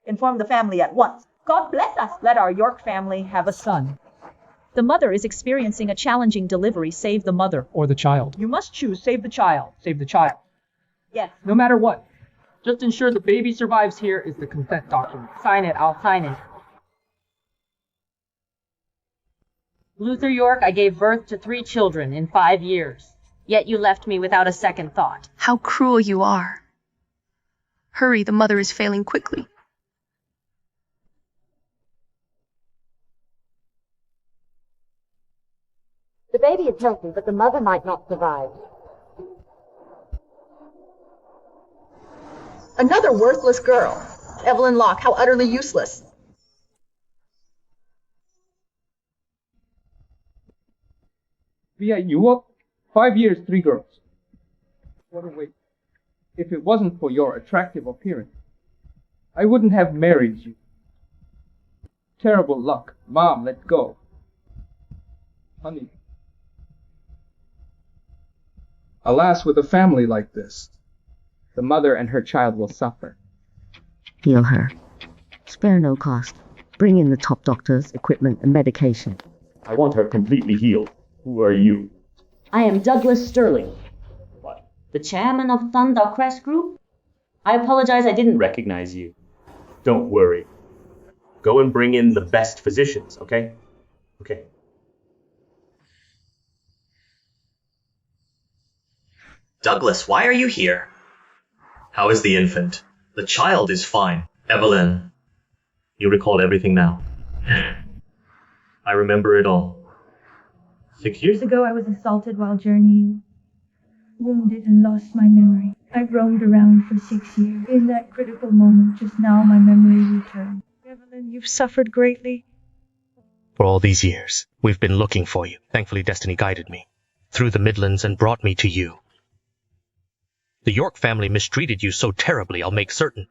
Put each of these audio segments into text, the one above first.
Inform the family at once. God bless us. Let our York family have a son. The mother is experiencing a challenging delivery. Save the mother. Or the child. You must choose. Save the child. Save the child. Yes. No matter what. Just ensure the baby survives. Here is the consent document. Sign it. I'll sign it. Luther York, I gave birth to 3 children in 5 years. Yet you left me without a second thought. How cruel you are. Hurry, the mother is failing quickly. The baby is healthy, but the mother might not survive. Another worthless girl. Evelyn Locke, how utterly useless. Via Europe, 5 years, 3 girls. What a waste. If it wasn't for your attractive appearance, I wouldn't have married you. Terrible luck. Mom, let's go. Honey. Alas, with a family like this, the mother and her child will suffer. Heal her. Spare no cost. Bring in the top doctors, equipment, and medication. I want her completely healed. Who are you? I am Douglas Sterling. What? The chairman of Thundercrest Group? I apologize, I didn't Recognize you. Don't worry. Go and bring in the best physicians, okay? Okay. Douglas, why are you here? How is the infant? The child is fine. Evelyn, you recall everything now. I remember it all. 6 years ago, I was assaulted while journeying, wounded and lost my memory. I roamed around for 6 years. In that critical moment, just now, my memory returned. Evelyn, you've suffered greatly. For all these years, we've been looking for you. Thankfully, destiny guided me through the Midlands and brought me to you. The York family mistreated you so terribly, I'll make certain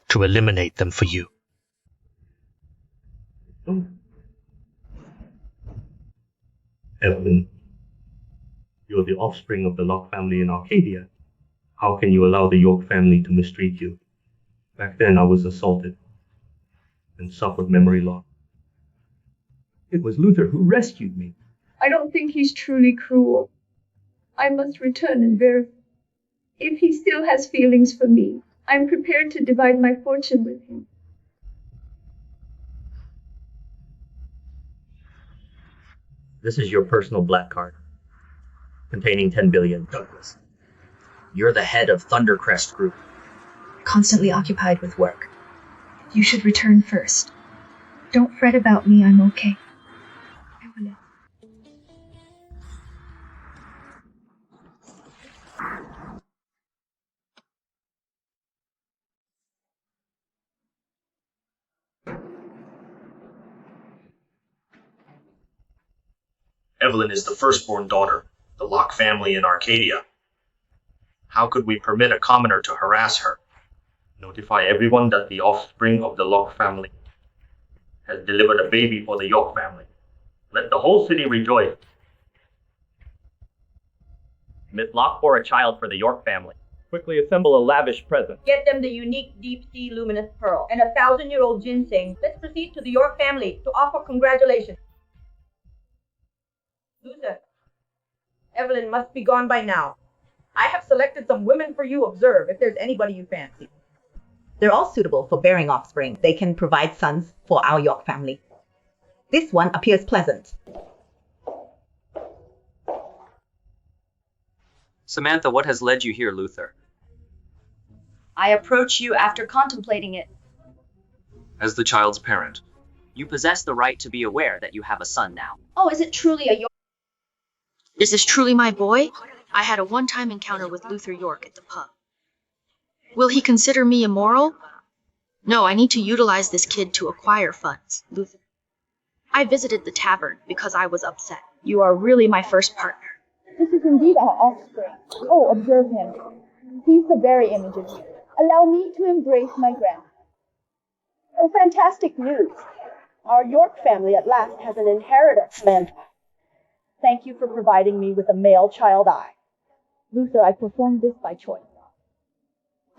to eliminate them for you. Evelyn, you're the offspring of the Locke family in Arcadia. How can you allow the York family to mistreat you? Back then I was assaulted and suffered memory loss. It was Luther who rescued me. I don't think he's truly cruel. I must return and verify. If he still has feelings for me, I'm prepared to divide my fortune with him. This is your personal black card, containing 10 billion. Douglas, you're the head of Thundercrest Group. Constantly occupied with work. You should return first. Don't fret about me, I'm okay. Evelyn. Evelyn is the firstborn daughter, the Locke family in Arcadia. How could we permit a commoner to harass her? Notify everyone that the offspring of the Locke family has delivered a baby for the York family. Let the whole city rejoice. Miss Locke bore a child for the York family. Quickly assemble a lavish present. Get them the unique deep-sea luminous pearl and a 1,000-year-old ginseng. Let's proceed to the York family to offer congratulations. Luther, Evelyn must be gone by now. I have selected some women for you. Observe if there's anybody you fancy. They're all suitable for bearing offspring. They can provide sons for our York family. This one appears pleasant. Samantha, what has led you here, Luther? I approach you after contemplating it. As the child's parent, you possess the right to be aware that you have a son now. Oh, is it truly a York? Is this truly my boy? I had a one-time encounter with Luther York at the pub. Will he consider me immoral? No, I need to utilize this kid to acquire funds. Luther. I visited the tavern because I was upset. You are really my first partner. This is indeed our offspring. Oh, observe him. He's the very image of you. Allow me to embrace my grandson. Oh, fantastic news. Our York family at last has an inheritance, Samantha. Thank you for providing me with a male child eye. Luther, I performed this by choice.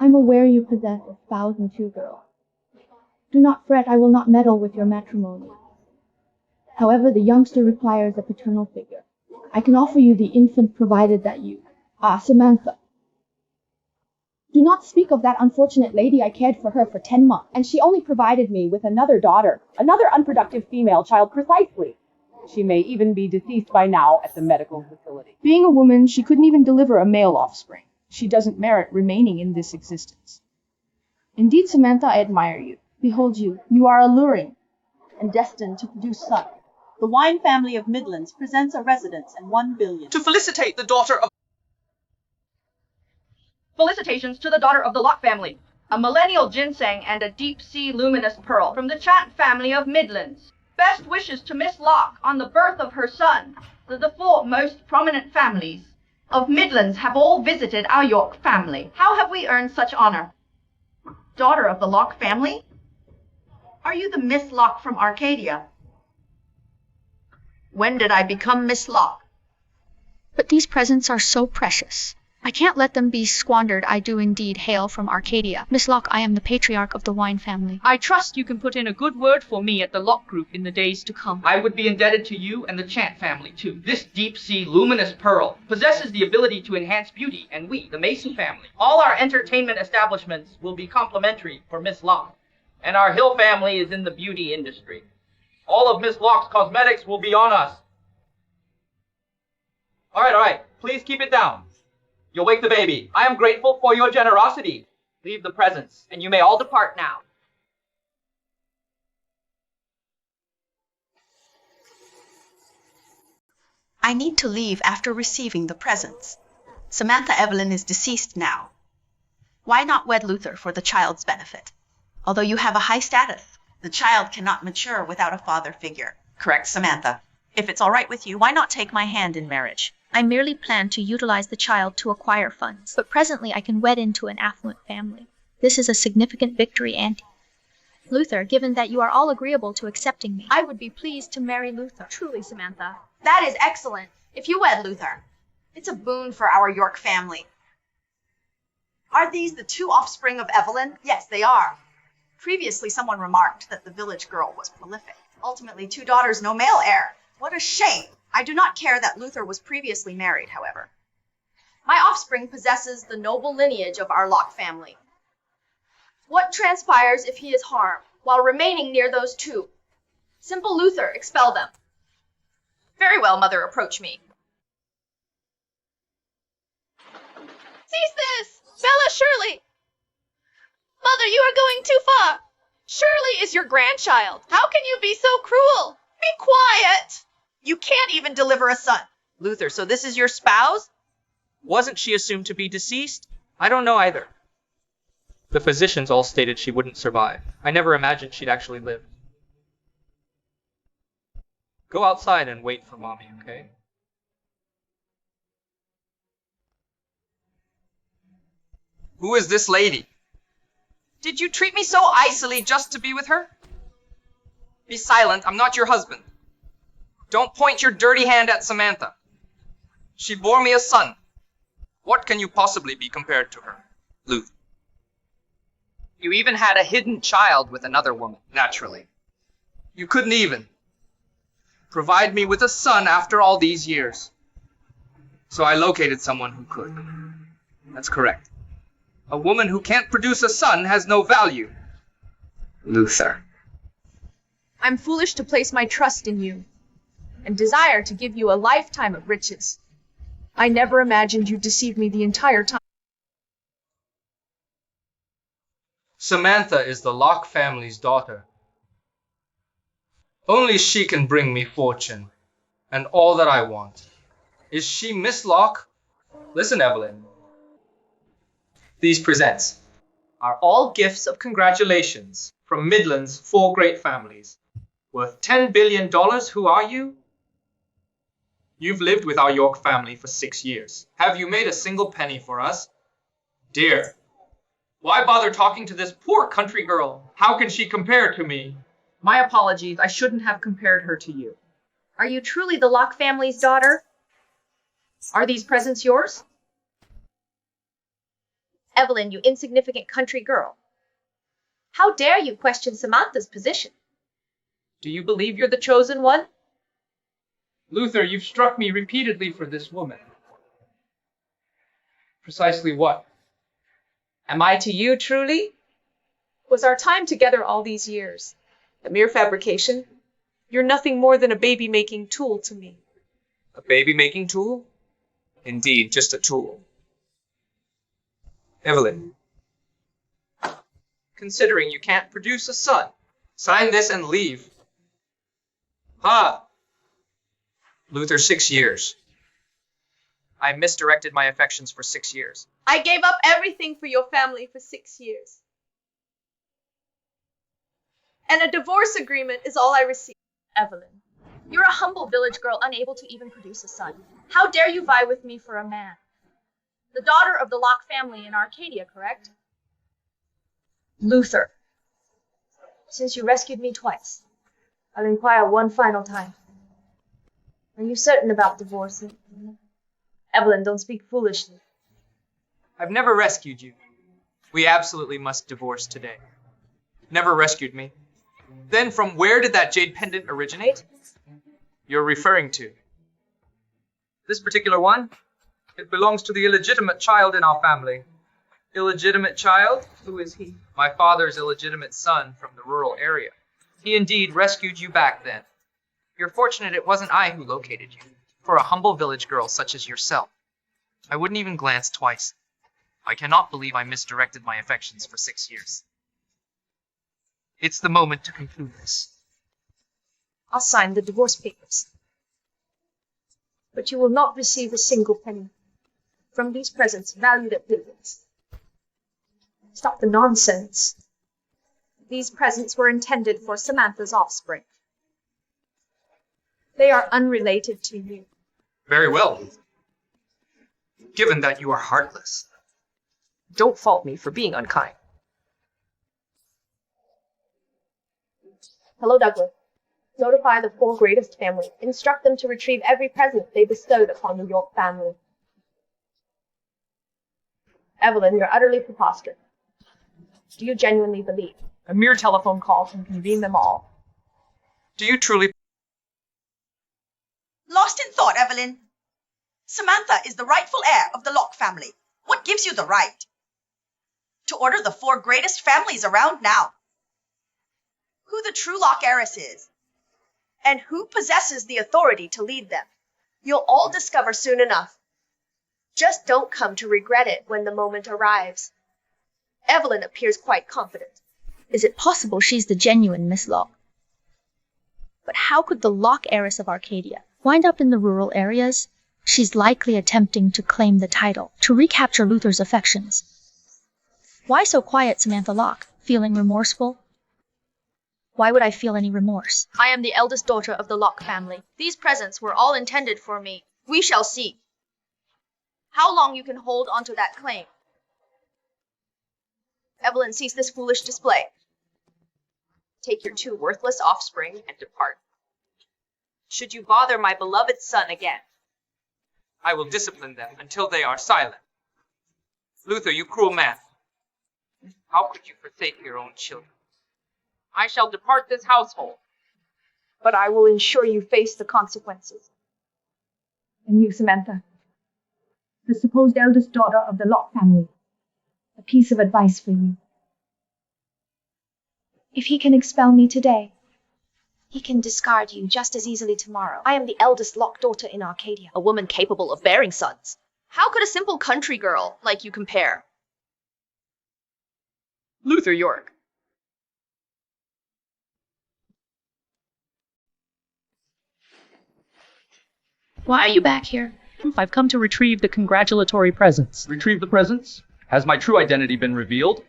I'm aware you possess a spouse and 2 girls. Do not fret, I will not meddle with your matrimony. However, the youngster requires a paternal figure. I can offer you the infant provided that you... Samantha. Do not speak of that unfortunate lady. I cared for her for 10 months, and she only provided me with another daughter, another unproductive female child precisely. She may even be deceased by now at the medical facility. Being a woman, she couldn't even deliver a male offspring. She doesn't merit remaining in this existence. Indeed, Samantha, I admire you. Behold you. You are alluring and destined to produce sons. The wine family of Midlands presents a residence and 1 billion. To felicitate the daughter of... Felicitations to the daughter of the Locke family. A millennial ginseng and a deep-sea luminous pearl from the Chant family of Midlands. Best wishes to Miss Locke on the birth of her son. The 4 most prominent families of Midlands have all visited our York family. How have we earned such honor? Daughter of the Locke family? Are you the Miss Locke from Arcadia? When did I become Miss Locke? But these presents are so precious. I can't let them be squandered. I do indeed hail from Arcadia. Miss Locke, I am the patriarch of the wine family. I trust you can put in a good word for me at the Locke group in the days to come. I would be indebted to you and the Chant family, too. This deep-sea luminous pearl possesses the ability to enhance beauty, and we, the Mason family, all our entertainment establishments will be complimentary for Miss Locke. And our Hill family is in the beauty industry. All of Miss Locke's cosmetics will be on us. All right. Please keep it down. You'll wake the baby. I am grateful for your generosity. Leave the presents, and you may all depart now. I need to leave after receiving the presents. Samantha Evelyn is deceased now. Why not wed Luther for the child's benefit? Although you have a high status, the child cannot mature without a father figure. Correct, Samantha? If it's all right with you, why not take my hand in marriage? I merely plan to utilize the child to acquire funds, but presently I can wed into an affluent family. This is a significant victory, Auntie. Luther, given that you are all agreeable to accepting me, I would be pleased to marry Luther. Truly, Samantha. That is excellent. If you wed Luther, it's a boon for our York family. Are these the 2 offspring of Evelyn? Yes, they are. Previously, someone remarked that the village girl was prolific. Ultimately, 2 daughters, no male heir. What a shame. I do not care that Luther was previously married, however. My offspring possesses the noble lineage of our Locke family. What transpires if he is harmed while remaining near those 2? Simple Luther, expel them. Very well, mother, approach me. Cease this! Bella Shirley! Mother, you are going too far. Shirley is your grandchild. How can you be so cruel? Be quiet! You can't even deliver a son. Luther, so this is your spouse? Wasn't she assumed to be deceased? I don't know either. The physicians all stated she wouldn't survive. I never imagined she'd actually live. Go outside and wait for Mommy, okay? Who is this lady? Did you treat me so icily just to be with her? Be silent, I'm not your husband. Don't point your dirty hand at Samantha. She bore me a son. What can you possibly be compared to her? Luther. You even had a hidden child with another woman, naturally. You couldn't even provide me with a son after all these years. So I located someone who could. That's correct. A woman who can't produce a son has no value. Luther. I'm foolish to place my trust in you, and desire to give you a lifetime of riches. I never imagined you'd deceive me the entire time. Samantha is the Locke family's daughter. Only she can bring me fortune, and all that I want. Is she Miss Locke? Listen, Evelyn. These presents are all gifts of congratulations from Midland's 4 great families. Worth $10 billion, who are you? You've lived with our York family for 6 years. Have you made a single penny for us? Dear, why bother talking to this poor country girl? How can she compare to me? My apologies, I shouldn't have compared her to you. Are you truly the Locke family's daughter? Are these presents yours? Evelyn, you insignificant country girl. How dare you question Samantha's position? Do you believe you're the chosen one? Luther, you've struck me repeatedly for this woman. Precisely what? Am I to you truly? Was our time together all these years a mere fabrication? You're nothing more than a baby-making tool to me. A baby-making tool? Indeed, just a tool. Evelyn, considering you can't produce a son, sign this and leave. Ha! Luther, 6 years. I misdirected my affections for 6 years. I gave up everything for your family for 6 years. And a divorce agreement is all I received. Evelyn, you're a humble village girl unable to even produce a son. How dare you vie with me for a man? The daughter of the Locke family in Arcadia, correct? Luther, since you rescued me twice, I'll inquire one final time. Are you certain about divorcing? Evelyn, don't speak foolishly. I've never rescued you. We absolutely must divorce today. Never rescued me. Then from where did that jade pendant originate? You're referring to this particular one? It belongs to the illegitimate child in our family. Illegitimate child? Who is he? My father's illegitimate son from the rural area. He indeed rescued you back then. You're fortunate it wasn't I who located you. For a humble village girl such as yourself, I wouldn't even glance twice. I cannot believe I misdirected my affections for 6 years. It's the moment to conclude this. I'll sign the divorce papers. But you will not receive a single penny from these presents valued at billions. Stop the nonsense. These presents were intended for Samantha's offspring. They are unrelated to you. Very well. Given that you are heartless, don't fault me for being unkind. Hello, Douglas. Notify the 4 greatest families. Instruct them to retrieve every present they bestowed upon the York family. Evelyn, you're utterly preposterous. Do you genuinely believe a mere telephone call can convene them all? Do you truly? Lost in thought, Evelyn. Samantha is the rightful heir of the Locke family. What gives you the right to order the 4 greatest families around now? Who the true Locke heiress is, and who possesses the authority to lead them, you'll all discover soon enough. Just don't come to regret it when the moment arrives. Evelyn appears quite confident. Is it possible she's the genuine Miss Locke? But how could the Locke heiress of Arcadia wind up in the rural areas? She's likely attempting to claim the title, to recapture Luther's affections. Why so quiet, Samantha Locke? Feeling remorseful? Why would I feel any remorse? I am the eldest daughter of the Locke family. These presents were all intended for me. We shall see how long you can hold onto that claim. Evelyn, cease this foolish display. Take your 2 worthless offspring and depart. Should you bother my beloved son again, I will discipline them until they are silent. Luther, you cruel man. How could you forsake your own children? I shall depart this household. but I will ensure you face the consequences. And you, Samantha, the supposed eldest daughter of the Locke family, a piece of advice for you. If he can expel me today, he can discard you just as easily tomorrow. I am the eldest Locke daughter in Arcadia, a woman capable of bearing sons. How could a simple country girl like you compare? Luther York. Why are you back here? I've come to retrieve the congratulatory presents. Retrieve the presents? Has my true identity been revealed?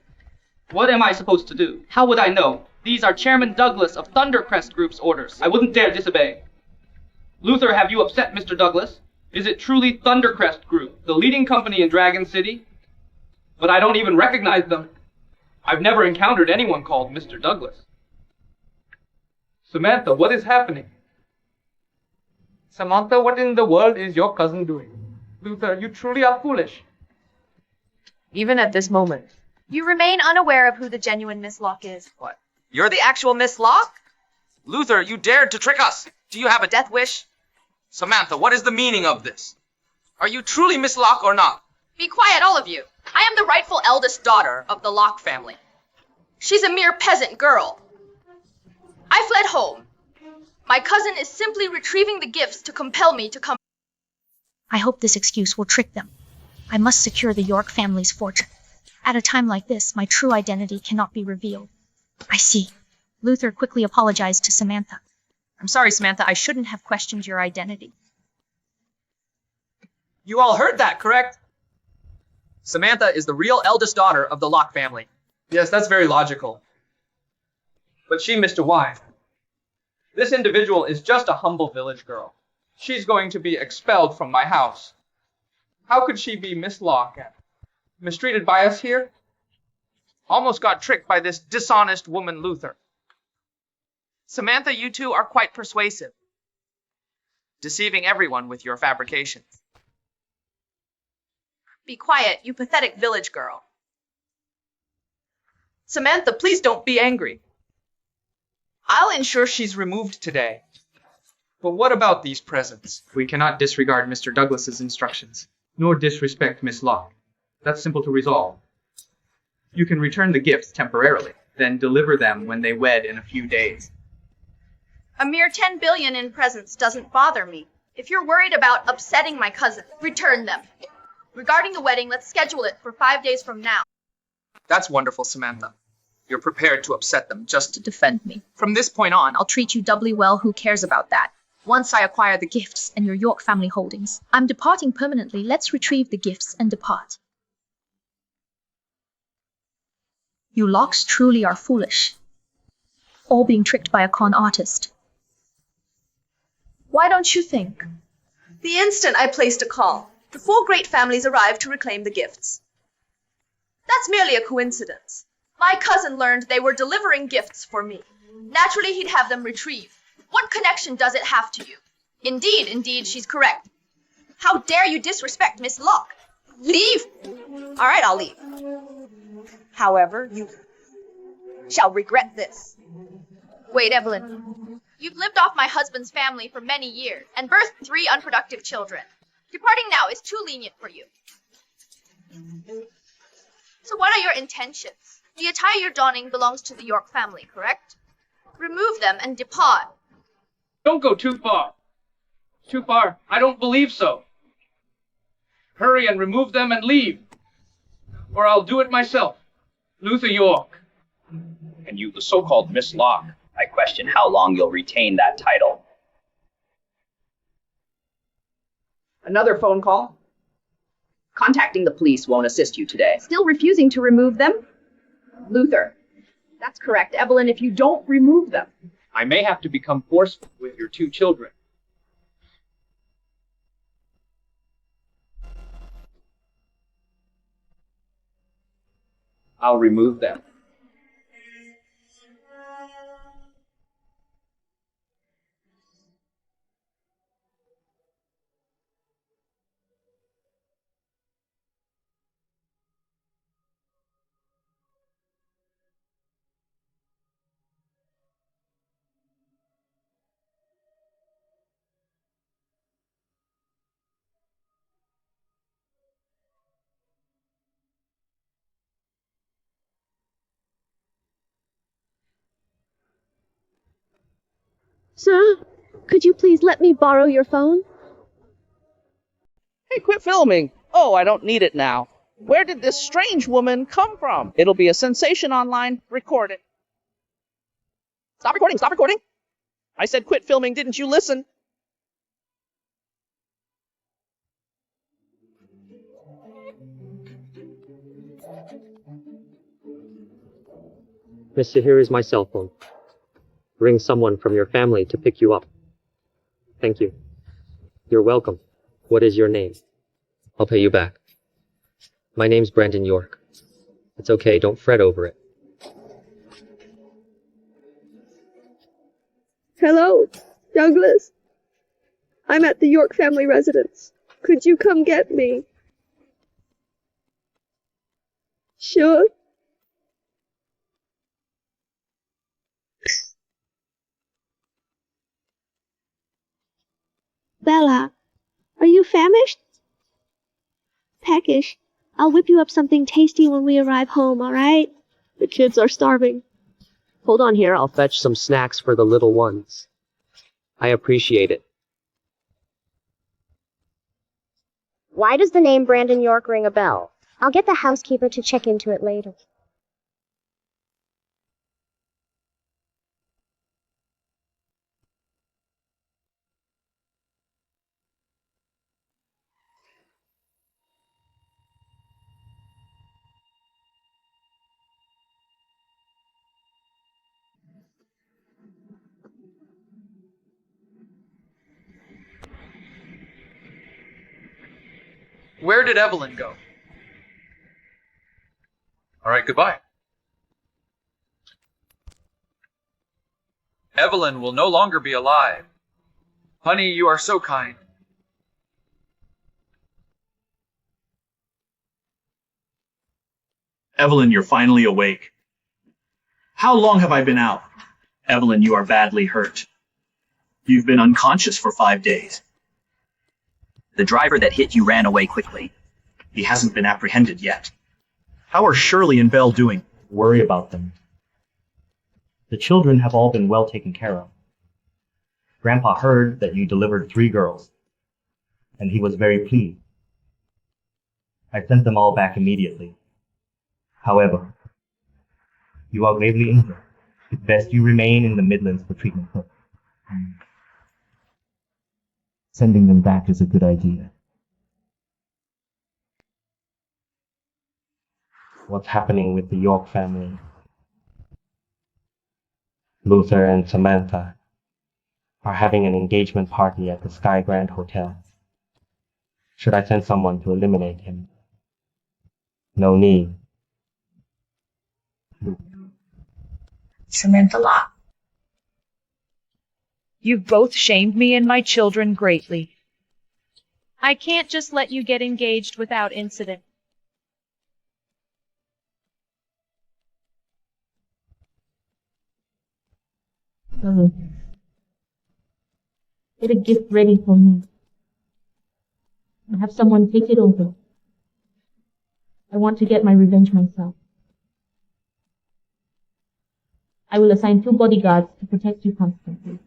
What am I supposed to do? How would I know? These are Chairman Douglas of Thundercrest Group's orders. I wouldn't dare disobey. Luther, have you upset Mr. Douglas? Is it truly Thundercrest Group, the leading company in Dragon City? But I don't even recognize them. I've never encountered anyone called Mr. Douglas. Samantha, what is happening? Samantha, what in the world is your cousin doing? Luther, you truly are foolish. even at this moment. You remain unaware of who the genuine Miss Locke is. What? You're the actual Miss Locke? Luther, you dared to trick us! Do you have a death wish? Samantha, what is the meaning of this? Are you truly Miss Locke or not? Be quiet, all of you. I am the rightful eldest daughter of the Locke family. She's a mere peasant girl. I fled home. My cousin is simply retrieving the gifts to compel me to come. I hope this excuse will trick them. I must secure the York family's fortune. At a time like this, my true identity cannot be revealed. I see. Luther quickly apologized to Samantha. I'm sorry, Samantha. I shouldn't have questioned your identity. You all heard that, correct? Samantha is the real eldest daughter of the Locke family. Yes, that's very logical. But she, Mr. Y. This individual is just a humble village girl. She's going to be expelled from my house. How could she be Miss Locke and mistreated by us here? Almost got tricked by this dishonest woman, Luther. Samantha, you two are quite persuasive, deceiving everyone with your fabrications. Be quiet, you pathetic village girl. Samantha, please don't be angry. I'll ensure she's removed today. But what about these presents? We cannot disregard Mr. Douglas's instructions, nor disrespect Miss Locke. That's simple to resolve. You can return the gifts temporarily, then deliver them when they wed in a few days. A mere 10 billion in presents doesn't bother me. If you're worried about upsetting my cousin, return them. Regarding the wedding, let's schedule it for 5 days from now. That's wonderful, Samantha. You're prepared to upset them just to Defend me. From this point on, I'll treat you doubly well. Who cares about that? Once I acquire the gifts and your York family holdings, I'm departing permanently. Let's retrieve the gifts and depart. You Lockes truly are foolish. All being tricked by a con artist. Why don't you think? The instant I placed a call, the 4 great families arrived to reclaim the gifts. That's merely a coincidence. My cousin learned they were delivering gifts for me. Naturally, he'd have them retrieved. What connection does it have to you? Indeed, she's correct. How dare you disrespect Miss Locke? Leave! All right, I'll leave. However, you shall regret this. Wait, Evelyn. You've lived off my husband's family for many years and birthed 3 unproductive children. Departing now is too lenient for you. So what are your intentions? The attire you're donning belongs to the York family, correct? Remove them and depart. Don't go too far. Too far. I don't believe so. Hurry and remove them and leave. Or I'll do it myself. Luther York. And you, the so-called Miss Locke, I question how long you'll retain that title. Another phone call. Contacting the police won't assist you today. Still refusing to remove them? Luther, that's correct. Evelyn, if you don't remove them. I may have to become forceful with your 2 children. I'll remove them. Sir, could you please let me borrow your phone? Hey, quit filming. Oh, I don't need it now. Where did this strange woman come from? It'll be a sensation online. Record it. Stop recording, stop recording. I said quit filming, didn't you listen? Mister, here is my cell phone. Ring someone from your family to pick you up. Thank you. You're welcome. What is your name? I'll pay you back. My name's Brandon York. It's okay, don't fret over it. Hello, Douglas. I'm at the York family residence. Could you come get me? Sure. Bella, are you famished? Peckish. I'll whip you up something tasty when we arrive home, alright? The kids are starving. Hold on here, I'll fetch some snacks for the little ones. I appreciate it. Why does the name Brandon York ring a bell? I'll get the housekeeper to check into it later. Where did Evelyn go? All right, goodbye. Evelyn will no longer be alive. Honey, you are so kind. Evelyn, you're finally awake. How long have I been out? Evelyn, you are badly hurt. You've been unconscious for 5 days. The driver that hit you ran away quickly. He hasn't been apprehended yet. How are Shirley and Belle doing? Worry about them. The children have all been well taken care of. Grandpa heard that you delivered 3 girls, and he was very pleased. I sent them all back immediately. However, you are gravely injured. It's best you remain in the Midlands for treatment first. Sending them back is a good idea. What's happening with the York family? Luther and Samantha are having an engagement party at the Sky Grand Hotel. Should I send someone to eliminate him? No need. Samantha Locke. You've both shamed me and my children greatly. I can't just let you get engaged without incident. Get a gift ready for me. Have someone take it over. I want to get my revenge myself. I will assign 2 bodyguards to protect you constantly.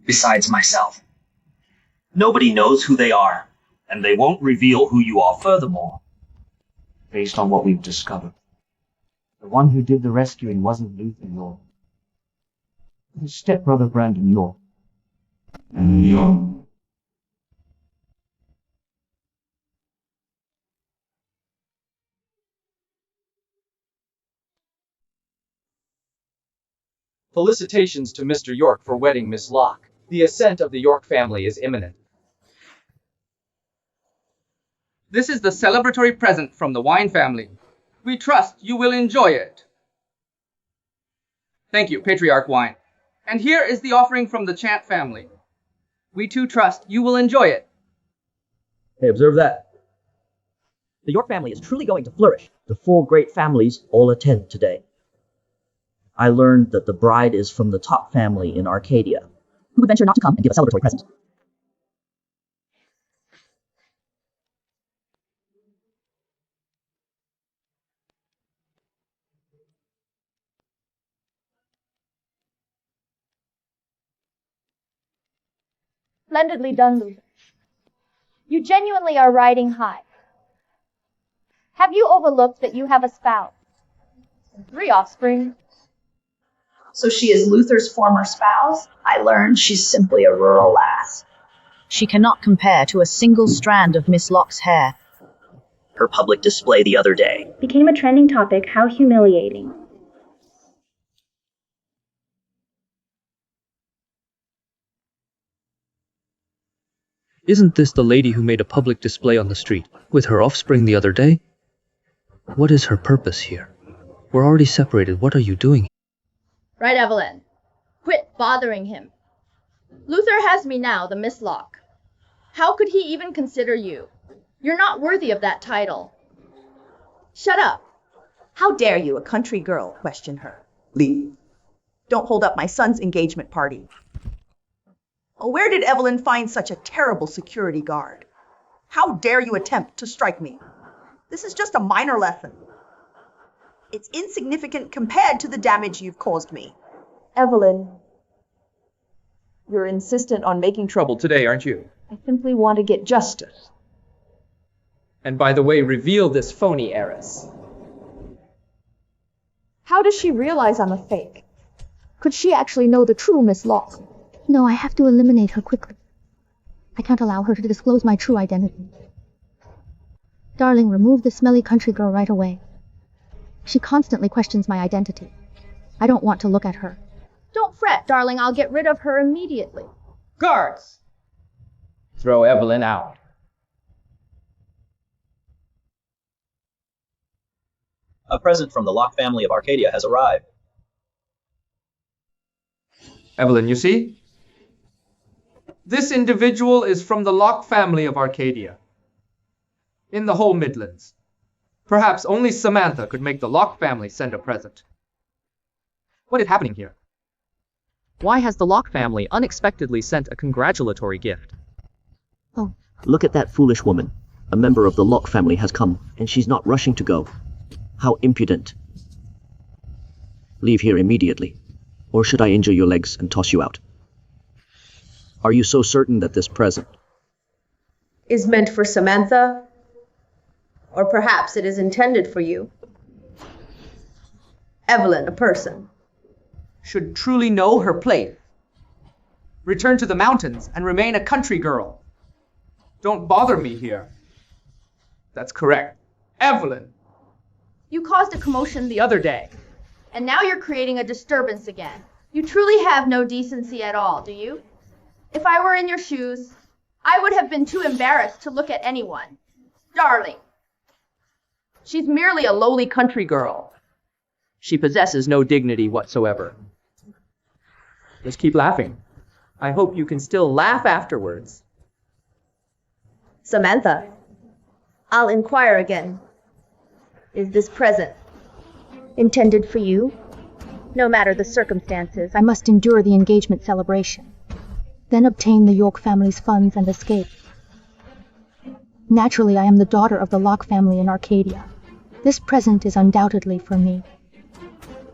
Besides myself. Nobody knows who they are, and they won't reveal who you are furthermore. Based on what we've discovered, the one who did the rescuing wasn't Luther York. His stepbrother Brandon York. Felicitations to Mr. York for wedding Miss Locke. The ascent of the York family is imminent. This is the celebratory present from the Wine family. We trust you will enjoy it. Thank you, Patriarch Wine. And here is the offering from the Chant family. We too trust you will enjoy it. Hey, observe that. The York family is truly going to flourish. The 4 great families all attend today. I learned that the bride is from the top family in Arcadia. Who would venture not to come and give a celebratory present? Splendidly done, Luther. You genuinely are riding high. Have you overlooked that you have a spouse and 3 offspring? So she is Luther's former spouse? I learned she's simply a rural lass. She cannot compare to a single strand of Miss Locke's hair. Her public display the other day Became a trending topic. How humiliating. Isn't this the lady who made a public display on the street with her offspring the other day? What is her purpose here? We're already separated. What are you doing? Right, Evelyn. Quit bothering him. Luther has me now, the Miss Locke. How could he even consider you? You're not worthy of that title. Shut up. How dare you, a country girl, question her? Leave. Don't hold up my son's engagement party. Oh, where did Evelyn find such a terrible security guard? How dare you attempt to strike me? This is just a minor lesson. It's insignificant compared to the damage you've caused me. Evelyn, you're insistent on making trouble. Trouble today, aren't you? I simply want to get justice. And by the way, reveal this phony heiress. How does she realize I'm a fake? Could she actually know the true Miss Locke? No, I have to eliminate her quickly. I can't allow her to disclose my true identity. Darling, remove the smelly country girl right away. She constantly questions my identity. I don't want to look at her. Don't fret, darling. I'll get rid of her immediately. Guards! Throw Evelyn out. A present from the Locke family of Arcadia has arrived. Evelyn, you see? This individual is from the Locke family of Arcadia. In the whole Midlands. Perhaps only Samantha could make the Locke family send a present. What is happening here? Why has the Locke family unexpectedly sent a congratulatory gift? Oh. Look at that foolish woman. A member of the Locke family has come, and she's not rushing to go. How impudent. Leave here immediately. Or should I injure your legs and toss you out? Are you so certain that this present Is meant for Samantha? Or perhaps it is intended for you? Evelyn, a person, should truly know her place. Return to the mountains and remain a country girl. Don't bother me here. That's correct. Evelyn! You caused a commotion The other day. and now you're creating a disturbance again. You truly have no decency at all, do you? If I were in your shoes, I would have been too embarrassed to look at anyone. Darling, she's merely a lowly country girl. She possesses no dignity whatsoever. Just keep laughing. I hope you can still laugh afterwards. Samantha, I'll inquire again. Is this present intended for you? No matter the circumstances, I must endure the engagement celebration, then obtain the York family's funds and escape. Naturally, I am the daughter of the Locke family in Arcadia. This present is undoubtedly for me.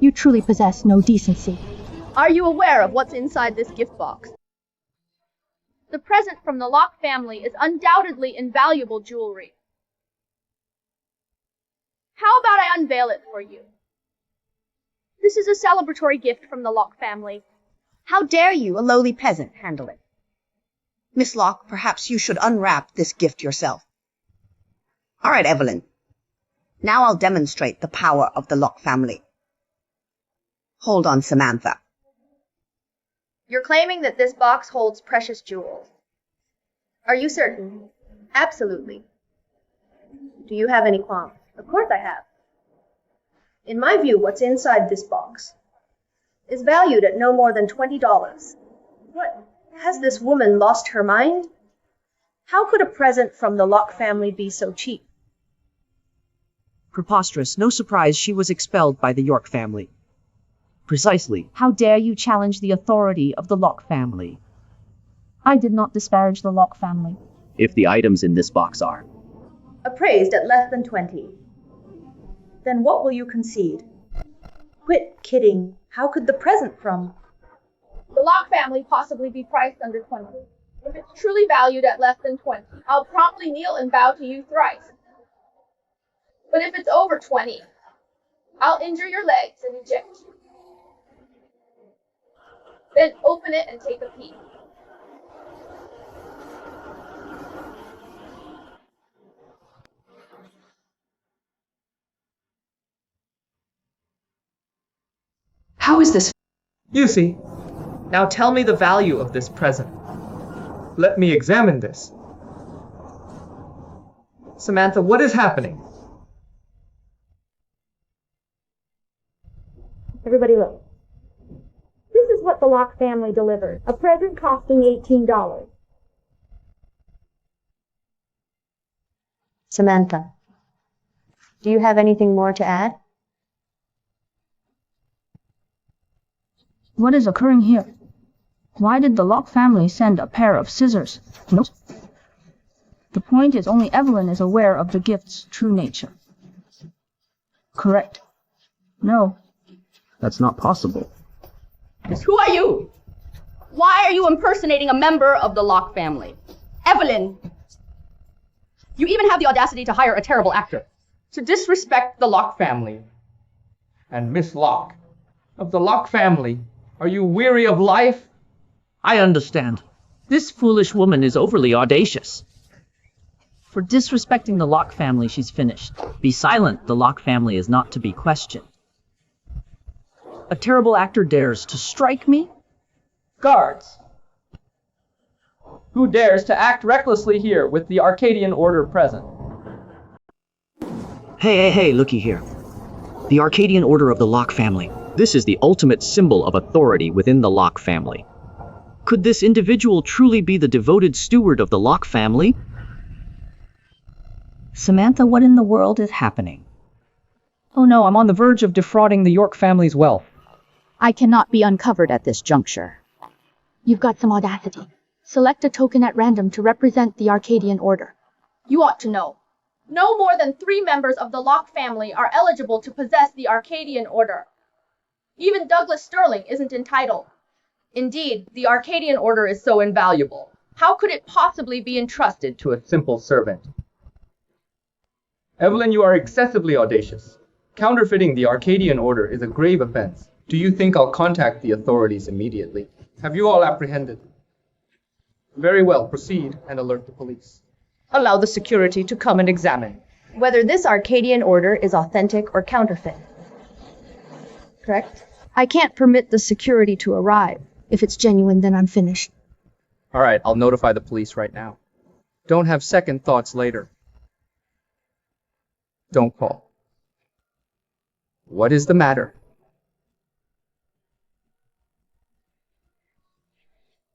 You truly possess no decency. Are you aware of what's inside this gift box? The present from the Locke family is undoubtedly invaluable jewelry. How about I unveil it for you? This is a celebratory gift from the Locke family. How dare you, a lowly peasant, handle it? Miss Locke, perhaps you should unwrap this gift yourself. All right, Evelyn. Now I'll demonstrate the power of the Locke family. Hold on, Samantha. You're claiming that this box holds precious jewels. Are you certain? absolutely. Do you have any qualms? Of course I have. In my view, what's inside this box is valued at no more than $20. What? Has this woman lost her mind? How could a present from the Locke family be so cheap? Preposterous. No surprise she was expelled by the York family. Precisely. How dare you challenge the authority of the Locke family? I did not disparage the Locke family. If the items in this box are Appraised at less than 20. Then what will you concede? Quit kidding. How could the present from The Locke family possibly be priced under 20. If it's truly valued at less than 20, I'll promptly kneel and bow to you thrice. But if it's over 20, I'll injure your legs and eject you. Then open it and take a peek. How is this? You see. Now tell me the value of this present. Let me examine this. Samantha, what is happening? Everybody look. This is what the Locke family delivered. A present costing $18. Samantha, do you have anything more to add? What is occurring here? Why did the Locke family send a pair of scissors? Nope. The point is only Evelyn is aware of the gift's true nature. Correct. No. That's not possible. Who are you? Why are you impersonating a member of the Locke family? Evelyn! You even have the audacity to hire a terrible actor. To disrespect the Locke family. And Miss Locke, of the Locke family, are you weary of life? I understand. This foolish woman is overly audacious. For disrespecting the Locke family, she's finished. Be silent, the Locke family is not to be questioned. A terrible actor dares to strike me? Guards! Who dares to act recklessly here with the Arcadian Order present? Hey, looky here. The Arcadian Order of the Locke family. This is the ultimate symbol of authority within the Locke family. Could this individual truly be the devoted steward of the Locke family? Samantha, what in the world is happening? Oh no, I'm on the verge of defrauding the York family's wealth. I cannot be uncovered at this juncture. You've got some audacity. Select a token at random to represent the Arcadian Order. You ought to know. No more than 3 members of the Locke family are eligible to possess the Arcadian Order. Even Douglas Sterling isn't entitled. Indeed, the Arcadian Order is so invaluable. How could it possibly be entrusted to a simple servant? Evelyn, you are excessively audacious. Counterfeiting the Arcadian Order is a grave offense. Do you think I'll contact the authorities immediately? Have you all apprehended? Very well, proceed and alert the police. Allow the security to come and examine whether this Arcadian Order is authentic or counterfeit. Correct? I can't permit the security to arrive. If it's genuine, then I'm finished. All right, I'll notify the police right now. Don't have second thoughts later. Don't call. What is the matter?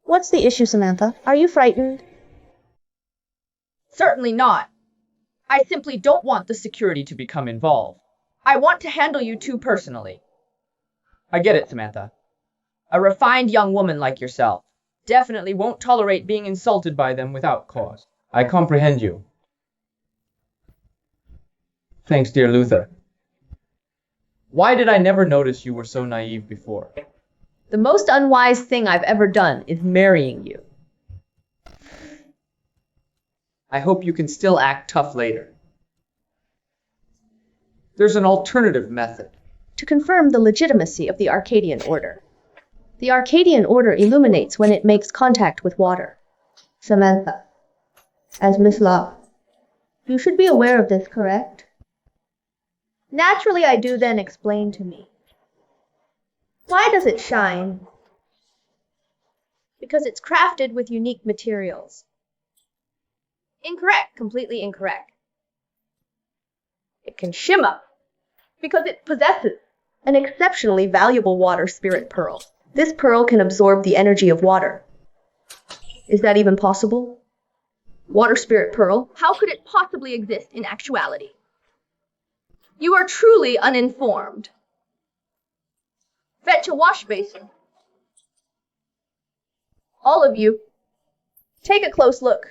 What's the issue, Samantha? Are you frightened? Certainly not. I simply don't want the security to become involved. I want to handle you two personally. I get it, Samantha. A refined young woman like yourself definitely won't tolerate being insulted by them without cause. I comprehend you. Thanks, dear Luther. Why did I never notice you were so naive before? The most unwise thing I've ever done is marrying you. I hope you can still act tough later. There's an alternative method. To confirm the legitimacy of the Arcadian Order. The Arcadian Order illuminates when it makes contact with water. Samantha, as Miss Locke, you should be aware of this, correct? Naturally I do, then explain to me. Why does it shine? Because it's crafted with unique materials. Incorrect, completely incorrect. It can shimmer because it possesses an exceptionally valuable water spirit pearl. This pearl can absorb the energy of water. Is that even possible? Water spirit pearl? How could it possibly exist in actuality? You are truly uninformed. Fetch a wash basin. All of you, take a close look.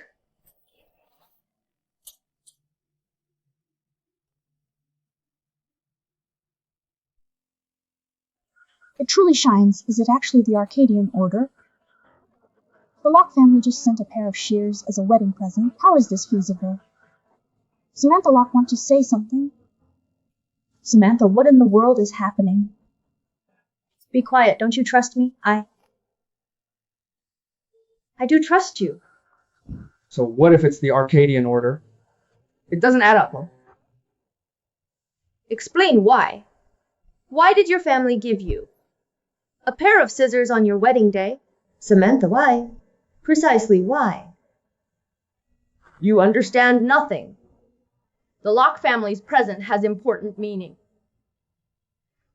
It truly shines. Is it actually the Arcadian Order? The Locke family just sent a pair of shears as a wedding present. How is this feasible? Samantha Locke wants to say something. Samantha, what in the world is happening? Be quiet. Don't you trust me? I do trust you. So what if it's the Arcadian Order? It doesn't add up, huh? Explain why. Why did your family give you a pair of scissors on your wedding day? Samantha, why? Precisely why? You understand nothing. The Locke family's present has important meaning.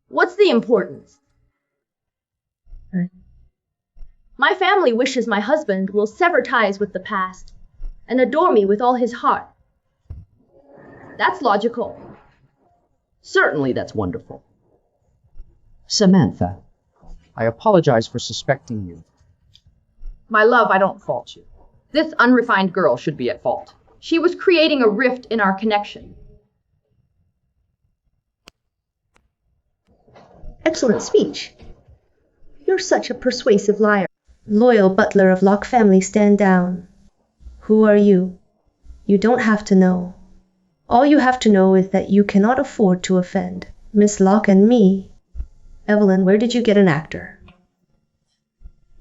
What's the importance? My family wishes my husband will sever ties with the past and adore me with all his heart. That's logical. Certainly that's wonderful. Samantha, I apologize for suspecting you. My love, I don't fault you. This unrefined girl should be at fault. She was creating a rift in our connection. Excellent speech. You're such a persuasive liar. Loyal butler of Locke family, stand down. Who are you? You don't have to know. All you have to know is that you cannot afford to offend Miss Locke and me. Evelyn, where did you get an actor?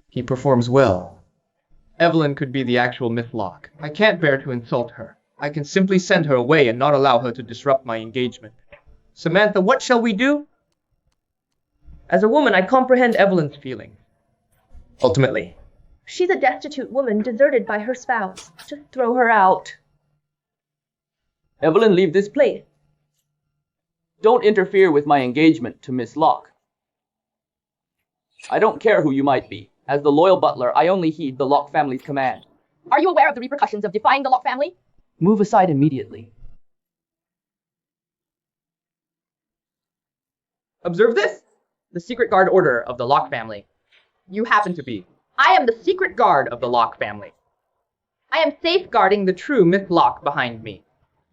He performs well. Evelyn could be the actual Miss Locke. I can't bear to insult her. I can simply send her away and not allow her to disrupt my engagement. Samantha, what shall we do? As a woman, I comprehend Evelyn's feelings. Ultimately. She's a destitute woman deserted by her spouse. Just throw her out. Evelyn, leave this place. Don't interfere with my engagement to Miss Locke. I don't care who you might be. As the loyal butler, I only heed the Locke family's command. Are you aware of the repercussions of defying the Locke family? Move aside immediately. Observe this! The secret guard order of the Locke family. You happen to be. I am the secret guard of the Locke family. I am safeguarding the true Miss Locke behind me.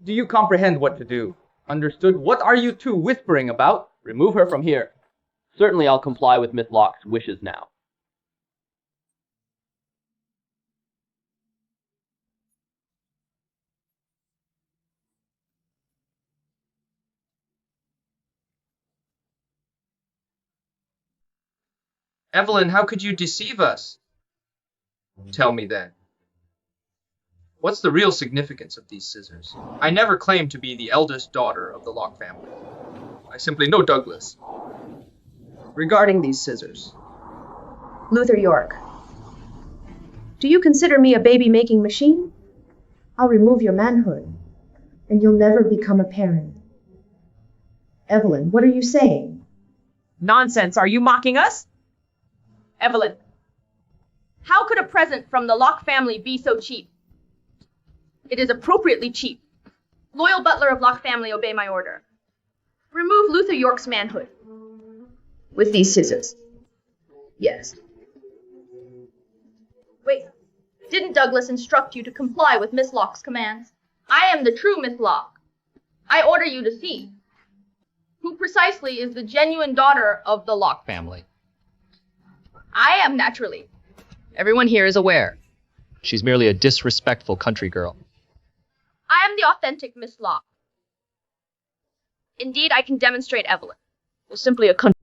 Do you comprehend what to do? Understood? What are you two whispering about? Remove her from here. Certainly I'll comply with Miss Locke's wishes now. Evelyn, how could you deceive us? Tell me then. What's the real significance of these scissors? I never claimed to be the eldest daughter of the Locke family. I simply know Douglas. Regarding these scissors. Luther York, do you consider me a baby-making machine? I'll remove your manhood, and you'll never become a parent. Evelyn, what are you saying? Nonsense, are you mocking us? Evelyn, how could a present from the Locke family be so cheap? It is appropriately cheap. Loyal butler of Locke family, obey my order. Remove Luther York's manhood. With these scissors. Yes. Wait, didn't Douglas instruct you to comply with Miss Locke's commands? I am the true Miss Locke. I order you to see who precisely is the genuine daughter of the Locke family. I am naturally. Everyone here is aware. She's merely a disrespectful country girl. I am the authentic Miss Locke. Indeed, I can demonstrate Evelyn was simply a country.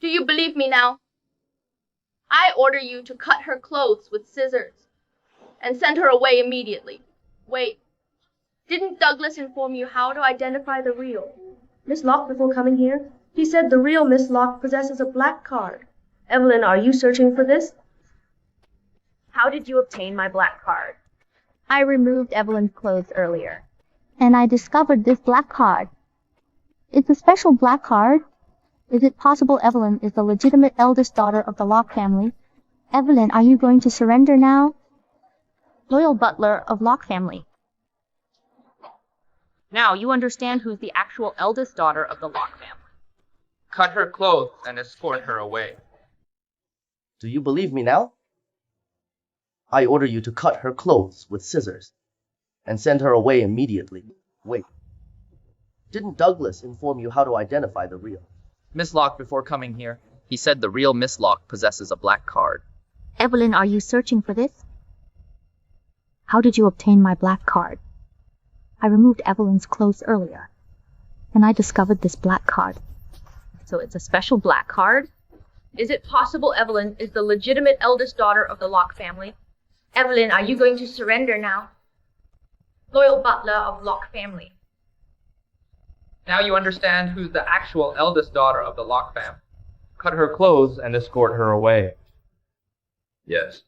Do you believe me now? I order you to cut her clothes with scissors and send her away immediately. Wait, didn't Douglas inform you how to identify the real Miss Locke before coming here? He said the real Miss Locke possesses a black card. Evelyn, are you searching for this? How did you obtain my black card? I removed Evelyn's clothes earlier, and I discovered this black card. It's a special black card. Is it possible Evelyn is the legitimate eldest daughter of the Locke family? Evelyn, are you going to surrender now? Loyal butler of Locke family. Now you understand who's the actual eldest daughter of the Locke family. Cut her clothes and escort her away. Do you believe me now? I order you to cut her clothes with scissors and send her away immediately. Wait. Didn't Douglas inform you how to identify the real Miss Locke before coming here? He said the real Miss Locke possesses a black card. Evelyn, are you searching for this? How did you obtain my black card? I removed Evelyn's clothes earlier, and I discovered this black card. So it's a special black card? Is it possible Evelyn is the legitimate eldest daughter of the Locke family? Evelyn, are you going to surrender now? Loyal butler of Locke family. Now you understand who's the actual eldest daughter of the Locke family. Cut her clothes and escort her away. Yes.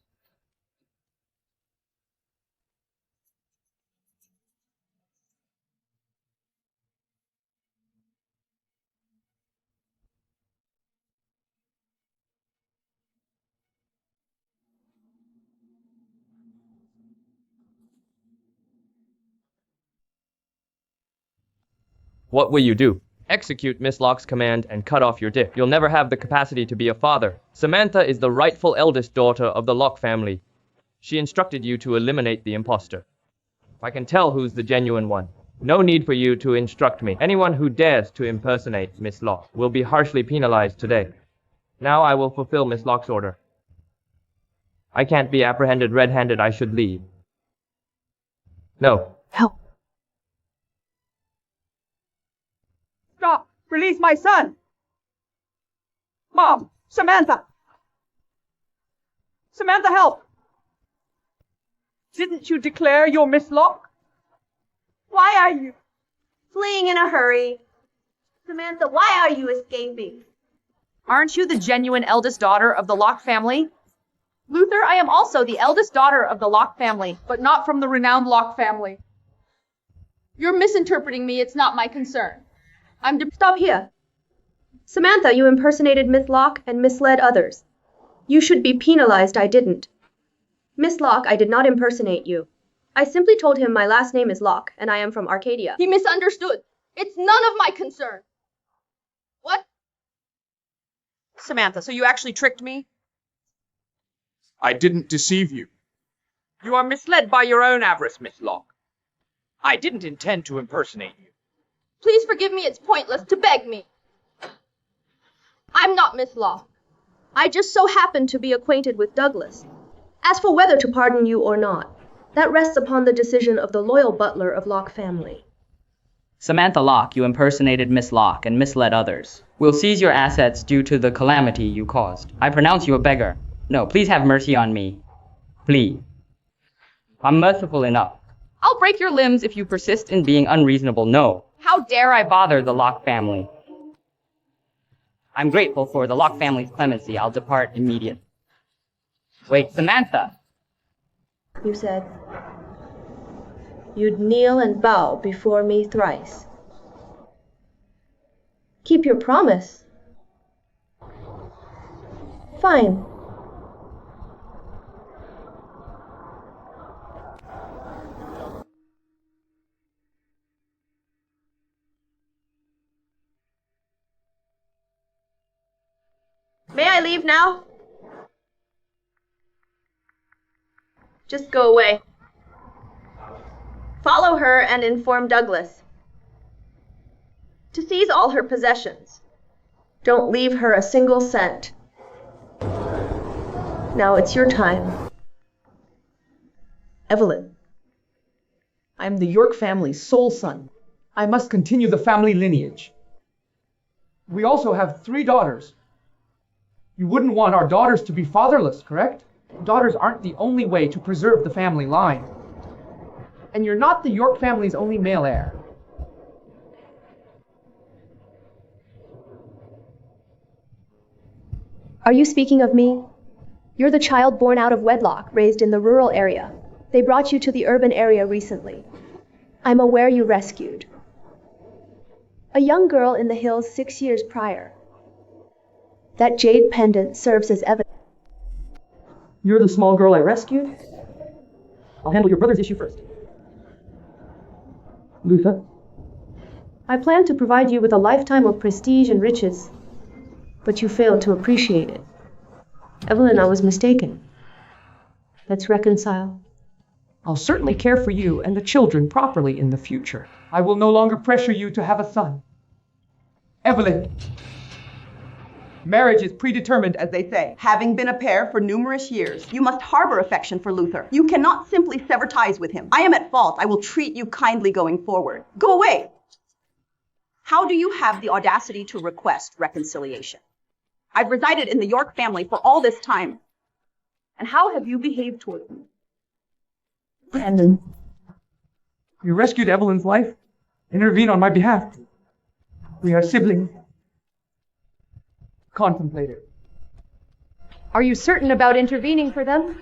What will you do? Execute Miss Locke's command and cut off your dick. You'll never have the capacity to be a father. Samantha is the rightful eldest daughter of the Locke family. She instructed you to eliminate the imposter. I can tell who's the genuine one. No need for you to instruct me. Anyone who dares to impersonate Miss Locke will be harshly penalized today. Now I will fulfill Miss Locke's order. I can't be apprehended red-handed. I should leave. No. Help. Stop! Release my son! Mom! Samantha! Samantha, help! Didn't you declare you're Miss Locke? Why are you? Fleeing in a hurry. Samantha, why are you escaping? Aren't you the genuine eldest daughter of the Locke family? Luther, I am also the eldest daughter of the Locke family, but not from the renowned Locke family. You're misinterpreting me. It's not my concern. Stop here. Samantha, you impersonated Miss Locke and misled others. You should be penalized. I didn't. Miss Locke, I did not impersonate you. I simply told him my last name is Locke, and I am from Arcadia. He misunderstood. It's none of my concern. What? Samantha, so you actually tricked me? I didn't deceive you. You are misled by your own avarice, Miss Locke. I didn't intend to impersonate you. Please forgive me. It's pointless to beg me. I'm not Miss Locke. I just so happen to be acquainted with Douglas. As for whether to pardon you or not, that rests upon the decision of the loyal butler of Locke family. Samantha Locke, you impersonated Miss Locke and misled others. We'll seize your assets due to the calamity you caused. I pronounce you a beggar. No, please have mercy on me. Please. I'm merciful enough. I'll break your limbs if you persist in being unreasonable. No. How dare I bother the Locke family? I'm grateful for the Locke family's clemency. I'll depart immediately. Wait, Samantha. You said you'd kneel and bow before me thrice. Keep your promise. Fine. May I leave now? Just go away. Follow her and inform Douglas to seize all her possessions. Don't leave her a single cent. Now it's your time. Evelyn, I am the York family's sole son. I must continue the family lineage. We also have 3 daughters. You wouldn't want our daughters to be fatherless, correct? Daughters aren't the only way to preserve the family line. And you're not the York family's only male heir. Are you speaking of me? You're the child born out of wedlock, raised in the rural area. They brought you to the urban area recently. I'm aware you rescued a young girl in the hills 6 years prior. That jade pendant serves as evidence. You're the small girl I rescued? I'll handle your brother's issue first. Luther? I planned to provide you with a lifetime of prestige and riches, but you failed to appreciate it. Evelyn, I was mistaken. Let's reconcile. I'll certainly care for you and the children properly in the future. I will no longer pressure you to have a son. Evelyn, marriage is predetermined, as they say. Having been a pair for numerous years, you must harbor affection for Luther. You cannot simply sever ties with him. I am at fault. I will treat you kindly going forward. Go away. How do you have the audacity to request reconciliation? I've resided in the York family for all this time. And how have you behaved towards me? Brandon, you rescued Evelyn's life. Intervene on my behalf. We are siblings. Contemplate it. Are you certain about intervening for them?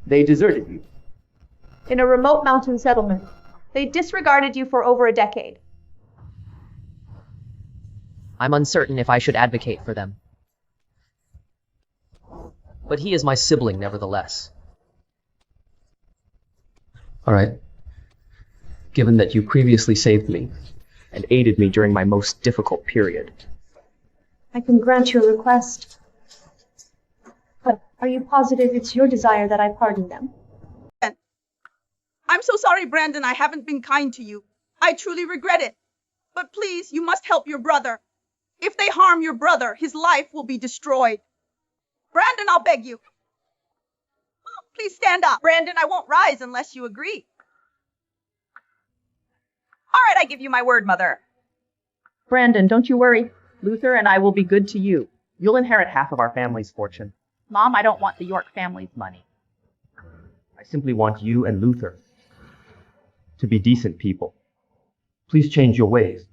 They deserted you. In a remote mountain settlement. They disregarded you for over a decade. I'm uncertain if I should advocate for them. But he is my sibling nevertheless. Alright. Given that you previously saved me, and aided me during my most difficult period. I can grant your request. But are you positive it's your desire that I pardon them? I'm so sorry, Brandon, I haven't been kind to you. I truly regret it. But please, you must help your brother. If they harm your brother, his life will be destroyed. Brandon, I'll beg you. Please stand up. Brandon, I won't rise unless you agree. All right, I give you my word, Mother. Brandon, don't you worry. Luther and I will be good to you. You'll inherit half of our family's fortune. Mom, I don't want the York family's money. I simply want you and Luther to be decent people. Please change your ways.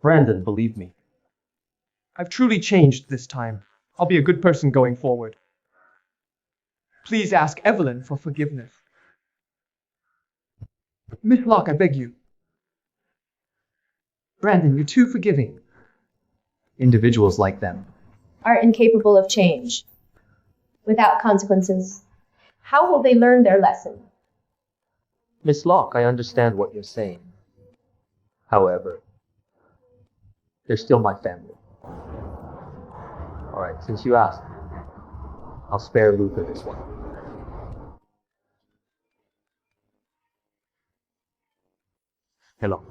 Brandon, believe me. I've truly changed this time. I'll be a good person going forward. Please ask Evelyn for forgiveness. Miss Locke, I beg you. Brandon, you're too forgiving. Individuals like them Are incapable of change. Without consequences. How will they learn their lesson? Miss Locke, I understand what you're saying. However, they're still my family. Alright, since you asked, I'll spare Luther this one. Hello.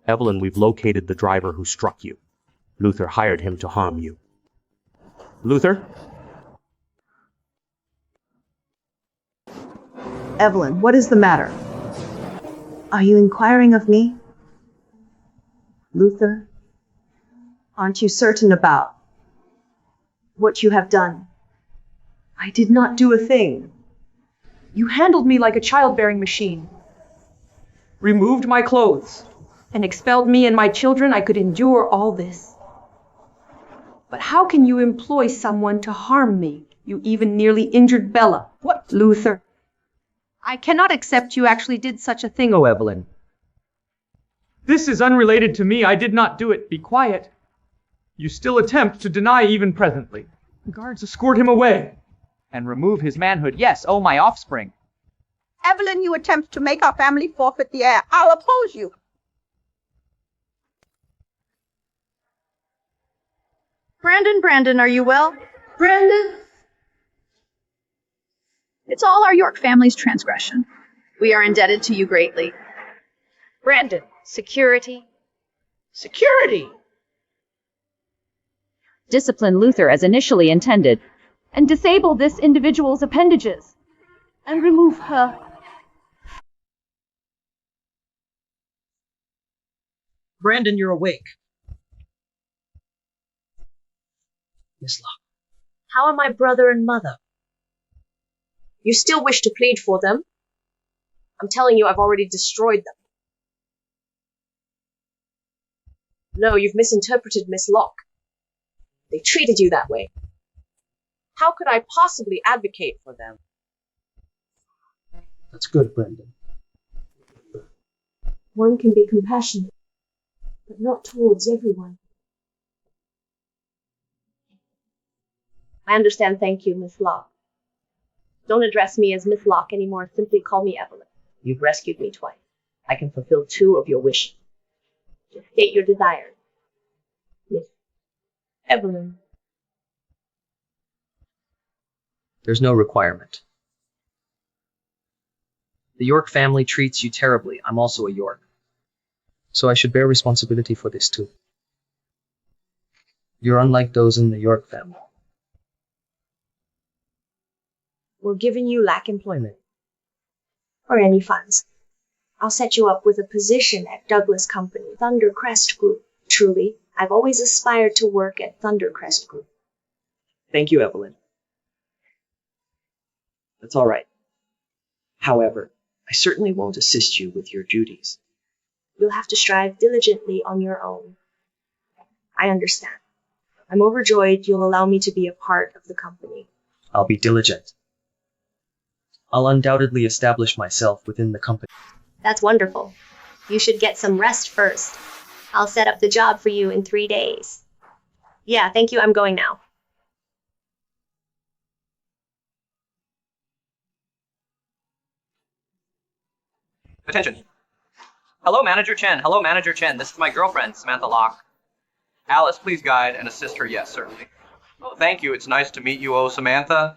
Evelyn, we've located the driver who struck you. Luther hired him to harm you. Luther? Evelyn, what is the matter? Are you inquiring of me? Luther, aren't you certain about what you have done? I did not do a thing. You handled me like a childbearing machine. Removed my clothes and expelled me and my children. I could endure all this. But how can you employ someone to harm me? You even nearly injured Bella. What? Luther. I cannot accept you actually did such a thing, Oh, Evelyn. This is unrelated to me. I did not do it. Be quiet. You still attempt to deny even presently. The guards escort him away. And remove his manhood. Yes, oh my offspring. Evelyn, you attempt to make our family forfeit the heir. I'll oppose you. Brandon, are you well? Brandon? It's all our York family's transgression. We are indebted to you greatly. Brandon, security. Security! Discipline Luther as initially intended, and disable this individual's appendages, and remove her. Brandon, you're awake. Miss Locke. How are my brother and mother? You still wish to plead for them? I'm telling you, I've already destroyed them. No, you've misinterpreted Miss Locke. They treated you that way. How could I possibly advocate for them? That's good, Brandon. One can be compassionate, but not towards everyone. I understand, thank you, Miss Locke. Don't address me as Miss Locke anymore, simply call me Evelyn. You've rescued me twice. I can fulfill 2 of your wishes. Just state your desires. Miss Evelyn. There's no requirement. The York family treats you terribly. I'm also a York. So I should bear responsibility for this too. You're unlike those in the York family. We're giving you lack employment. Or any funds. I'll set you up with a position at Douglas Company, Thundercrest Group. Truly, I've always aspired to work at Thundercrest Group. Thank you, Evelyn. That's all right. However, I certainly won't assist you with your duties. You'll have to strive diligently on your own. I understand. I'm overjoyed you'll allow me to be a part of the company. I'll be diligent. I'll undoubtedly establish myself within the company. That's wonderful. You should get some rest first. I'll set up the job for you in 3 days. Yeah, thank you. I'm going now. Attention. Hello, Manager Chen. Hello, Manager Chen. This is my girlfriend, Samantha Locke. Alice, please guide and assist her. Yes, certainly. Oh, thank you. It's nice to meet you, oh, Samantha.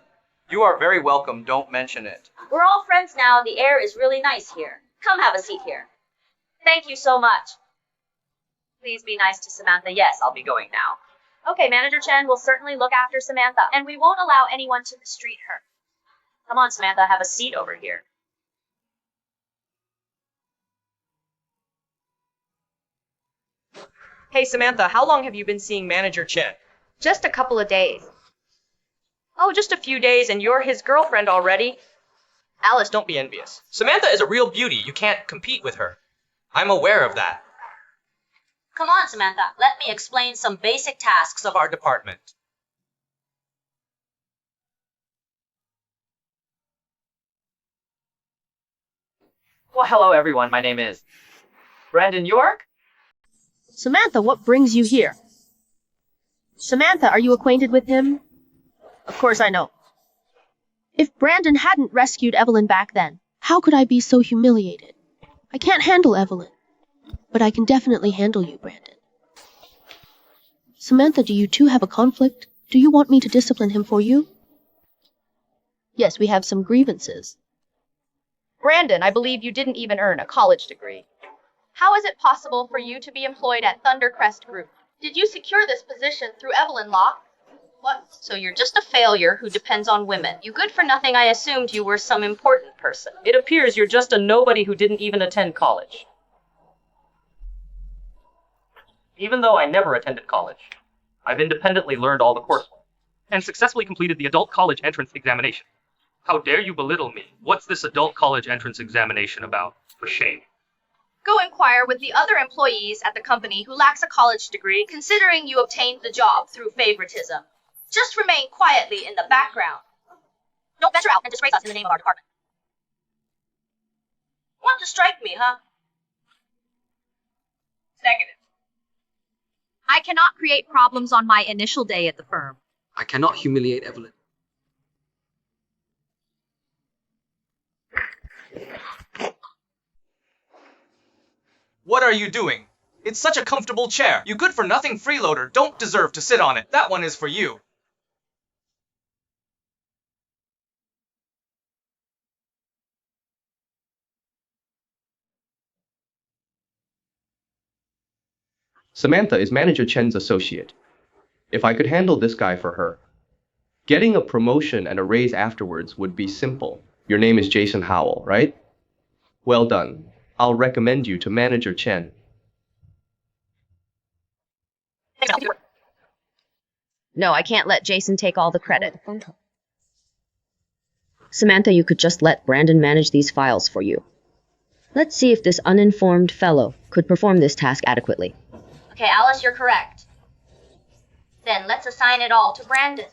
You are very welcome. Don't mention it. We're all friends now. The air is really nice here. Come have a seat here. Thank you so much. Please be nice to Samantha. Yes, I'll be going now. Okay, Manager Chen will certainly look after Samantha, and we won't allow anyone to mistreat her. Come on, Samantha, have a seat over here. Hey, Samantha, how long have you been seeing Manager Chen? Just a couple of days. Oh, just a few days, and you're his girlfriend already? Alice, don't be envious. Samantha is a real beauty. You can't compete with her. I'm aware of that. Come on, Samantha, let me explain some basic tasks Of our department. Well, hello everyone. My name is Brandon York. Samantha, what brings you here? Samantha, are you acquainted with him? Of course I know. If Brandon hadn't rescued Evelyn back then, how could I be so humiliated? I can't handle Evelyn, but I can definitely handle you, Brandon. Samantha, do you two have a conflict? Do you want me to discipline him for you? Yes, we have some grievances. Brandon, I believe you didn't even earn a college degree. How is it possible for you to be employed at Thundercrest Group? Did you secure this position through Evelyn Locke? What? So you're just a failure who depends on women. You good for nothing, I assumed you were some important person. It appears you're just a nobody who didn't even attend college. Even though I never attended college, I've independently learned all the coursework and successfully completed the adult college entrance examination. How dare you belittle me? What's this adult college entrance examination about? For shame. Go inquire with the other employees at the company who lacks a college degree, considering you obtained the job through favoritism. Just remain quietly in the background. Don't venture out and disgrace us in the name of our department. Want to strike me, huh? Negative. I cannot create problems on my initial day at the firm. I cannot humiliate Evelyn. What are you doing? It's such a comfortable chair. You good-for-nothing freeloader don't deserve to sit on it. That one is for you. Samantha is Manager Chen's associate. If I could handle this guy for her, getting a promotion and a raise afterwards would be simple. Your name is Jason Howell, right? Well done. I'll recommend you to Manager Chen. No, I can't let Jason take all the credit. Samantha, you could just let Brandon manage these files for you. Let's see if this uninformed fellow could perform this task adequately. Okay, Alice, you're correct. Then let's assign it all to Brandon.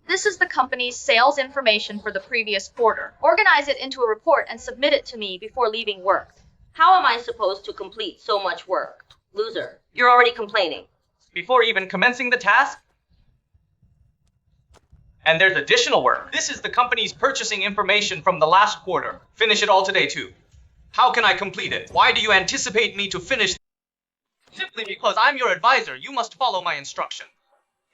This is the company's sales information for the previous quarter. Organize it into a report and submit it to me before leaving work. How am I supposed to complete so much work? Loser, you're already complaining. Before even commencing the task? And there's additional work. This is the company's purchasing information from the last quarter. Finish it all today, too. How can I complete it? Why do you anticipate me to finish? Simply because I'm your advisor, you must follow my instruction.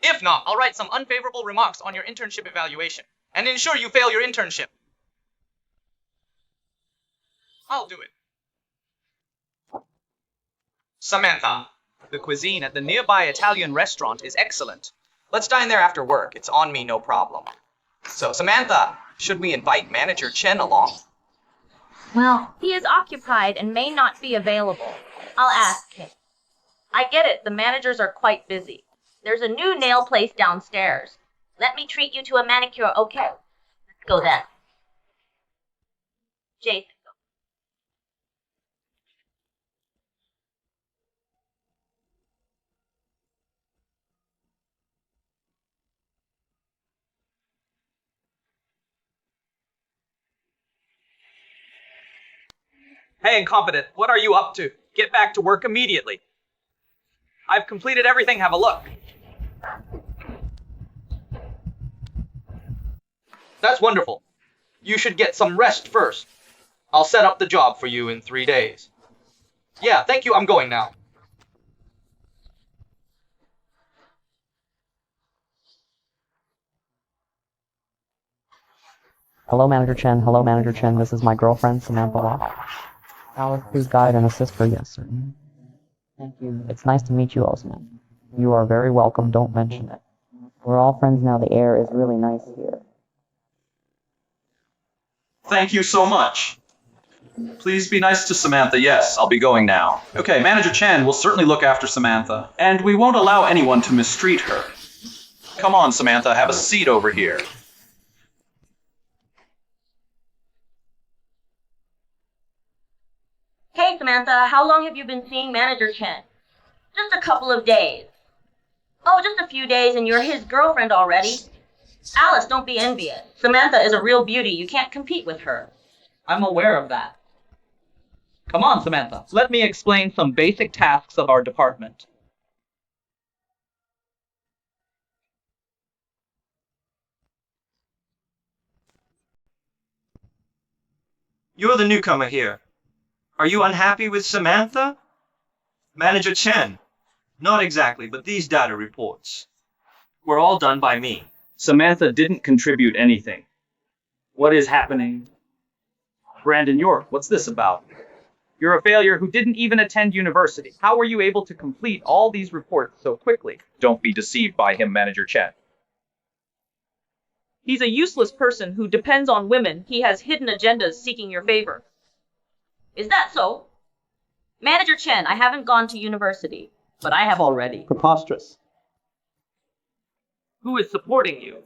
If not, I'll write some unfavorable remarks on your internship evaluation and ensure you fail your internship. I'll do it. Samantha, the cuisine at the nearby Italian restaurant is excellent. Let's dine there after work. It's on me, no problem. So, Samantha, should we invite Manager Chen along? Well, he is occupied and may not be available. I'll ask him. I get it, the managers are quite busy. There's a new nail place downstairs. Let me treat you to a manicure, okay? Let's go then. Jason. Hey, incompetent, what are you up to? Get back to work immediately. I've completed everything, have a look. That's wonderful. You should get some rest first. I'll set up the job for you in 3 days. Yeah, thank you, I'm going now. Hello, Manager Chen. Hello, Manager Chen. This is my girlfriend, Samantha Locke. Alice, please guide and assist her. Yes, sir. Thank you. It's nice to meet you all, Samantha. You are very welcome. Don't mention it. We're all friends now. The air is really nice here. Thank you so much. Please be nice to Samantha. Yes, I'll be going now. Okay, Manager Chen will certainly look after Samantha, and we won't allow anyone to mistreat her. Come on, Samantha, have a seat over here. Hey, Samantha, how long have you been seeing Manager Chen? Just a couple of days. Oh, just a few days and you're his girlfriend already? Alice, don't be envious. Samantha is a real beauty. You can't compete with her. I'm aware of that. Come on, Samantha. Let me explain some basic tasks of our department. You're the newcomer here. Are you unhappy with Samantha? Manager Chen. Not exactly, but these data reports were all done by me. Samantha didn't contribute anything. What is happening? Brandon York, what's this about? You're a failure who didn't even attend university. How were you able to complete all these reports so quickly? Don't be deceived by him, Manager Chen. He's a useless person who depends on women. He has hidden agendas seeking your favor. Is that so? Manager Chen, I haven't gone to university. But I have already. Preposterous. Who is supporting you?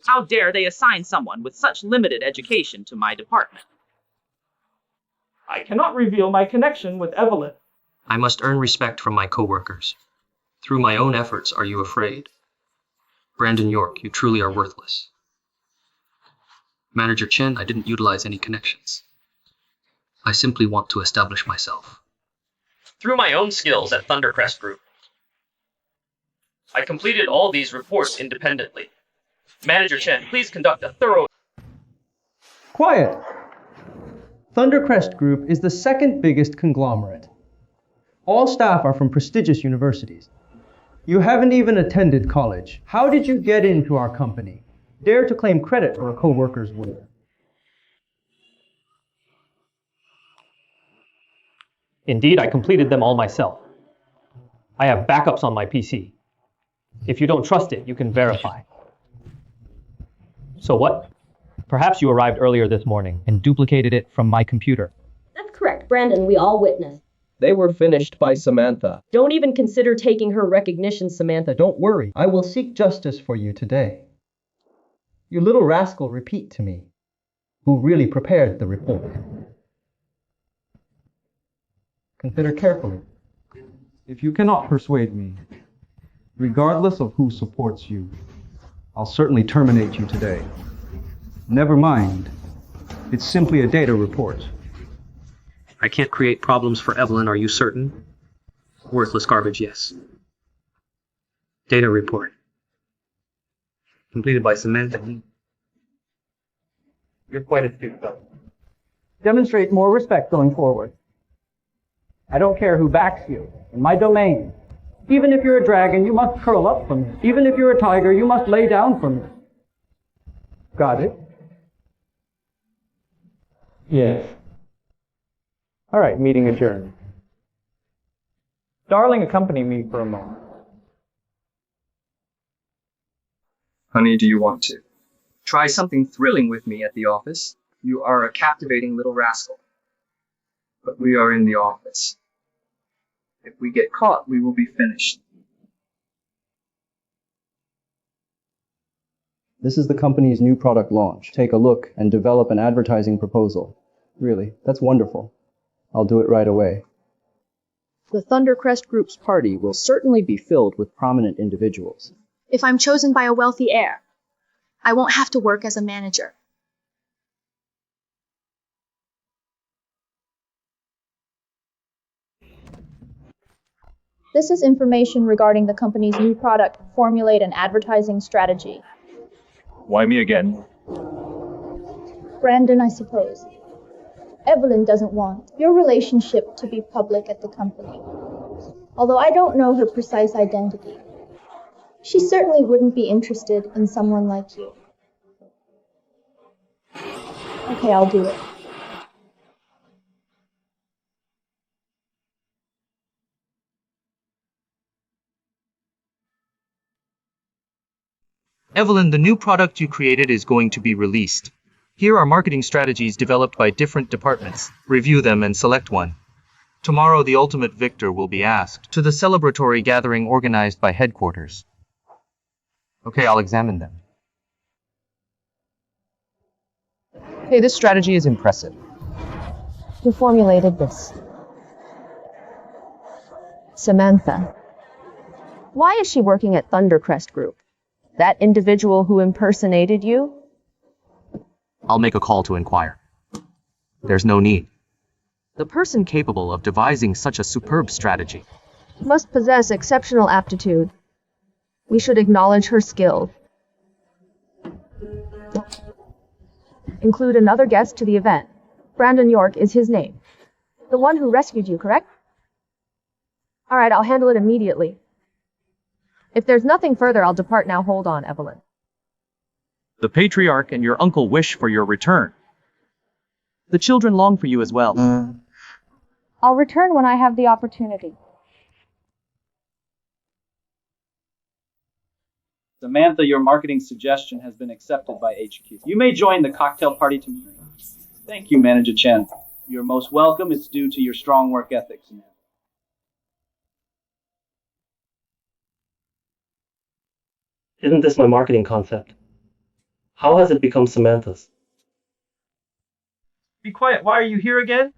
How dare they assign someone with such limited education to my department? I cannot reveal my connection with Evelyn. I must earn respect from my coworkers. Through my own efforts, are you afraid? Brandon York, you truly are worthless. Manager Chen, I didn't utilize any connections. I simply want to establish myself. Through my own skills at Thundercrest Group, I completed all these reports independently. Manager Chen, please conduct a thorough... Quiet! Thundercrest Group is the second biggest conglomerate. All staff are from prestigious universities. You haven't even attended college. How did you get into our company? Dare to claim credit for a co-worker's work. Indeed, I completed them all myself. I have backups on my PC. If you don't trust it, you can verify. So what? Perhaps you arrived earlier this morning and duplicated it from my computer. That's correct, Brandon. We all witnessed. They were finished by Samantha. Don't even consider taking her recognition, Samantha. Don't worry. I will seek justice for you today. You little rascal, repeat to me. Who really prepared the report? Consider carefully. If you cannot persuade me, regardless of who supports you, I'll certainly terminate you today. Never mind. It's simply a data report. I can't create problems for Evelyn, are you certain? Worthless garbage, yes. Data report. Completed by Samantha. You're quite astute, though. Demonstrate more respect going forward. I don't care who backs you. In my domain. Even if you're a dragon, you must curl up for me. Even if you're a tiger, you must lay down for me. Got it? Yes. All right, meeting adjourned. Darling, accompany me for a moment. Honey, do you want to? Try something thrilling with me at the office. You are a captivating little rascal. But we are in the office. If we get caught, we will be finished. This is the company's new product launch. Take a look and develop an advertising proposal. Really, that's wonderful. I'll do it right away. The Thundercrest Group's party will certainly be filled with prominent individuals. If I'm chosen by a wealthy heir, I won't have to work as a manager. This is information regarding the company's new product, formulate an advertising strategy. Why me again? Brandon, I suppose. Evelyn doesn't want your relationship to be public at the company. Although I don't know her precise identity. She certainly wouldn't be interested in someone like you. Okay, I'll do it. Evelyn, the new product you created is going to be released. Here are marketing strategies developed by different departments. Review them and select one. Tomorrow, the ultimate victor will be asked to the celebratory gathering organized by headquarters. Okay, I'll examine them. Hey, this strategy is impressive. Who formulated this? Samantha. Why is she working at Thundercrest Group? That individual who impersonated you? I'll make a call to inquire. There's no need. The person capable of devising such a superb strategy Must possess exceptional aptitude. We should acknowledge her skill. Include another guest to the event. Brandon York is his name. The one who rescued you, correct? All right, I'll handle it immediately. If there's nothing further, I'll depart now. Hold on, Evelyn. The patriarch and your uncle wish for your return. The children long for you as well. I'll return when I have the opportunity. Samantha, your marketing suggestion has been accepted by HQ. You may join the cocktail party tomorrow. Thank you, Manager Chen. You're most welcome. It's due to your strong work ethic, Samantha. Isn't this my marketing concept? How has it become Samantha's? Be quiet, why are you here again?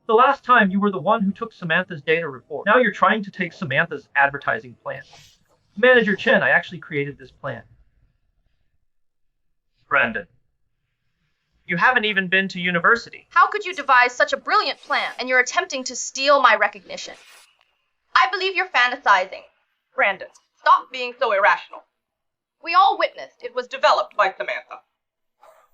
The last time you were the one who took Samantha's data report. Now you're trying to take Samantha's advertising plan. Manager Chen, I actually created this plan. Brandon, you haven't even been to university. How could you devise such a brilliant plan and you're attempting to steal my recognition? I believe you're fantasizing. Brandon, stop being so irrational. We all witnessed it was Developed by Samantha.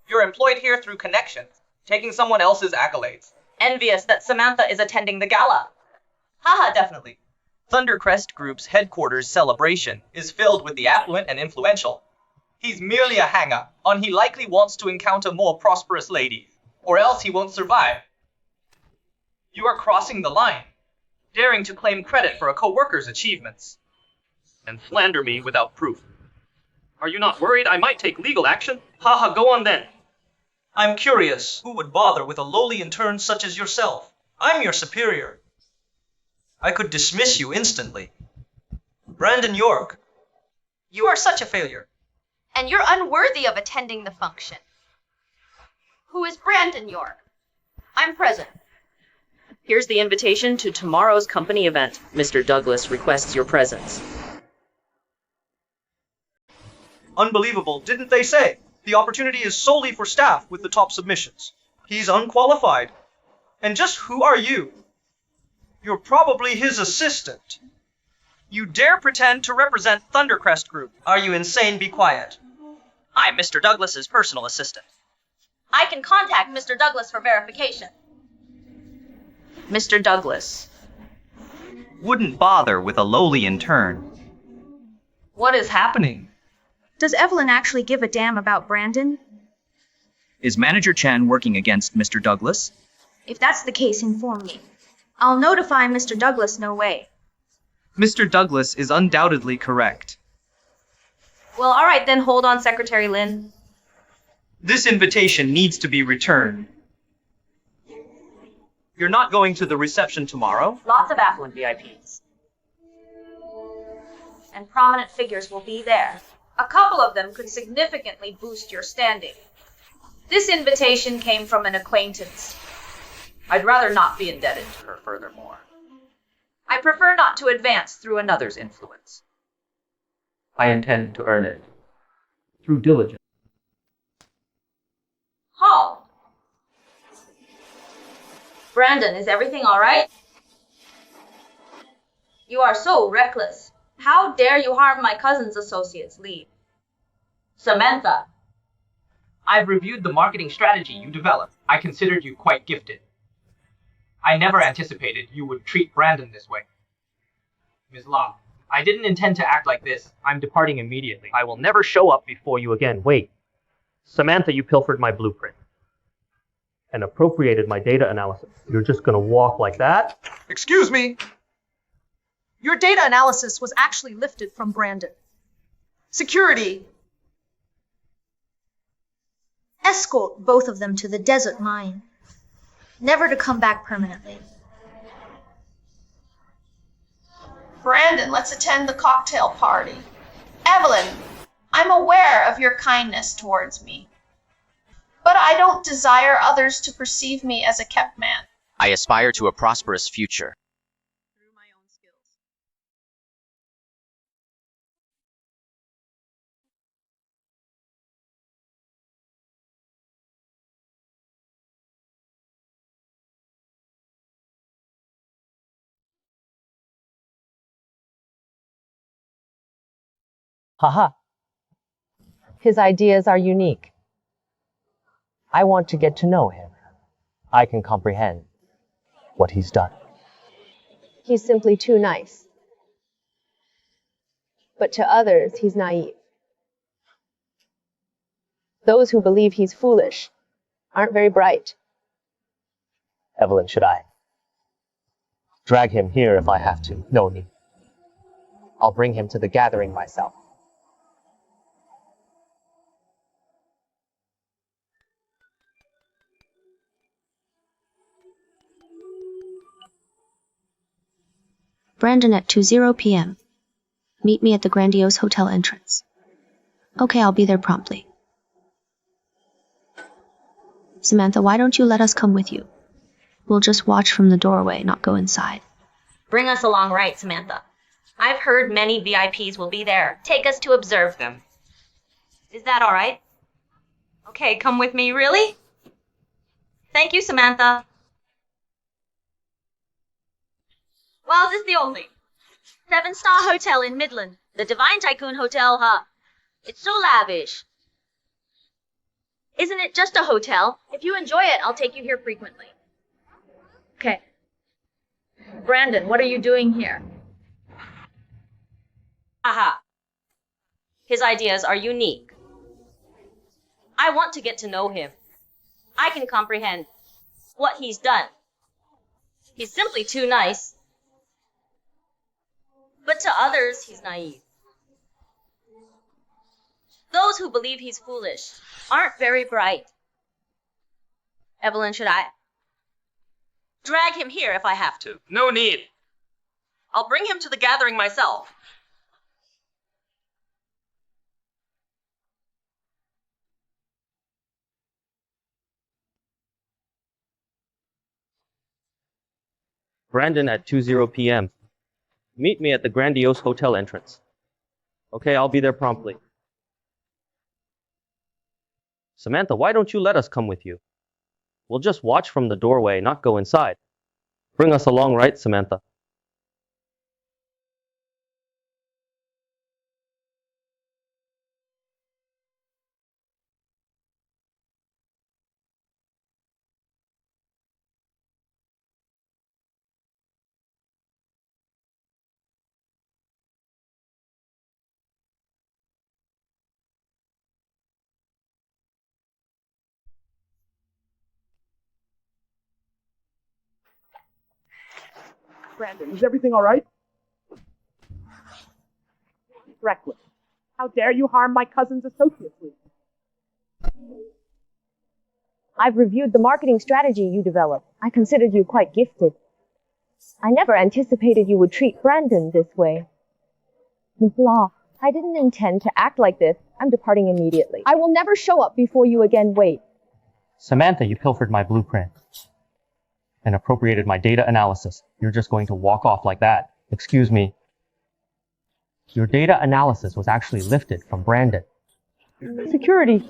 You're employed here through connections, taking someone else's accolades. Envious that Samantha is attending the gala. Haha, definitely. Thundercrest Group's headquarters celebration is filled with the affluent and influential. He's merely a hanger, and he likely wants to encounter more prosperous ladies, or else he won't survive. You are crossing the line, daring to claim credit for a co-worker's achievements. And slander me without proof. Are you not worried I might take legal action? Haha, go on then. I'm curious, who would bother with a lowly intern such as yourself? I'm your superior. I could dismiss you instantly. Brandon York, you are such a failure. and you're unworthy of attending the function. Who is Brandon York? I'm present. Here's the invitation to tomorrow's company event. Mr. Douglas requests your presence. Unbelievable, didn't they say? The opportunity is solely for staff with the top submissions. He's unqualified. And just who are you? You're probably his assistant. You dare pretend to represent Thundercrest Group. Are you insane? Be quiet. I'm Mr. Douglas's personal assistant. I can contact Mr. Douglas for verification. Mr. Douglas. Wouldn't bother with a lowly intern. What is happening? Does Evelyn actually give a damn about Brandon? Is Manager Chen working against Mr. Douglas? If that's the case, inform me. I'll notify Mr. Douglas no way. Mr. Douglas is undoubtedly correct. Well, all right then, hold on, Secretary Lin. This invitation needs to be returned. You're not going to the reception tomorrow? Lots of affluent VIPs. And prominent figures will be there. A couple of them could significantly boost your standing. This invitation came from an acquaintance. I'd rather not be indebted to her furthermore. I prefer not to advance through another's influence. I intend to earn it. Through diligence. Halt! Brandon, is everything all right? You are so reckless. How dare you harm my cousin's associate's lead? Samantha. I've reviewed the marketing strategy you developed. I considered you quite gifted. I never anticipated you would treat Brandon this way. Ms. Locke, I didn't intend to act like this. I'm departing immediately. I will never show up before you again. Wait. Samantha, you pilfered my blueprint and appropriated my data analysis. You're just gonna walk like that? Excuse me! Your data analysis was actually lifted from Brandon. Security! Escort both of them to the desert mine, never to come back permanently. Brandon, let's attend the cocktail party. Evelyn, I'm aware of your kindness towards me, but I don't desire others to perceive me as a kept man. I aspire to a prosperous future. Haha. His ideas are unique. I want to get to know him. I can comprehend what he's done. He's simply too nice. But to others, he's naive. Those who believe he's foolish aren't very bright. Evelyn, should I drag him here if I have to? No need. I'll bring him to the gathering myself. Brandon at 2:00 p.m. Meet me at the grandiose hotel entrance. Okay, I'll be there promptly. Samantha, why don't you let us come with you? We'll just watch from the doorway, not go inside. Bring us along, right, Samantha? I've heard many VIPs will be there. Take us to observe them. Is that all right? Okay, come with me, really? Thank you, Samantha. Well, this is the only 7-star hotel in Midland. The Divine Tycoon Hotel, huh? It's so lavish. Isn't it just a hotel? If you enjoy it, I'll take you here frequently. Okay. Brandon, what are you doing here? Aha. His ideas are unique. I want to get to know him. I can comprehend what he's done. He's simply too nice. But to others, he's naive. Those who believe he's foolish aren't very bright. Evelyn, should I drag him here if I have to? No need. I'll bring him to the gathering myself. Brandon at 2:00 p.m. Meet me at the grandiose hotel entrance. Okay, I'll be there promptly. Samantha, why don't you let us come with you? We'll just watch from the doorway, not go inside. Bring us along, right, Samantha? Brandon, is everything all right? Reckless. How dare you harm my cousin's associates? I've reviewed the marketing strategy you developed. I considered you quite gifted. I never anticipated you would treat Brandon this way. Ms. Law, I didn't intend to act like this. I'm departing immediately. I will never show up before you again. Wait. Samantha, you pilfered my blueprint and appropriated my data analysis. You're just going to walk off like that. Excuse me. Your data analysis was actually lifted from Brandon. Security.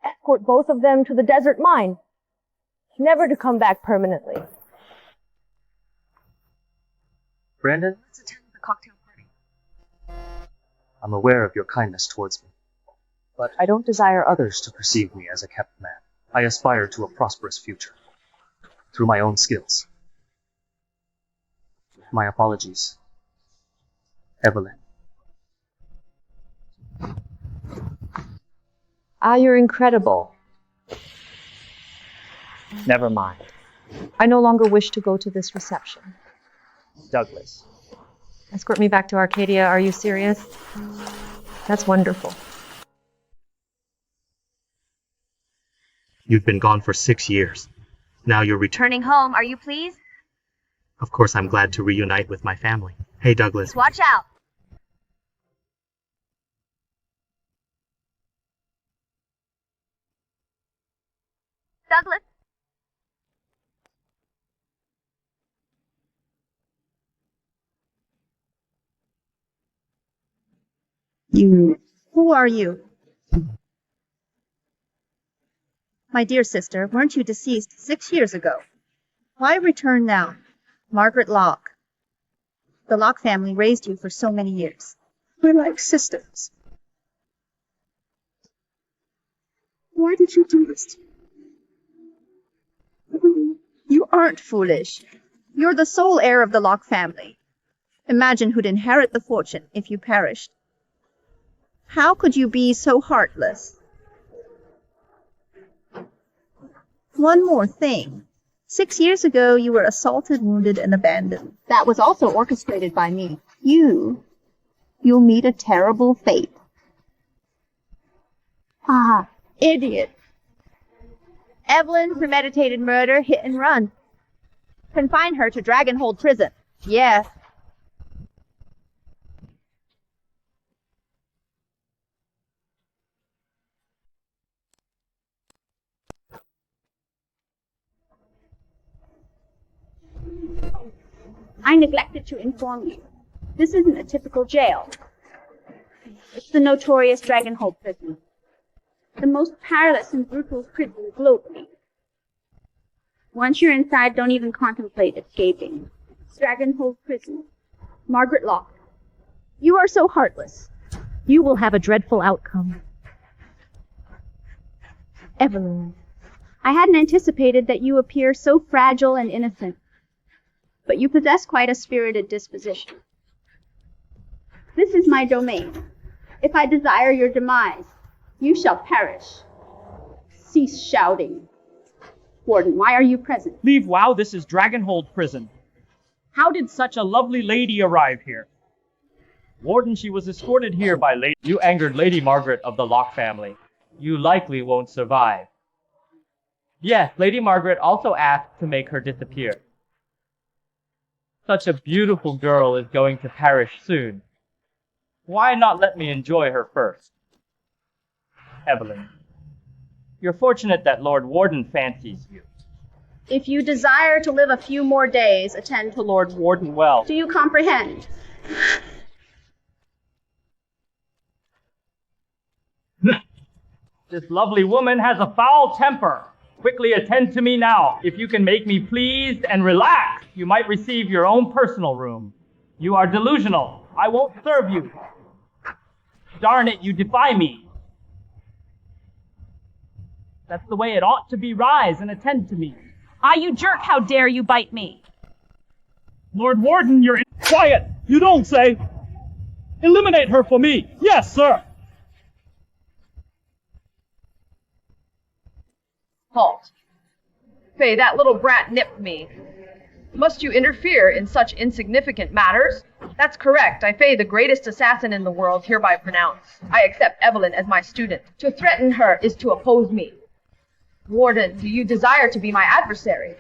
Escort both of them to the desert mine, never to come back permanently. Brandon? Let's attend the cocktail party. I'm aware of your kindness towards me. but I don't desire others to perceive me as a kept man. I aspire to a prosperous future, through my own skills. My apologies, Evelyn. Ah, you're incredible. Never mind. I no longer wish to go to this reception. Douglas. Escort me back to Arcadia, are you serious? That's wonderful. You've been gone for 6 years. Now you're Turning home, are you pleased? Of course, I'm glad to reunite with my family. Hey, Douglas. Watch out! Douglas? Who are you? My dear sister, weren't you deceased 6 years ago? Why return now? Margaret Locke. The Locke family raised you for so many years. We're like sisters. Why did you do this to me? You aren't foolish. You're the sole heir of the Locke family. Imagine who'd inherit the fortune if you perished. How could you be so heartless? One more thing. 6 years ago, you were assaulted, wounded, and abandoned. That was also orchestrated by me. You'll meet a terrible fate. Ah, idiot. Evelyn premeditated murder, hit and run. Confine her to Dragonhold Prison. Yes. I neglected to inform you. This isn't a typical jail. It's the notorious Dragonhold Prison. The most perilous and brutal prison globally. Once you're inside, don't even contemplate escaping. Dragonhold Prison. Margaret Locke. You are so heartless. You will have a dreadful outcome. Evelyn, I hadn't anticipated that you appear so fragile and innocent. But you possess quite a spirited disposition. This is my domain. If I desire your demise, you shall perish. Cease shouting. Warden, why are you present? Leave WoW, this is Dragonhold Prison. How did such a lovely lady arrive here? Warden, she was escorted here by Lady... You angered Lady Margaret of the Locke family. You likely won't survive. Yes, Lady Margaret also asked to make her disappear. Such a beautiful girl is going to perish soon. Why not let me enjoy her first? Evelyn, you're fortunate that Lord Warden fancies you. If you desire to live a few more days, attend to Lord Warden well. Do you comprehend? This lovely woman has a foul temper. Quickly attend to me now. If you can make me pleased and relax, you might receive your own personal room. You are delusional. I won't serve you. Darn it, you defy me. That's the way it ought to be. Rise and attend to me. Ah, you jerk, how dare you bite me? Lord Warden, you're quiet! You don't say! Eliminate her for me! Yes, sir! Halt. Faye, that little brat nipped me. Must you interfere in such insignificant matters? That's correct. I, Faye, the greatest assassin in the world, hereby pronounce. I accept Evelyn as my student. To threaten her is to oppose me. Warden, do you desire to be my adversary?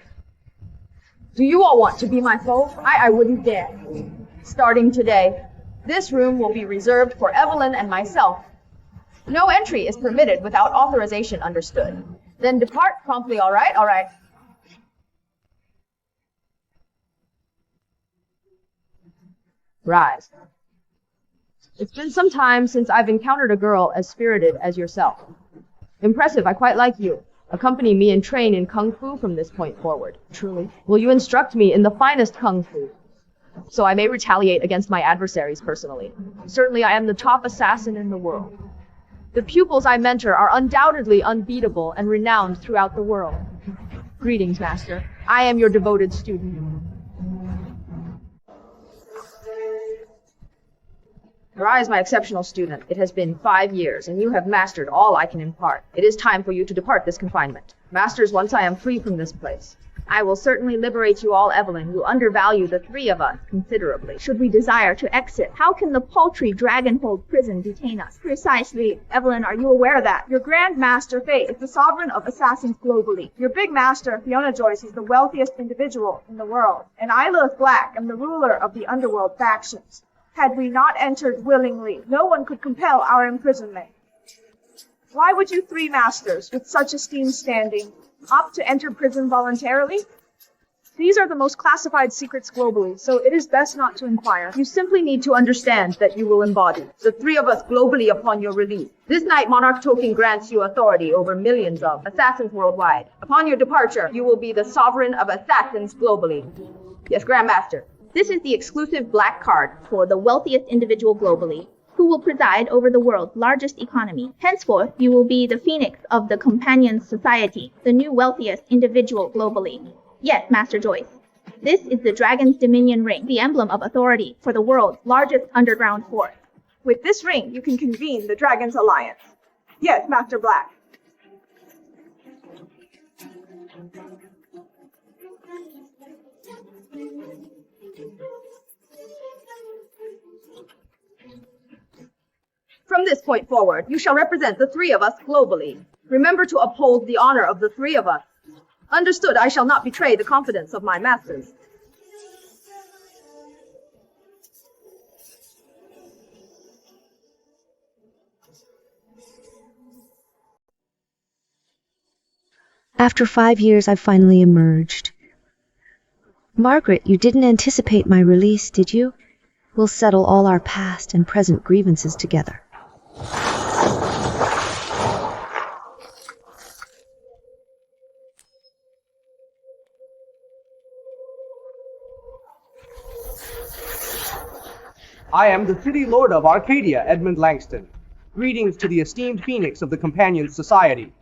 Do you all want to be my foe? I wouldn't dare. Starting today, this room will be reserved for Evelyn and myself. No entry is permitted without authorization, understood. Then depart promptly, all right? All right. Rise. It's been some time since I've encountered a girl as spirited as yourself. Impressive, I quite like you. Accompany me and train in Kung Fu from this point forward. Truly. Will you instruct me in the finest Kung Fu, so I may retaliate against my adversaries personally? Certainly I am the top assassin in the world. The pupils I mentor are undoubtedly unbeatable and renowned throughout the world. Greetings, Master. I am your devoted student. Rai is my exceptional student. It has been 5 years, and you have mastered all I can impart. It is time for you to depart this confinement. Masters, once I am free from this place, I will certainly liberate you all, Evelyn. You undervalue the three of us considerably. Should we desire to exit, how can the paltry Dragonhold prison detain us? Precisely. Evelyn, are you aware that your Grand Master Fate is the sovereign of assassins globally? Your big master, Fiona Joyce, is the wealthiest individual in the world, and I, Lilith Black, am the ruler of the underworld factions. Had we not entered willingly, no one could compel our imprisonment. Why would you three masters, with such esteemed standing, opt to enter prison voluntarily? These are the most classified secrets globally, so it is best not to inquire. You simply need to understand that you will embody the three of us globally upon your release. This night, Monarch Token grants you authority over millions of assassins worldwide. Upon your departure, you will be the sovereign of assassins globally. Yes, Grandmaster. This is the exclusive black card for the wealthiest individual globally, who will preside over the world's largest economy. Henceforth, you will be the phoenix of the Companions Society, the new wealthiest individual globally. Yes, Master Joyce. This is the Dragon's Dominion Ring, the emblem of authority for the world's largest underground force. With this ring, you can convene the Dragon's Alliance. Yes, Master Black. From this point forward, you shall represent the three of us globally. Remember to uphold the honor of the three of us. Understood, I shall not betray the confidence of my masters. After 5 years, I've finally emerged. Margaret, you didn't anticipate my release, did you? We'll settle all our past and present grievances together. I am the City Lord of Arcadia, Edmund Langston. Greetings to the esteemed Phoenix of the Companions Society.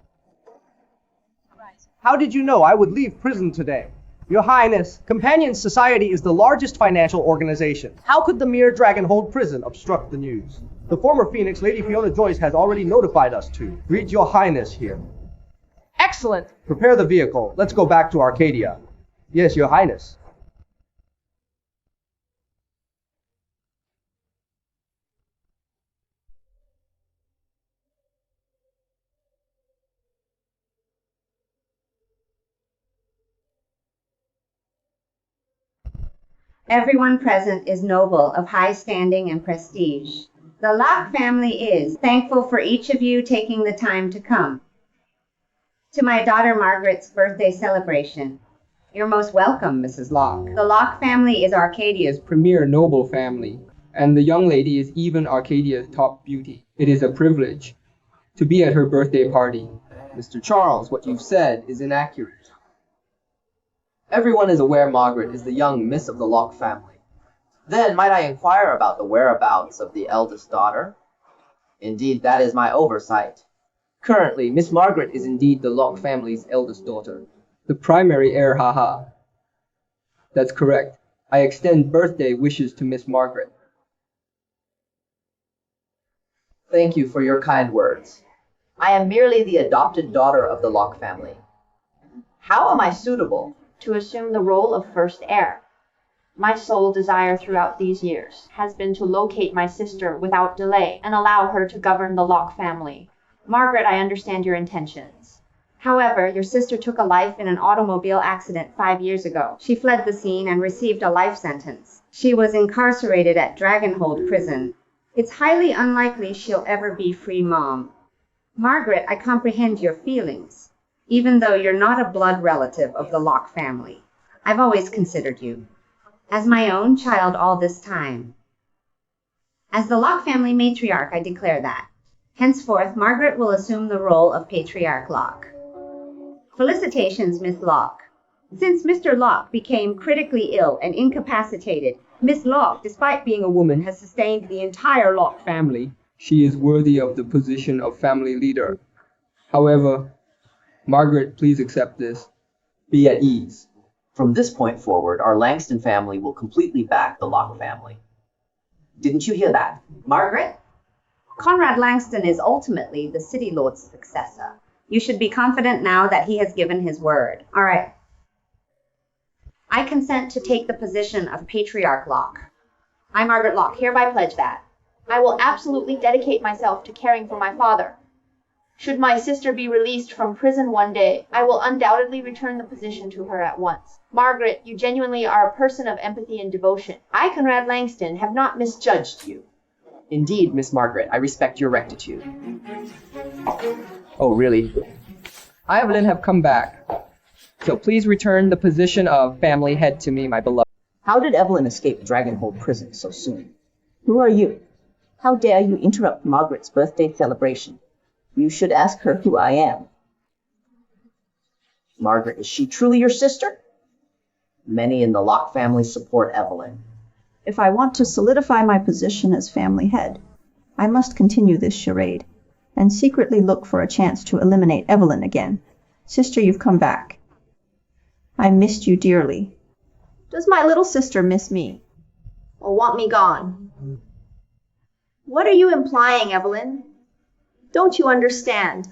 How did you know I would leave prison today? Your Highness, Companions Society is the largest financial organization. How could the mere Dragonhold prison obstruct the news? The former Phoenix, Lady Fiona Joyce, has already notified us to. Greet Your Highness here. Excellent! Prepare the vehicle. Let's go back to Arcadia. Yes, Your Highness. Everyone present is noble, of high standing and prestige. The Locke family is thankful for each of you taking the time to come to my daughter Margaret's birthday celebration. You're most welcome, Mrs. Locke. The Locke family is Arcadia's premier noble family, and the young lady is even Arcadia's top beauty. It is a privilege to be at her birthday party. Mr. Charles, what you've said is inaccurate. Everyone is aware Margaret is the young miss of the Locke family. Then might I inquire about the whereabouts of the eldest daughter? Indeed, that is my oversight. Currently, Miss Margaret is indeed the Locke family's eldest daughter. The primary heir, haha. That's correct. I extend birthday wishes to Miss Margaret. Thank you for your kind words. I am merely the adopted daughter of the Locke family. How am I suitable to assume the role of first heir? My sole desire throughout these years has been to locate my sister without delay and allow her to govern the Locke family. Margaret, I understand your intentions. However, your sister took a life in an automobile accident 5 years ago. She fled the scene and received a life sentence. She was incarcerated at Dragonhold prison. It's highly unlikely she'll ever be free, Mom. Margaret, I comprehend your feelings, even though you're not a blood relative of the Locke family. I've always considered you as my own child all this time. As the Locke family matriarch, I declare that. Henceforth, Margaret will assume the role of Patriarch Locke. Felicitations, Miss Locke. Since Mr. Locke became critically ill and incapacitated, Miss Locke, despite being a woman, has sustained the entire Locke family. She is worthy of the position of family leader. However, Margaret, please accept this. Be at ease. From this point forward, our Langston family will completely back the Locke family. Didn't you hear that? Margaret? Conrad Langston is ultimately the City Lord's successor. You should be confident now that he has given his word. All right. I consent to take the position of Patriarch Locke. I, Margaret Locke, hereby pledge that. I will absolutely dedicate myself to caring for my father. Should my sister be released from prison one day, I will undoubtedly return the position to her at once. Margaret, you genuinely are a person of empathy and devotion. I, Conrad Langston, have not misjudged you. Indeed, Miss Margaret, I respect your rectitude. Oh, really? I, Evelyn, have come back. So please return the position of family head to me, my beloved. How did Evelyn escape Dragonhold prison so soon? Who are you? How dare you interrupt Margaret's birthday celebration? You should ask her who I am. Margaret, is she truly your sister? Many in the Locke family support Evelyn. If I want to solidify my position as family head, I must continue this charade, and secretly look for a chance to eliminate Evelyn again. Sister, you've come back. I missed you dearly. Does my little sister miss me? Or want me gone? What are you implying, Evelyn? Don't you understand?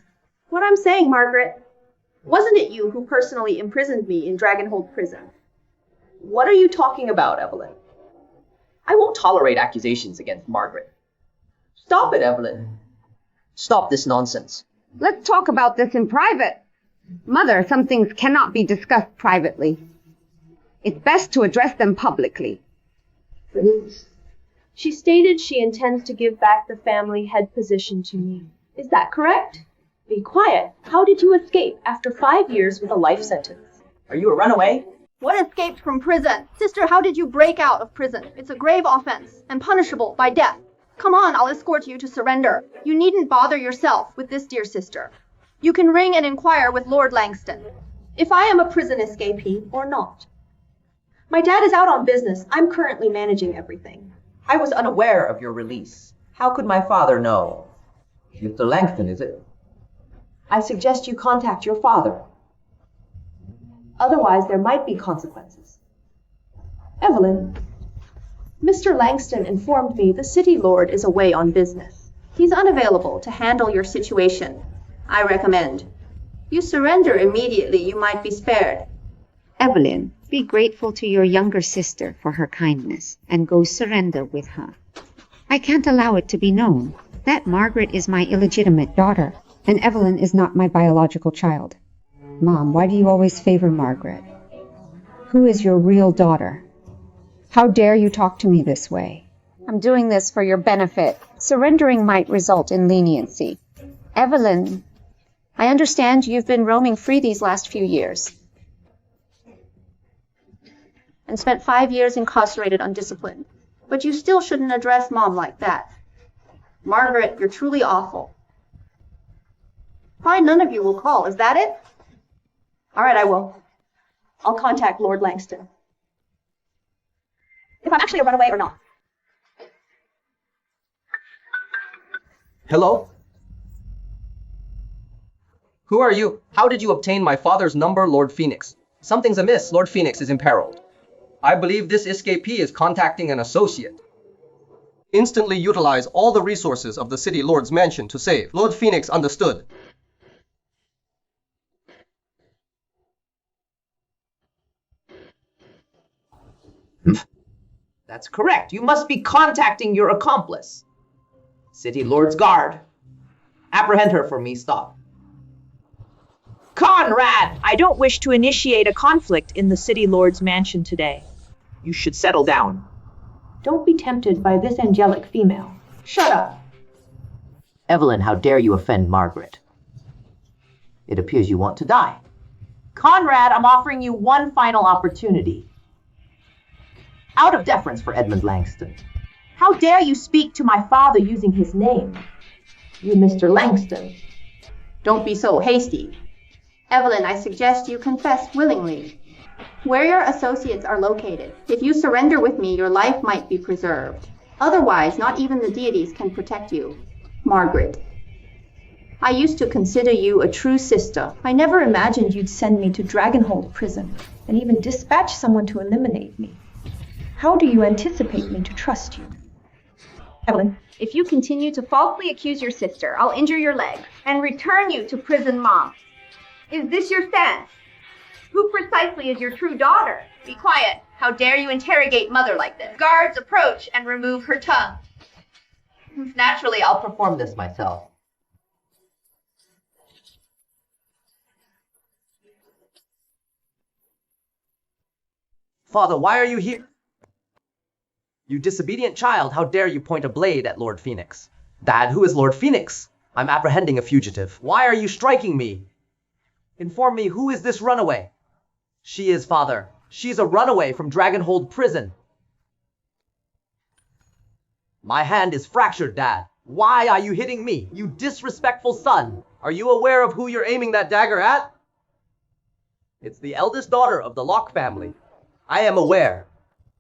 What I'm saying, Margaret, wasn't it you who personally imprisoned me in Dragonhold prison? What are you talking about, Evelyn? I won't tolerate accusations against Margaret. Stop it, Evelyn. Stop this nonsense. Let's talk about this in private. Mother, some things cannot be discussed privately. It's best to address them publicly. She stated she intends to give back the family head position to me. Is that correct? Be quiet. How did you escape after 5 years with a life sentence? Are you a runaway? What escaped from prison? Sister, how did you break out of prison? It's a grave offense and punishable by death. Come on, I'll escort you to surrender. You needn't bother yourself with this, dear sister. You can ring and inquire with Lord Langston if I am a prison escapee or not. My dad is out on business. I'm currently managing everything. I was unaware of your release. How could my father know? Mr. Langston, is it? I suggest you contact your father. Otherwise, there might be consequences. Evelyn, Mr. Langston informed me the City Lord is away on business. He's unavailable to handle your situation. I recommend you surrender immediately. You might be spared. Evelyn, be grateful to your younger sister for her kindness and go surrender with her. I can't allow it to be known that Margaret is my illegitimate daughter and Evelyn is not my biological child. Mom, why do you always favor Margaret? Who is your real daughter? How dare you talk to me this way? I'm doing this for your benefit. Surrendering might result in leniency. Evelyn, I understand you've been roaming free these last few years and spent 5 years incarcerated undisciplined. But you still shouldn't address Mom like that. Margaret, you're truly awful. Why none of you will call, is that it? All right, I will. I'll contact Lord Langston. If I'm actually a runaway or not. Hello? Who are you? How did you obtain my father's number, Lord Phoenix? Something's amiss. Lord Phoenix is imperiled. I believe this escapee is contacting an associate. Instantly utilize all the resources of the City Lord's mansion to save. Lord Phoenix understood. That's correct. You must be contacting your accomplice. City Lord's guard. Apprehend her for me. Stop. Conrad! I don't wish to initiate a conflict in the City Lord's mansion today. You should settle down. Don't be tempted by this angelic female. Shut up. Evelyn, how dare you offend Margaret? It appears you want to die. Conrad, I'm offering you one final opportunity. Out of deference for Edmund Langston. How dare you speak to my father using his name? You, Mr. Langston. Don't be so hasty. Evelyn, I suggest you confess willingly. Where your associates are located. If you surrender with me, your life might be preserved. Otherwise, not even the deities can protect you. Margaret, I used to consider you a true sister. I never imagined you'd send me to Dragonhold Prison and even dispatch someone to eliminate me. How do you anticipate me to trust you? Evelyn, if you continue to falsely accuse your sister, I'll injure your leg and return you to prison, Mom. Is this your stance? Who precisely is your true daughter? Be quiet. How dare you interrogate Mother like this? Guards, approach and remove her tongue. Naturally, I'll perform this myself. Father, why are you here? You disobedient child, how dare you point a blade at Lord Phoenix? Dad, who is Lord Phoenix? I'm apprehending a fugitive. Why are you striking me? Inform me, who is this runaway? She is, Father. She's a runaway from Dragonhold Prison. My hand is fractured, Dad. Why are you hitting me, you disrespectful son? Are you aware of who you're aiming that dagger at? It's the eldest daughter of the Locke family. I am aware,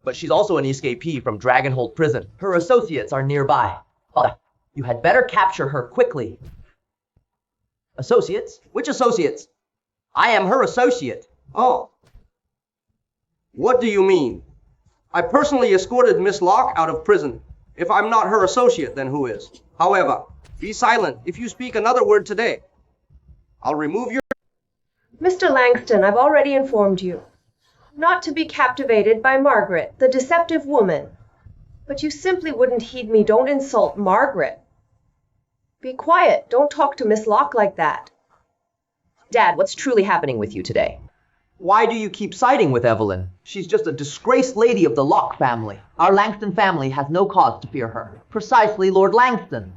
but she's also an escapee from Dragonhold Prison. Her associates are nearby. Father, you had better capture her quickly. Associates? Which associates? I am her associate. Oh. What do you mean? I personally escorted Miss Locke out of prison. If I'm not her associate, then who is? However, be silent if you speak another word today. I'll remove your... Mr. Langston, I've already informed you. Not to be captivated by Margaret, the deceptive woman. But you simply wouldn't heed me. Don't insult Margaret. Be quiet. Don't talk to Miss Locke like that. Dad, what's truly happening with you today? Why do you keep siding with Evelyn? She's just a disgraced lady of the Locke family. Our Langston family has no cause to fear her. Precisely, Lord Langston.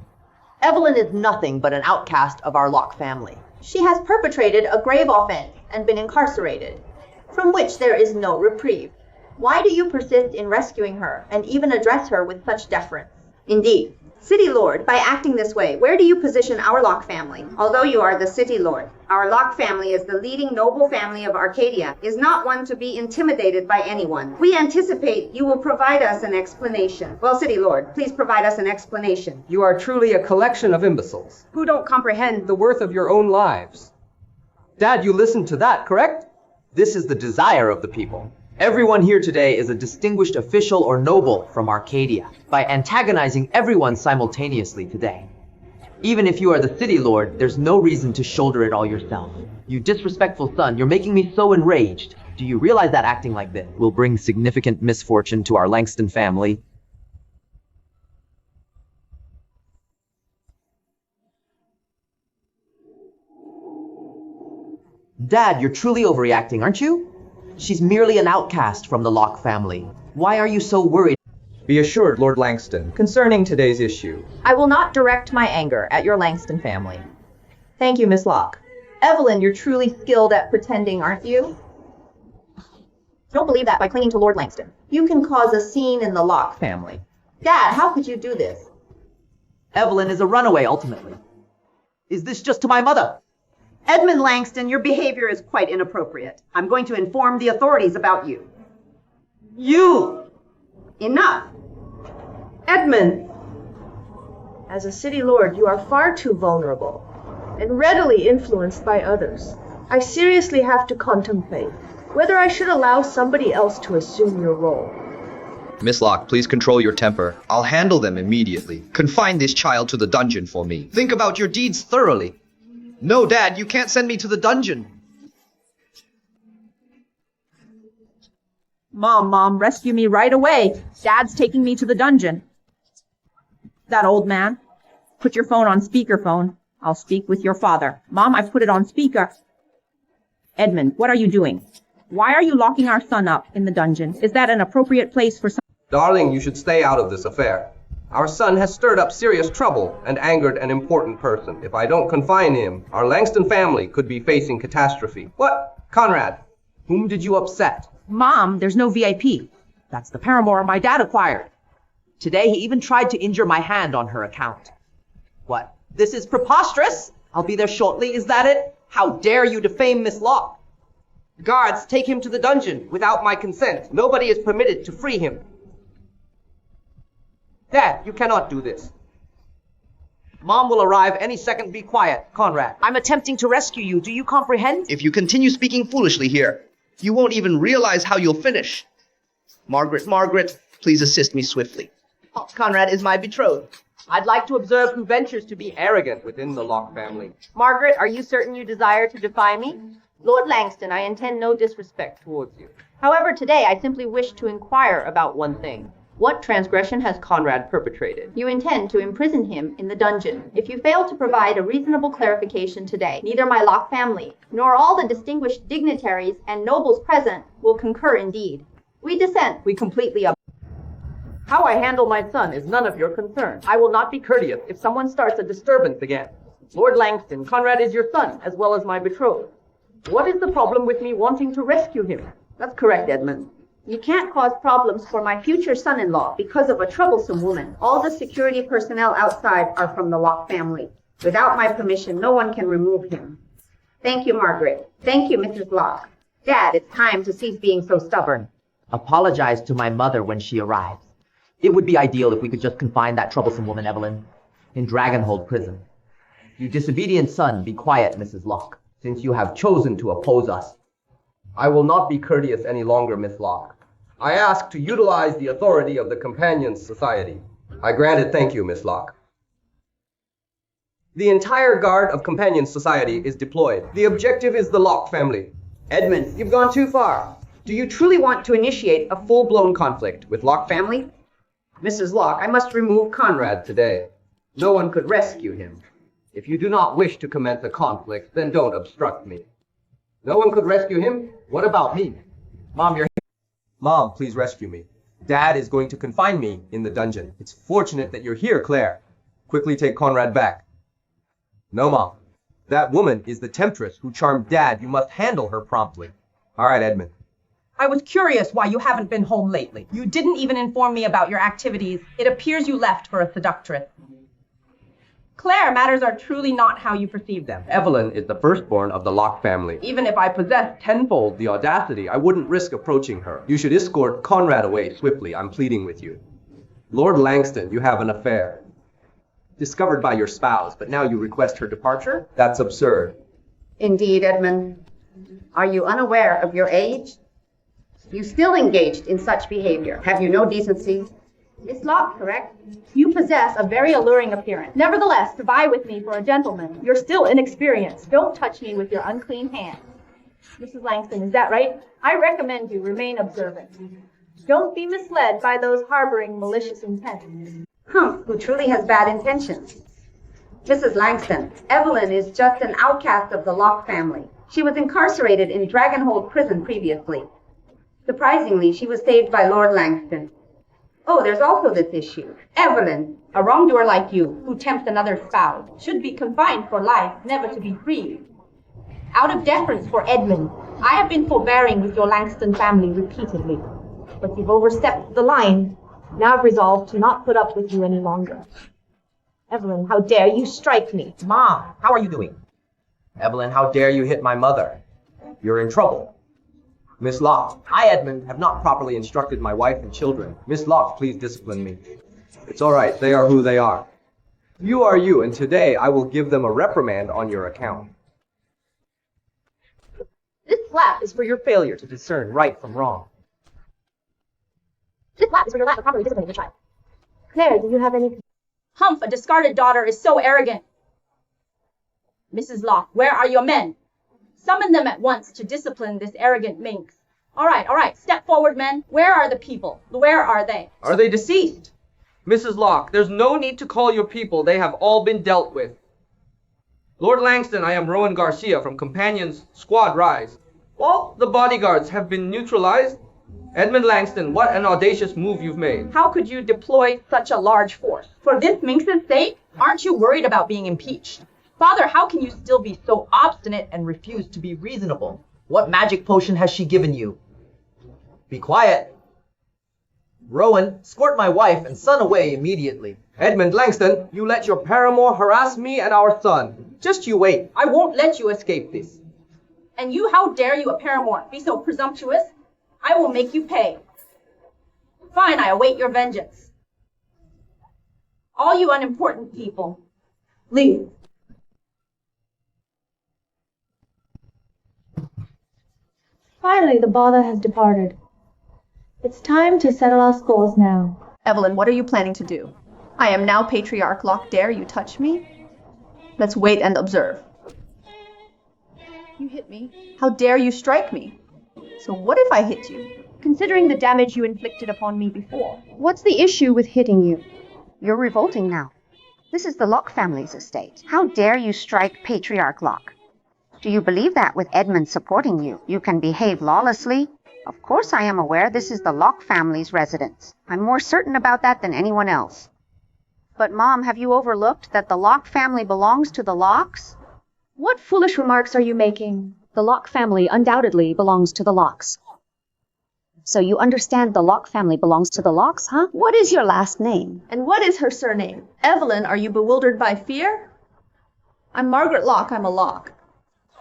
Evelyn is nothing but an outcast of our Locke family. She has perpetrated a grave offense and been incarcerated, from which there is no reprieve. Why do you persist in rescuing her and even address her with such deference? Indeed, City Lord, by acting this way, where do you position our Locke family? Although you are the City Lord, our Locke family is the leading noble family of Arcadia, is not one to be intimidated by anyone. We anticipate you will provide us an explanation. Well, City Lord, please provide us an explanation. You are truly a collection of imbeciles who don't comprehend the worth of your own lives. Dad, you listened to that, correct? This is the desire of the people. Everyone here today is a distinguished official or noble from Arcadia, by antagonizing everyone simultaneously today. Even if you are the City Lord, there's no reason to shoulder it all yourself. You disrespectful son, you're making me so enraged. Do you realize that acting like this will bring significant misfortune to our Langston family? Dad, you're truly overreacting, aren't you? She's merely an outcast from the Locke family. Why are you so worried? Be assured, Lord Langston, concerning today's issue. I will not direct my anger at your Langston family. Thank you, Miss Locke. Evelyn, you're truly skilled at pretending, aren't you? Don't believe that by clinging to Lord Langston. You can cause a scene in the Locke family. Dad, how could you do this? Evelyn is a runaway, ultimately. Is this just to my mother? Edmund Langston, your behavior is quite inappropriate. I'm going to inform the authorities about you. You! Enough! Edmund, as a City Lord, you are far too vulnerable and readily influenced by others. I seriously have to contemplate whether I should allow somebody else to assume your role. Miss Locke, please control your temper. I'll handle them immediately. Confine this child to the dungeon for me. Think about your deeds thoroughly. No, Dad, you can't send me to the dungeon. Mom, rescue me right away. Dad's taking me to the dungeon. That old man. Put your phone on speakerphone. I'll speak with your father. Mom, I've put it on speaker. Edmund, what are you doing? Why are you locking our son up in the dungeon? Is that an appropriate place for some... Darling, you should stay out of this affair. Our son has stirred up serious trouble and angered an important person. If I don't confine him, our Langston family could be facing catastrophe. What? Conrad, whom did you upset? Mom, there's no VIP. That's the paramour my dad acquired. Today he even tried to injure my hand on her account. What? This is preposterous! I'll be there shortly, is that it? How dare you defame Miss Locke? Guards, take him to the dungeon without my consent. Nobody is permitted to free him. Dad, you cannot do this. Mom will arrive any second. Be quiet, Conrad. I'm attempting to rescue you. Do you comprehend? If you continue speaking foolishly here, you won't even realize how you'll finish. Margaret, please assist me swiftly. Conrad is my betrothed. I'd like to observe who ventures to be arrogant within the Locke family. Margaret, are you certain you desire to defy me? Lord Langston, I intend no disrespect towards you. However, today I simply wish to inquire about one thing. What transgression has Conrad perpetrated? You intend to imprison him in the dungeon. If you fail to provide a reasonable clarification today, neither my Locke family, nor all the distinguished dignitaries and nobles present will concur indeed. We dissent. We completely How I handle my son is none of your concern. I will not be courteous if someone starts a disturbance again. Lord Langston, Conrad is your son, as well as my betrothed. What is the problem with me wanting to rescue him? That's correct, Edmund. You can't cause problems for my future son-in-law because of a troublesome woman. All the security personnel outside are from the Locke family. Without my permission, no one can remove him. Thank you, Margaret. Thank you, Mrs. Locke. Dad, it's time to cease being so stubborn. Apologize to my mother when she arrives. It would be ideal if we could just confine that troublesome woman, Evelyn, in Dragonhold prison. You disobedient son, be quiet, Mrs. Locke, since you have chosen to oppose us. I will not be courteous any longer, Miss Locke. I ask to utilize the authority of the Companions Society. I grant it. Thank you, Miss Locke. The entire guard of Companions Society is deployed. The objective is the Locke family. Edmund, you've gone too far. Do you truly want to initiate a full-blown conflict with Locke family? Mrs. Locke, I must remove Conrad today. No one could rescue him. If you do not wish to commence a conflict, then don't obstruct me. No one could rescue him? What about me? Mom, you're... Mom, please rescue me. Dad is going to confine me in the dungeon. It's fortunate that you're here, Claire. Quickly take Conrad back. No, Mom. That woman is the temptress who charmed Dad. You must handle her promptly. All right, Edmund. I was curious why you haven't been home lately. You didn't even inform me about your activities. It appears you left for a seductress. Claire, matters are truly not how you perceive them. Evelyn is the firstborn of the Locke family. Even if I possessed tenfold the audacity, I wouldn't risk approaching her. You should escort Conrad away swiftly. I'm pleading with you. Lord Langston, you have an affair. Discovered by your spouse, but now you request her departure? That's absurd. Indeed, Edmund. Are you unaware of your age? You still engaged in such behavior. Have you no decency? Miss Locke, correct? You possess a very alluring appearance. Nevertheless, to vie with me for a gentleman, you're still inexperienced. Don't touch me with your unclean hands. Mrs. Langston, is that right? I recommend you remain observant. Don't be misled by those harboring malicious intent. Who truly has bad intentions? Mrs. Langston, Evelyn is just an outcast of the Locke family. She was incarcerated in Dragonhold prison previously. Surprisingly, she was saved by Lord Langston. Oh, there's also this issue. Evelyn, a wrongdoer like you, who tempts another spouse, should be confined for life, never to be freed. Out of deference for Edmund, I have been forbearing with your Langston family repeatedly. But you've overstepped the line. Now I've resolved to not put up with you any longer. Evelyn, how dare you strike me? Mom, how are you doing? Evelyn, how dare you hit my mother? You're in trouble. Miss Locke, I, Edmund, have not properly instructed my wife and children. Miss Locke, please discipline me. It's all right. They are who they are. You are you, and today I will give them a reprimand on your account. This slap is for your failure to discern right from wrong. This slap is for your lack of properly disciplining your child. Claire, do you have any... Humph, a discarded daughter is so arrogant. Mrs. Locke, where are your men? Summon them at once to discipline this arrogant minx. All right, step forward, men. Where are the people? Where are they? Are they deceased? Mrs. Locke, there's no need to call your people. They have all been dealt with. Lord Langston, I am Rowan Garcia from Companions Squad Rise. All the bodyguards have been neutralized. Edmund Langston, what an audacious move you've made. How could you deploy such a large force? For this minx's sake? Aren't you worried about being impeached? Father, how can you still be so obstinate and refuse to be reasonable? What magic potion has she given you? Be quiet. Rowan, escort my wife and son away immediately. Edmund Langston, you let your paramour harass me and our son. Just you wait. I won't let you escape this. And you, how dare you, a paramour, be so presumptuous? I will make you pay. Fine, I await your vengeance. All you unimportant people, Leave. Finally, the bother has departed. It's time to settle our scores now. Evelyn, what are you planning to do? I am now Patriarch Locke. Dare you touch me? Let's wait and observe. You hit me. How dare you strike me? So what if I hit you? Considering the damage you inflicted upon me before. What's the issue with hitting you? You're revolting now. This is the Locke family's estate. How dare you strike Patriarch Locke? Do you believe that with Edmund supporting you, you can behave lawlessly? Of course I am aware this is the Locke family's residence. I'm more certain about that than anyone else. But Mom, have you overlooked that the Locke family belongs to the Lockes? What foolish remarks are you making? The Locke family undoubtedly belongs to the Lockes. So you understand the Locke family belongs to the Lockes, huh? What is your last name? And what is her surname? Evelyn, are you bewildered by fear? I'm Margaret Locke, I'm a Locke.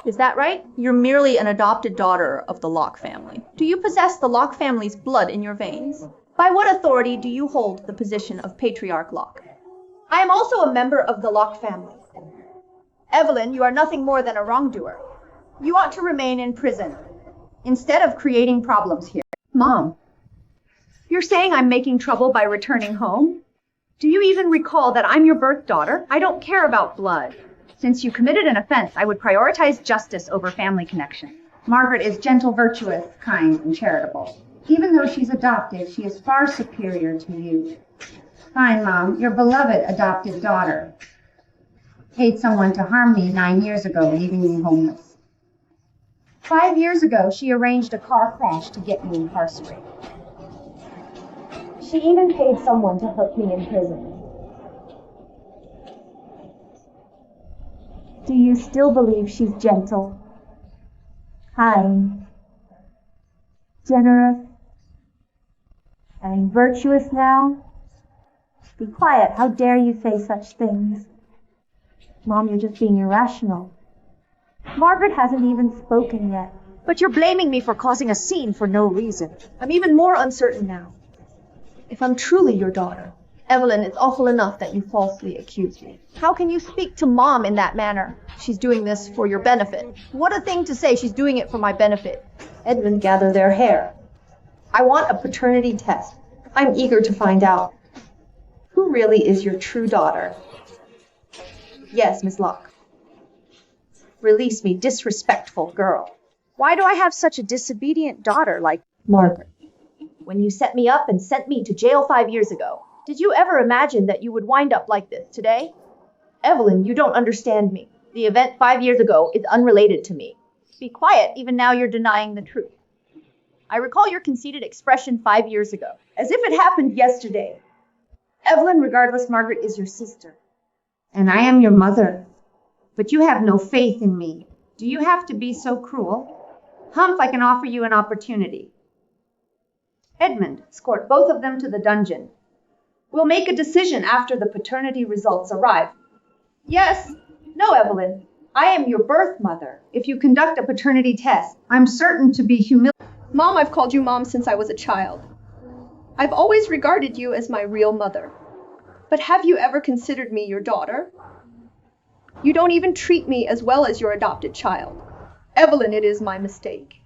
Is that right? You're merely an adopted daughter of the Locke family. Do you possess the Locke family's blood in your veins? By what authority do you hold the position of Patriarch Locke? I am also a member of the Locke family. Evelyn, you are nothing more than a wrongdoer. You ought to remain in prison, instead of creating problems here. Mom, you're saying I'm making trouble by returning home? Do you even recall that I'm your birth daughter? I don't care about blood. Since you committed an offense, I would prioritize justice over family connection. Margaret is gentle, virtuous, kind, and charitable. Even though she's adopted, she is far superior to you. Fine, Mom, your beloved adopted daughter paid someone to harm me 9 years ago, leaving me homeless. 5 years ago, she arranged a car crash to get me incarcerated. She even paid someone to hurt me in prison. Do you still believe she's gentle, kind, generous, and virtuous now? Be quiet. How dare you say such things? Mom, you're just being irrational. Margaret hasn't even spoken yet. But you're blaming me for causing a scene for no reason. I'm even more uncertain now. If I'm truly your daughter, Evelyn, it's awful enough that you falsely accuse me. How can you speak to Mom in that manner? She's doing this for your benefit. What a thing to say, she's doing it for my benefit. Edmund, gather their hair. I want a paternity test. I'm eager to find out. Who really is your true daughter? Yes, Miss Locke. Release me, disrespectful girl. Why do I have such a disobedient daughter like Margaret? When you set me up and sent me to jail 5 years ago, did you ever imagine that you would wind up like this today? Evelyn, you don't understand me. The event 5 years ago is unrelated to me. Be quiet, even now you're denying the truth. I recall your conceited expression 5 years ago, as if it happened yesterday. Evelyn, regardless, Margaret is your sister. And I am your mother. But you have no faith in me. Do you have to be so cruel? Humph, I can offer you an opportunity. Edmund, escort both of them to the dungeon. We'll make a decision after the paternity results arrive. Yes. No, Evelyn. I am your birth mother. If you conduct a paternity test, I'm certain to be humiliated. Mom, I've called you Mom since I was a child. I've always regarded you as my real mother. But have you ever considered me your daughter? You don't even treat me as well as your adopted child. Evelyn, it is my mistake.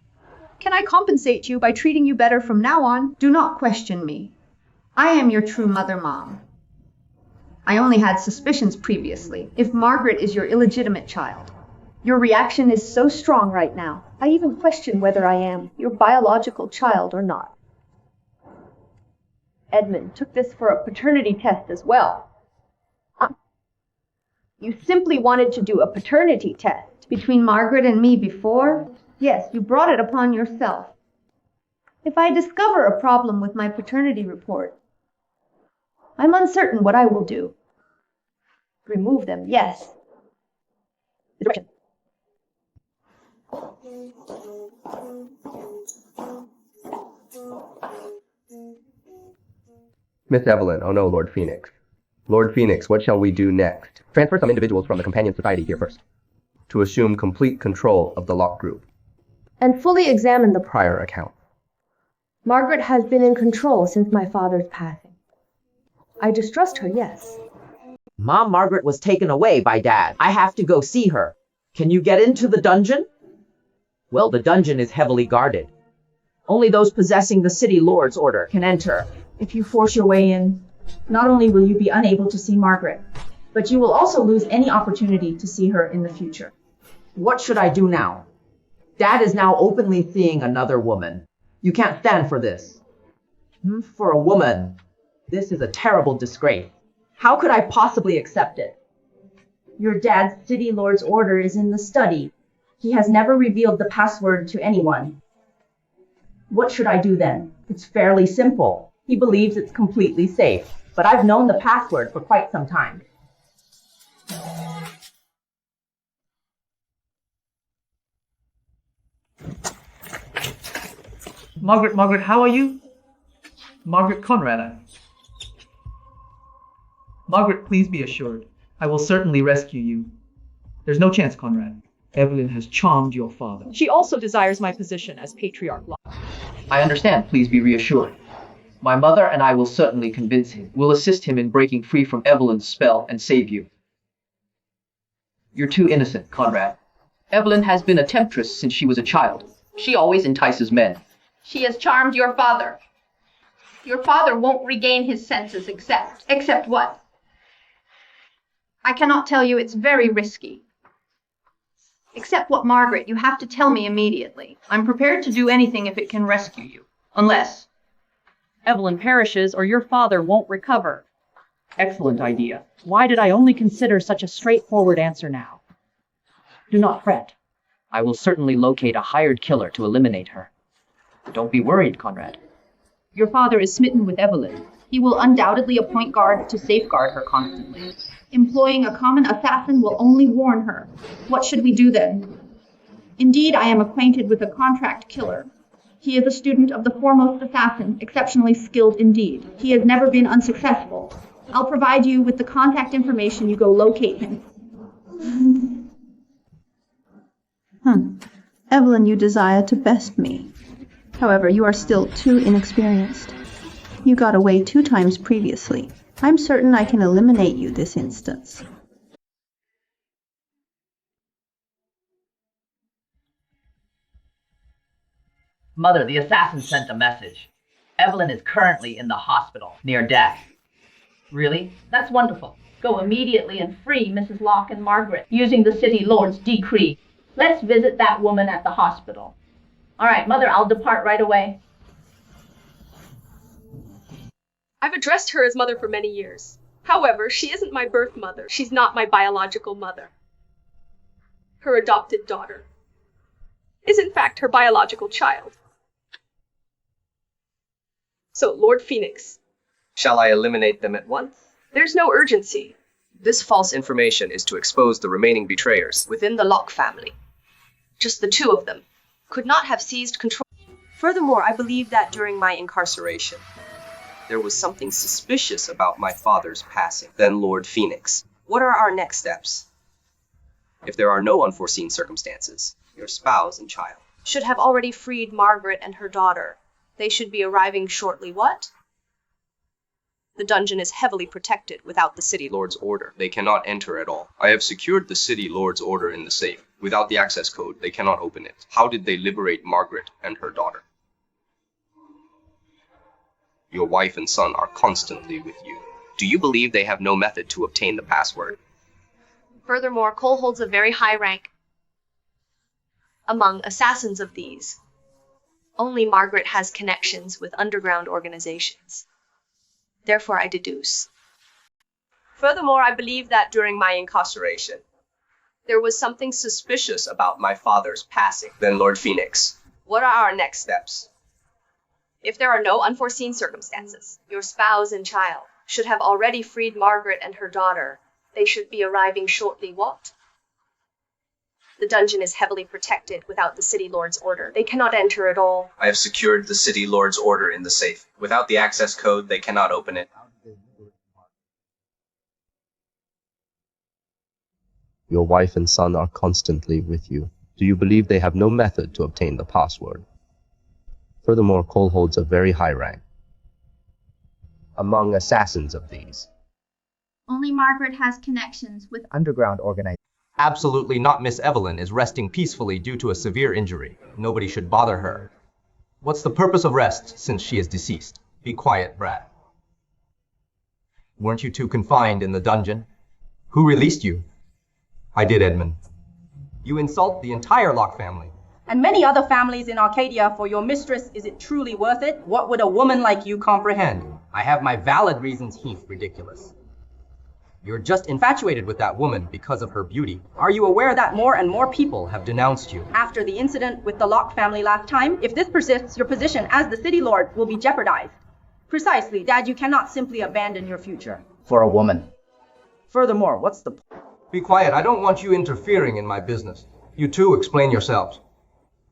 Can I compensate you by treating you better from now on? Do not question me. I am your true mother, Mom. I only had suspicions previously. If Margaret is your illegitimate child. Your reaction is so strong right now. I even question whether I am your biological child or not. Edmund took this for a paternity test as well. You simply wanted to do a paternity test. Between Margaret and me before? Yes, you brought it upon yourself. If I discover a problem with my paternity report, I'm uncertain what I will do. Remove them, yes. Miss Evelyn, oh no, Lord Phoenix. Lord Phoenix, what shall we do next? Transfer some individuals from the Companion Society here first, to assume complete control of the Locke group. And fully examine the prior account. Margaret has been in control since my father's passing. I distrust her, yes. Mom Margaret was taken away by Dad. I have to go see her. Can you get into the dungeon? Well, the dungeon is heavily guarded. Only those possessing the City Lord's order can enter. If you force your way in, not only will you be unable to see Margaret, but you will also lose any opportunity to see her in the future. What should I do now? Dad is now openly seeing another woman. You can't stand for this. For a woman, this is a terrible disgrace. How could I possibly accept it? Your dad's City Lord's order is in the study. He has never revealed the password to anyone. What should I do then? It's fairly simple. He believes it's completely safe, but I've known the password for quite some time. Margaret, how are you? Margaret Conrad. Margaret, please be assured. I will certainly rescue you. There's no chance, Conrad. Evelyn has charmed your father. She also desires my position as Patriarch. I understand. Please be reassured. My mother and I will certainly convince him. We'll assist him in breaking free from Evelyn's spell and save you. You're too innocent, Conrad. Evelyn has been a temptress since she was a child. She always entices men. She has charmed your father. Your father won't regain his senses except what? I cannot tell you, it's very risky. Except what, Margaret, you have to tell me immediately. I'm prepared to do anything if it can rescue you. Unless Evelyn perishes or your father won't recover. Excellent idea. Why did I only consider such a straightforward answer now? Do not fret. I will certainly locate a hired killer to eliminate her. Don't be worried, Conrad. Your father is smitten with Evelyn. He will undoubtedly appoint guards to safeguard her constantly. Employing a common assassin will only warn her. What should we do then? Indeed, I am acquainted with a contract killer. He is a student of the foremost assassin, exceptionally skilled indeed. He has never been unsuccessful. I'll provide you with the contact information. You go locate him. Evelyn, you desire to best me. However, you are still too inexperienced. You got away 2 times previously. I'm certain I can eliminate you this instance. Mother, the assassin sent a message. Evelyn is currently in the hospital, near death. Really? That's wonderful. Go immediately and free Mrs. Locke and Margaret, using the City Lord's decree. Let's visit that woman at the hospital. All right, Mother, I'll depart right away. I've addressed her as mother for many years. However, she isn't my birth mother. She's not my biological mother. Her adopted daughter is in fact her biological child. So, Lord Phoenix. Shall I eliminate them at once? There's no urgency. This false information is to expose the remaining betrayers Within the Locke family. Just the 2 of them could not have seized control. Furthermore, I believe that during my incarceration, there was something suspicious about my father's passing. Then Lord Phoenix. What are our next steps? If there are no unforeseen circumstances, your spouse and child should have already freed Margaret and her daughter. They should be arriving shortly. What? The dungeon is heavily protected without the City Lord's order. They cannot enter at all. I have secured the City Lord's order in the safe. Without the access code, they cannot open it. How did they liberate Margaret and her daughter? Your wife and son are constantly with you. Do you believe they have no method to obtain the password? Furthermore, Cole holds a very high rank among assassins of these. Only Margaret has connections with underground organizations. Therefore, I deduce. Furthermore, I believe that during my incarceration, there was something suspicious about my father's passing. Then Lord Phoenix. What are our next steps? If there are no unforeseen circumstances, your spouse and child should have already freed Margaret and her daughter. They should be arriving shortly. What? The dungeon is heavily protected without the City Lord's order. They cannot enter at all. I have secured the City Lord's order in the safe. Without the access code, they cannot open it. Your wife and son are constantly with you. Do you believe they have no method to obtain the password? Furthermore, Cole holds a very high rank among assassins of these. Only Margaret has connections with underground organization. Absolutely not. Miss Evelyn is resting peacefully due to a severe injury. Nobody should bother her. What's the purpose of rest since she is deceased? Be quiet, brat. Weren't you two confined in the dungeon? Who released you? I did, Edmund. You insult the entire Locke family. And many other families in Arcadia for your mistress. Is it truly worth it? What would a woman like you comprehend? I have my valid reasons, Heath. Ridiculous. You're just infatuated with that woman because of her beauty. Are you aware that more and more people have denounced you? After the incident with the Locke family last time, if this persists, your position as the city lord will be jeopardized. Precisely, Dad, you cannot simply abandon your future. For a woman. Furthermore, what's the... Be quiet. I don't want you interfering in my business. You two explain yourselves.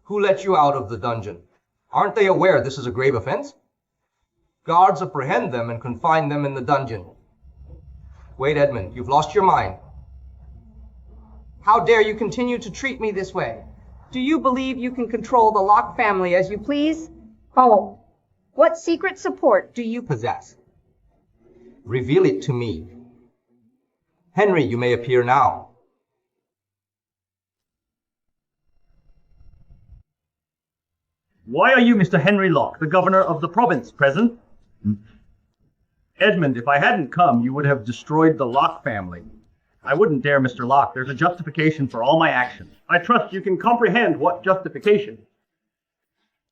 Who let you out of the dungeon? Aren't they aware this is a grave offense? Guards apprehend them and confine them in the dungeon. Wait, Edmund, you've lost your mind. How dare you continue to treat me this way? Do you believe you can control the Locke family as you please? Oh, what secret support Do you possess? Reveal it to me. Henry, you may appear now. Why are you Mr. Henry Locke, the governor of the province, present? Edmund, if I hadn't come, you would have destroyed the Locke family. I wouldn't dare, Mr. Locke. There's a justification for all my actions. I trust you can comprehend what justification.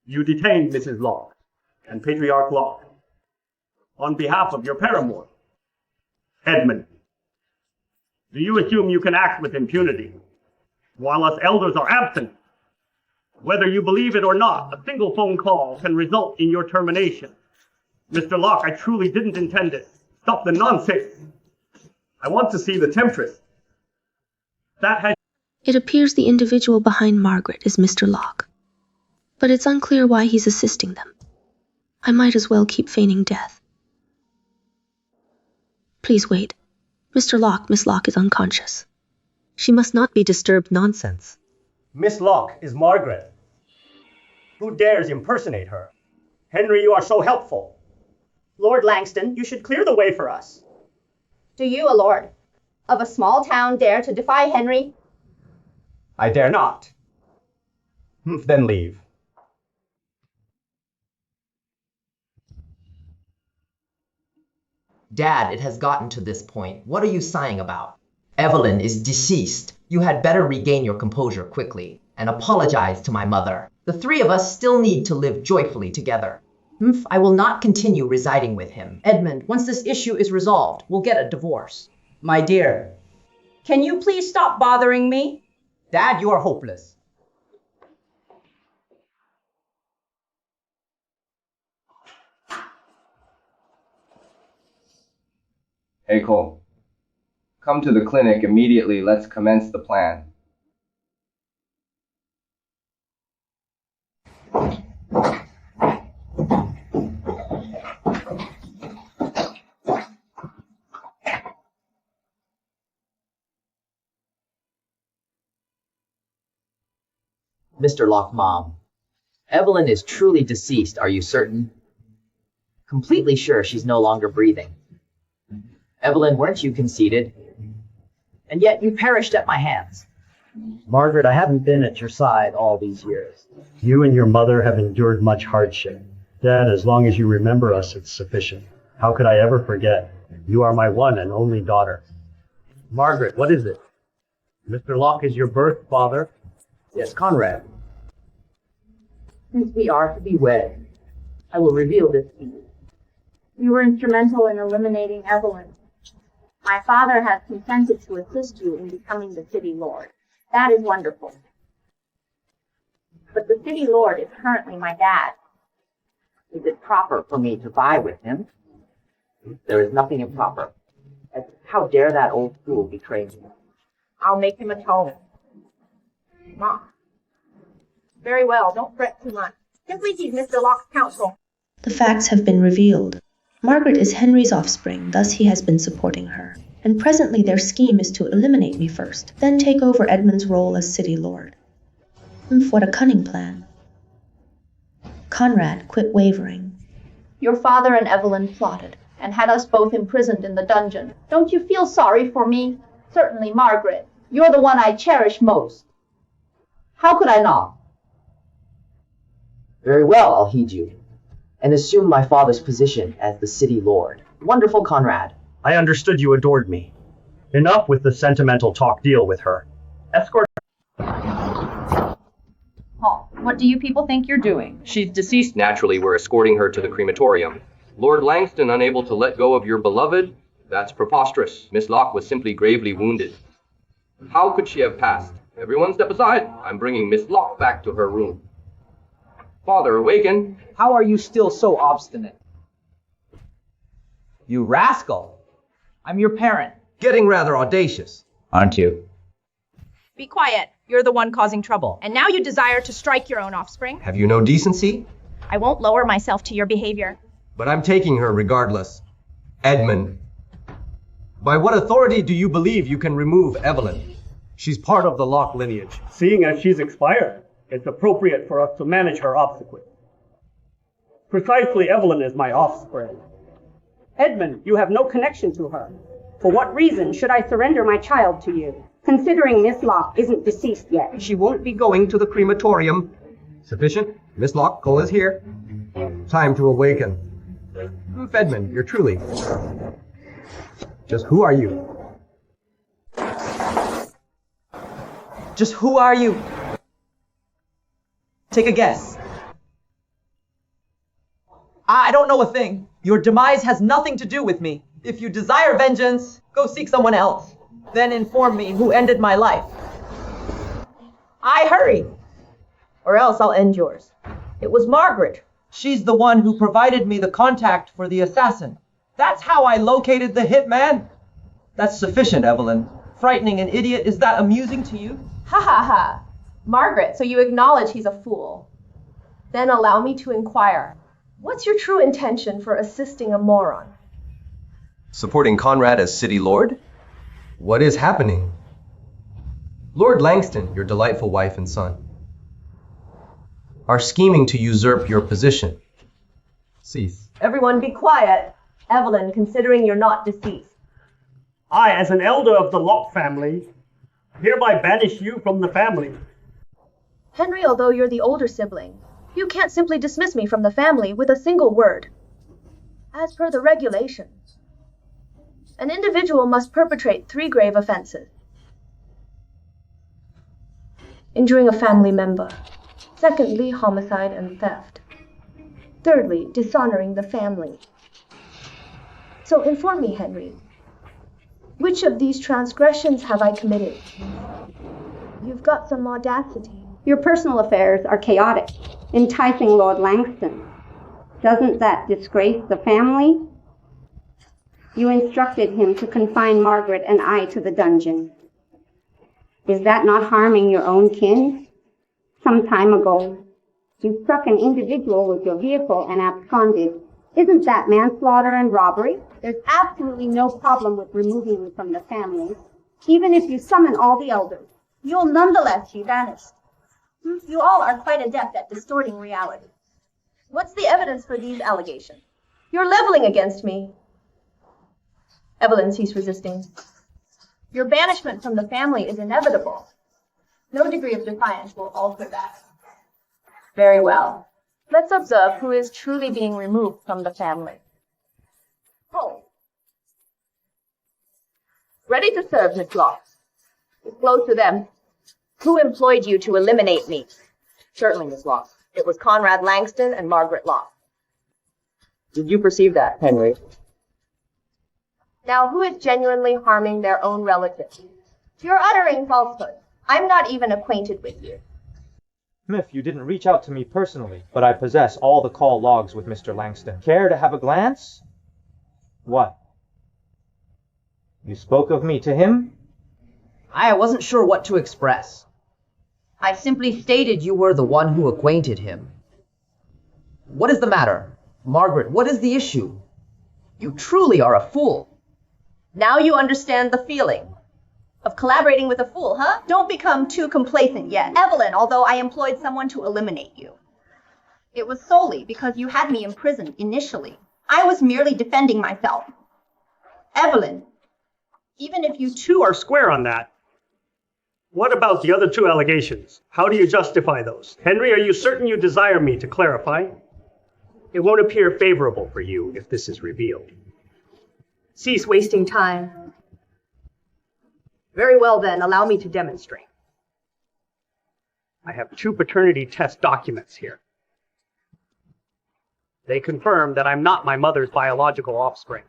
You detained Mrs. Locke and Patriarch Locke on behalf of your paramour. Edmund, do you assume you can act with impunity while us elders are absent? Whether you believe it or not, a single phone call can result in your termination. Mr. Locke, I truly didn't intend it. Stop the nonsense. I want to see the Temptress. That has... It appears the individual behind Margaret is Mr. Locke, but it's unclear why he's assisting them. I might as well keep feigning death. Please wait. Mr. Locke, Miss Locke is unconscious. She must not be disturbed. Nonsense. Miss Locke is Margaret. Who dares impersonate her? Henry, you are so helpful. Lord Langston, you should clear the way for us. Do you, a lord of a small town, dare to defy Henry? I dare not. Then leave. Dad, it has gotten to this point. What are you sighing about? Evelyn is deceased. You had better regain your composure quickly and apologize to my mother. The three of us still need to live joyfully together. I will not continue residing with him. Edmund, once this issue is resolved, we'll get a divorce. My dear, can you please stop bothering me? Dad, you are hopeless. Hey, Cole. Come to the clinic immediately. Let's commence the plan. Mr. Locke, Mom. Evelyn is truly deceased, are you certain? Completely sure she's no longer breathing. Evelyn, weren't you conceited? And yet you perished at my hands. Margaret, I haven't been at your side all these years. You and your mother have endured much hardship. Dad, as long as you remember us, it's sufficient. How could I ever forget? You are my one and only daughter. Margaret, what is it? Mr. Locke is your birth father? Yes, Conrad. Since we are to be wed, I will reveal this to you. You were instrumental in eliminating Evelyn. My father has consented to assist you in becoming the city lord. That is wonderful. But the city lord is currently my dad. Is it proper for me to vie with him? There is nothing improper. How dare that old fool betray me? I'll make him atone. Mom. Very well, don't fret too much. Simply keep Mr. Locke's counsel. The facts have been revealed. Margaret is Henry's offspring, thus he has been supporting her. And presently their scheme is to eliminate me first, then take over Edmund's role as city lord. What a cunning plan. Conrad, quit wavering. Your father and Evelyn plotted, and had us both imprisoned in the dungeon. Don't you feel sorry for me? Certainly, Margaret. You're the one I cherish most. How could I not? Very well, I'll heed you, and assume my father's position as the city lord. Wonderful Conrad. I understood you adored me. Enough with the sentimental talk. Deal with her. Escort. Paul, what do you people think you're doing? She's deceased. Naturally, we're escorting her to the crematorium. Lord Langston unable to let go of your beloved? That's preposterous. Miss Locke was simply gravely wounded. How could she have passed? Everyone step aside. I'm bringing Miss Locke back to her room. Father, awaken. How are you still so obstinate? You rascal! I'm your parent. Getting rather audacious. Aren't you? Be quiet. You're the one causing trouble. And now you desire to strike your own offspring? Have you no decency? I won't lower myself to your behavior. But I'm taking her regardless. Edmund. By what authority do you believe you can remove Evelyn? She's part of the Locke lineage. Seeing as she's expired, it's appropriate for us to manage her obsequies. Precisely, Evelyn is my offspring. Edmund, you have no connection to her. For what reason should I surrender my child to you? Considering Miss Locke isn't deceased yet. She won't be going to the crematorium. Sufficient? Miss Locke, Cole is here. Time to awaken. Edmund, you're truly... Just who are you? Just who are you? Take a guess. I don't know a thing. Your demise has nothing to do with me. If you desire vengeance, go seek someone else. Then inform me who ended my life. I hurry, or else I'll end yours. It was Margaret. She's the one who provided me the contact for the assassin. That's how I located the hitman. That's sufficient, Evelyn. Frightening an idiot, is that amusing to you? Ha ha ha. Margaret, so you acknowledge he's a fool. Then allow me to inquire. What's your true intention for assisting a moron? Supporting Conrad as city lord? What is happening? Lord Langston, your delightful wife and son, are scheming to usurp your position. Cease. Everyone be quiet. Evelyn, considering you're not deceased. I, as an elder of the Locke family, hereby banish you from the family. Henry, although you're the older sibling, you can't simply dismiss me from the family with a single word. As per the regulations, an individual must perpetrate 3 grave offenses: injuring a family member, secondly, homicide and theft, thirdly, dishonoring the family. So inform me, Henry, which of these transgressions have I committed? You've got some audacity. Your personal affairs are chaotic, enticing Lord Langston. Doesn't that disgrace the family? You instructed him to confine Margaret and I to the dungeon. Is that not harming your own kin? Some time ago, you struck an individual with your vehicle and absconded. Isn't that manslaughter and robbery? There's absolutely no problem with removing you from the family, even if you summon all the elders. You'll nonetheless be banished. You all are quite adept at distorting reality. What's the evidence for these allegations? You're leveling against me. Evelyn, cease resisting. Your banishment from the family is inevitable. No degree of defiance will alter that. Very well. Let's observe who is truly being removed from the family. Oh. Ready to serve, Miss Locke. Disclose to them. Who employed you to eliminate me? Certainly, Miss Locke. It was Conrad Langston and Margaret Locke. Did you perceive that, Henry? Now, who is genuinely harming their own relatives? You're uttering falsehood. I'm not even acquainted with you. Smith, you didn't reach out to me personally, but I possess all the call logs with Mr. Langston. Care to have a glance? What? You spoke of me to him? I wasn't sure what to express. I simply stated you were the one who acquainted him. What is the matter? Margaret, what is the issue? You truly are a fool. Now you understand the feeling of collaborating with a fool, huh? Don't become too complacent yet. Evelyn, although I employed someone to eliminate you, it was solely because you had me imprisoned initially. I was merely defending myself. Evelyn, even if you Two are square on that. What about the other two allegations? How do you justify those? Henry, are you certain you desire me to clarify? It won't appear favorable for you if this is revealed. Cease wasting time. Very well then, allow me to demonstrate. I have two paternity test documents here. They confirm that I'm not my mother's biological offspring.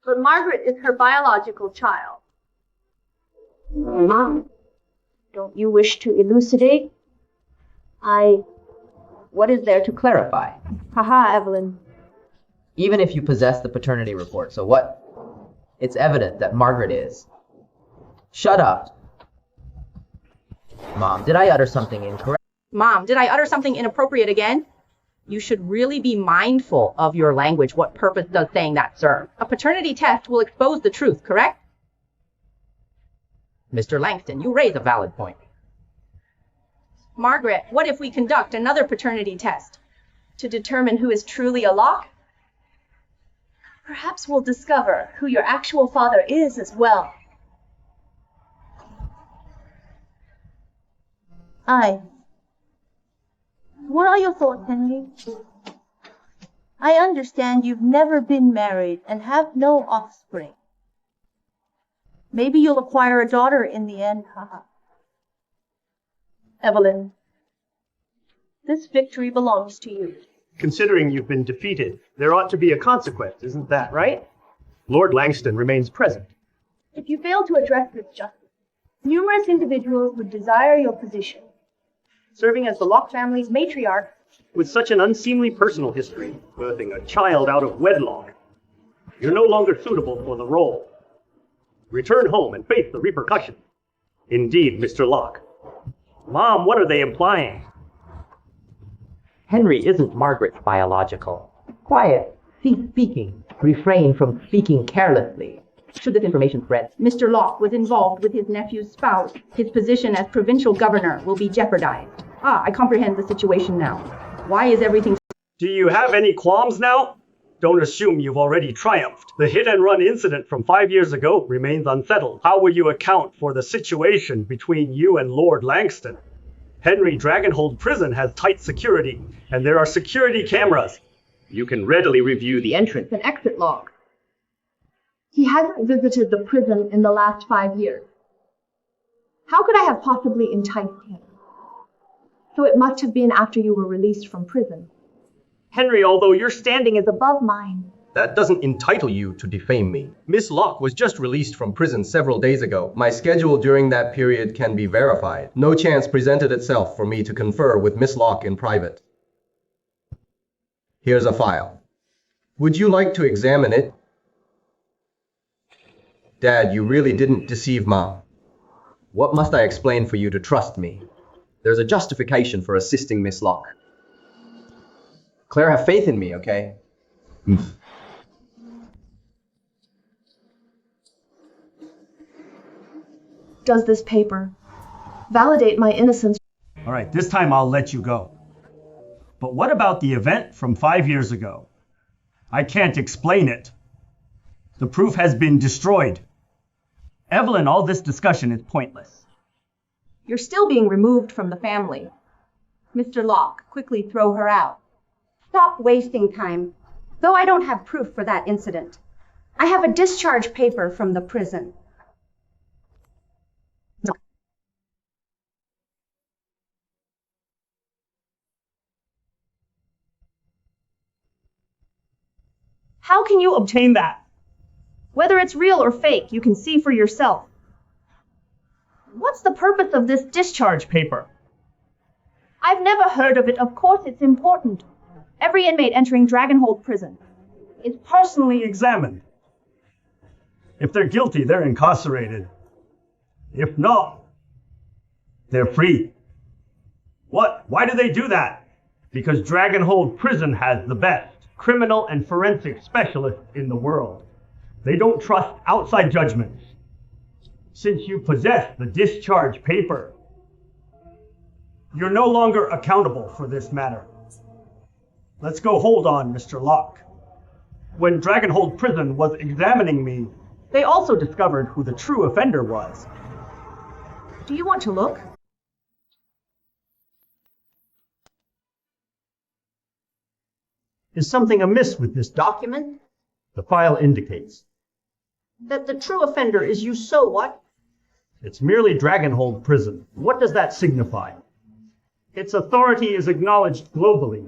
But Margaret is her biological child. Mom, don't you wish to elucidate? What is there to clarify? Haha, Evelyn. Even if you possess the paternity report, so what? It's evident that Margaret is. Shut up. Mom, did I utter something incorrect? Mom, did I utter something inappropriate again? You should really be mindful of your language. What purpose does saying that serve? A paternity test will expose the truth, correct? Mr. Langston, you raise a valid point. Margaret, what if we conduct another paternity test to determine who is truly a Locke? Perhaps we'll discover who your actual father is as well. What are your thoughts, Henry? I understand you've never been married and have no offspring. Maybe you'll acquire a daughter in the end, haha. Evelyn, this victory belongs to you. Considering you've been defeated, there ought to be a consequence, isn't that right? Lord Langston remains present. If you fail to address this justice, numerous individuals would desire your position. Serving as the Locke family's matriarch. With such an unseemly personal history, birthing a child out of wedlock, you're no longer suitable for the role. Return home and face the repercussions. Indeed, Mr. Locke. Mom, what are they implying? Henry isn't Margaret's biological. Quiet. Cease speaking. Refrain from speaking carelessly. Should this information spread, Mr. Locke was involved with his nephew's spouse. His position as provincial governor will be jeopardized. I comprehend the situation now. Why is everything... Do you have any qualms now? Don't assume you've already triumphed. The hit-and-run incident from 5 years ago remains unsettled. How will you account for the situation between you and Lord Langston? Henry Dragonhold Prison has tight security, and there are security cameras. You can readily review the entrance and exit log. He hasn't visited the prison in the last 5 years. How could I have possibly enticed him? So it must have been after you were released from prison. Henry, although your standing is Above mine. That doesn't entitle you to defame me. Miss Locke was just released from prison several days ago. My schedule during that period can be verified. No chance presented itself for me to confer with Miss Locke in private. Here's a file. Would you like to examine it? Dad, you really didn't deceive Mom. What must I explain for you to trust me? There's a justification for assisting Miss Locke. Claire, have faith in me, okay? Does this paper validate my innocence? All right, this time I'll let you go. But what about the event from 5 years ago? I can't explain it. The proof has been destroyed. Evelyn, all this discussion is pointless. You're still being removed from the family. Mr. Locke, quickly throw her out. Stop wasting time. Though I don't have proof for that incident, I have a discharge paper from the prison. How can you obtain that? Whether it's real or fake, you can see for yourself. What's the purpose of this discharge paper? I've never heard of it. Of course it's important. Every inmate entering Dragonhold Prison is personally examined. If they're guilty, they're incarcerated. If not, they're free. What? Why do they do that? Because Dragonhold Prison has the best criminal and forensic specialists in the world. They don't trust outside judgments. Since you possess the discharge paper, you're no longer accountable for this matter. Let's go hold on Mr. Locke. When Dragonhold Prison was examining me, they also discovered who the true offender was. Do you want to look? Is something amiss with this document? The file indicates. That the true offender is you, so what? It's merely Dragonhold Prison. What does that signify? Its authority is acknowledged globally.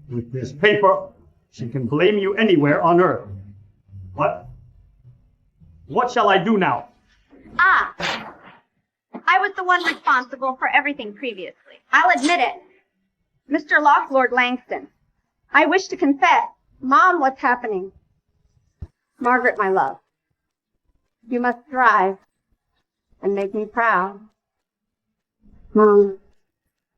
With this paper, she can blame you anywhere on Earth. What shall I do now? Ah! I was the one responsible for everything previously. I'll admit it. Mr. Locke, Lord Langston. I wish to confess. Mom, what's happening? Margaret, my love. You must thrive and make me proud. Mom.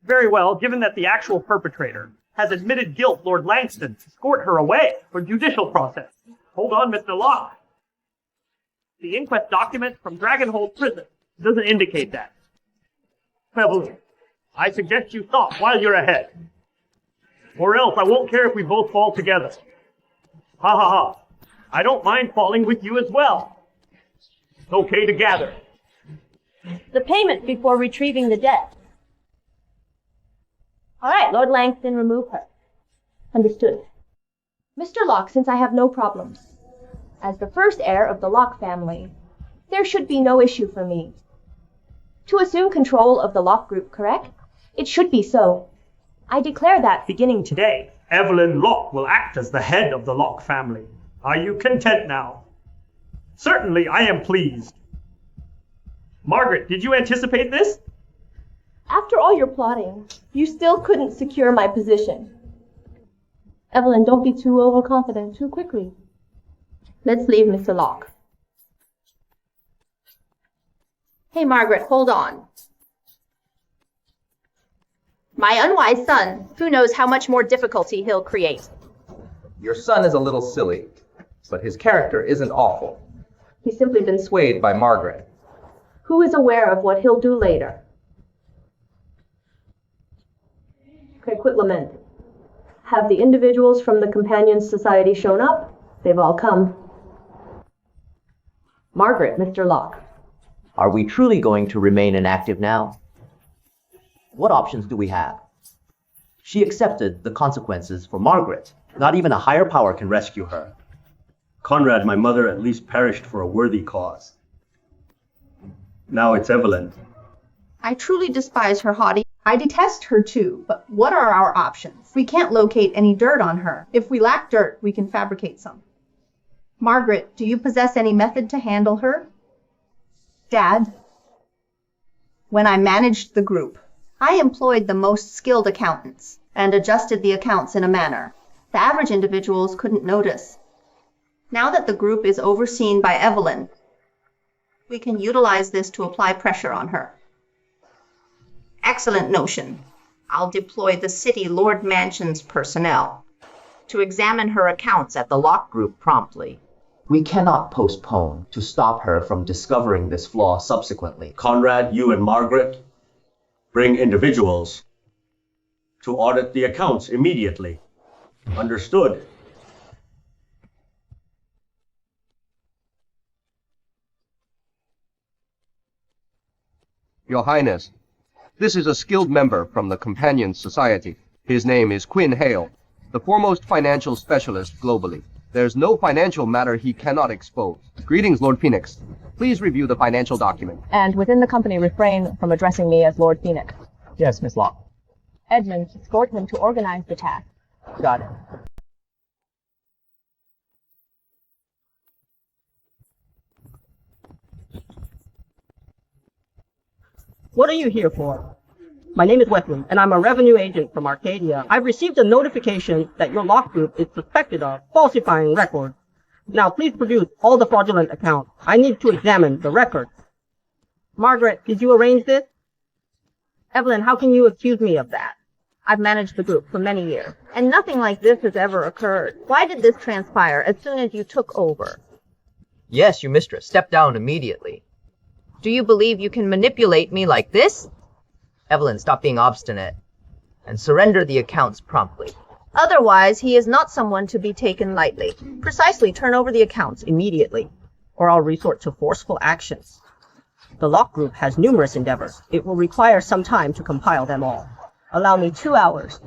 Very well, given that the actual perpetrator has admitted guilt, Lord Langston, escort her away for judicial process. Hold on, Mr. Locke. The inquest document from Dragonhold Prison doesn't indicate that. Evelyn, I suggest you stop while you're ahead. Or else I won't care if we both fall together. Ha ha ha. I don't mind falling with you as well. It's okay to gather. The payment before retrieving the debt. All right, Lord Langston, remove her. Understood. Mr. Locke, since I have no problems, as the first heir of the Locke family, there should be no issue for me to assume control of the Locke group, correct? It should be so. I declare that. Beginning today, Evelyn Locke will act as the head of the Locke family. Are you content now? Certainly, I am pleased. Margaret, did you anticipate this? After all your plotting, you still couldn't secure my position. Evelyn, don't be too overconfident too quickly. Let's leave Mr. Locke. Hey, Margaret, hold on. My unwise son, who knows how much more difficulty he'll create. Your son is a little silly, but his character isn't awful. He's simply been Swayed by Margaret. Who is aware of what he'll do later? Okay, quit lamenting. Have the individuals from the Companions Society shown up? They've all come. Margaret, Mr. Locke. Are we truly going to remain inactive now? What options do we have? She accepted the consequences for Margaret. Not even a higher power can rescue her. Conrad, my mother, at least perished for a worthy cause. Now it's Evelyn. I truly despise her haughty. I detest her too, but what are our options? We can't locate any dirt on her. If we lack dirt, we can fabricate some. Margaret, do you possess any method to handle her? Dad, when I managed the group, I employed the most skilled accountants and adjusted the accounts in a manner the average individuals couldn't notice. Now that the group is overseen by Evelyn, we can utilize this to apply pressure on her. Excellent notion. I'll deploy the City Lord Mansion's personnel to examine her accounts at the Locke Group promptly. We cannot postpone to stop her from discovering this flaw subsequently. Conrad, you and Margaret, bring individuals to audit the accounts immediately. Understood. Your Highness, this is a skilled member from the Companion Society. His name is Quinn Hail, the foremost financial specialist globally. There's no financial matter he cannot expose. Greetings, Lord Phoenix. Please review the financial document. And within the company, refrain from addressing me as Lord Phoenix. Yes, Miss Locke. Edmund, escort him to organize the task. Got it. What are you here for? My name is Wesley, and I'm a revenue agent from Arcadia. I've received a notification that your Locke group is suspected of falsifying records. Now, please produce all the fraudulent accounts. I need to examine the records. Margaret, did you arrange this? Evelyn, how can you accuse me of that? I've managed the group for many years, and nothing like this has ever occurred. Why did this transpire as soon as you took over? Yes, your mistress. Step down immediately. Do you believe you can manipulate me like this? Evelyn, stop being obstinate and surrender the accounts promptly. Otherwise, he is not someone to be taken lightly. Precisely, turn over the accounts immediately, or I'll resort to forceful actions. The Lock Group has numerous endeavors. It will require some time to compile them all. Allow me 2 hours.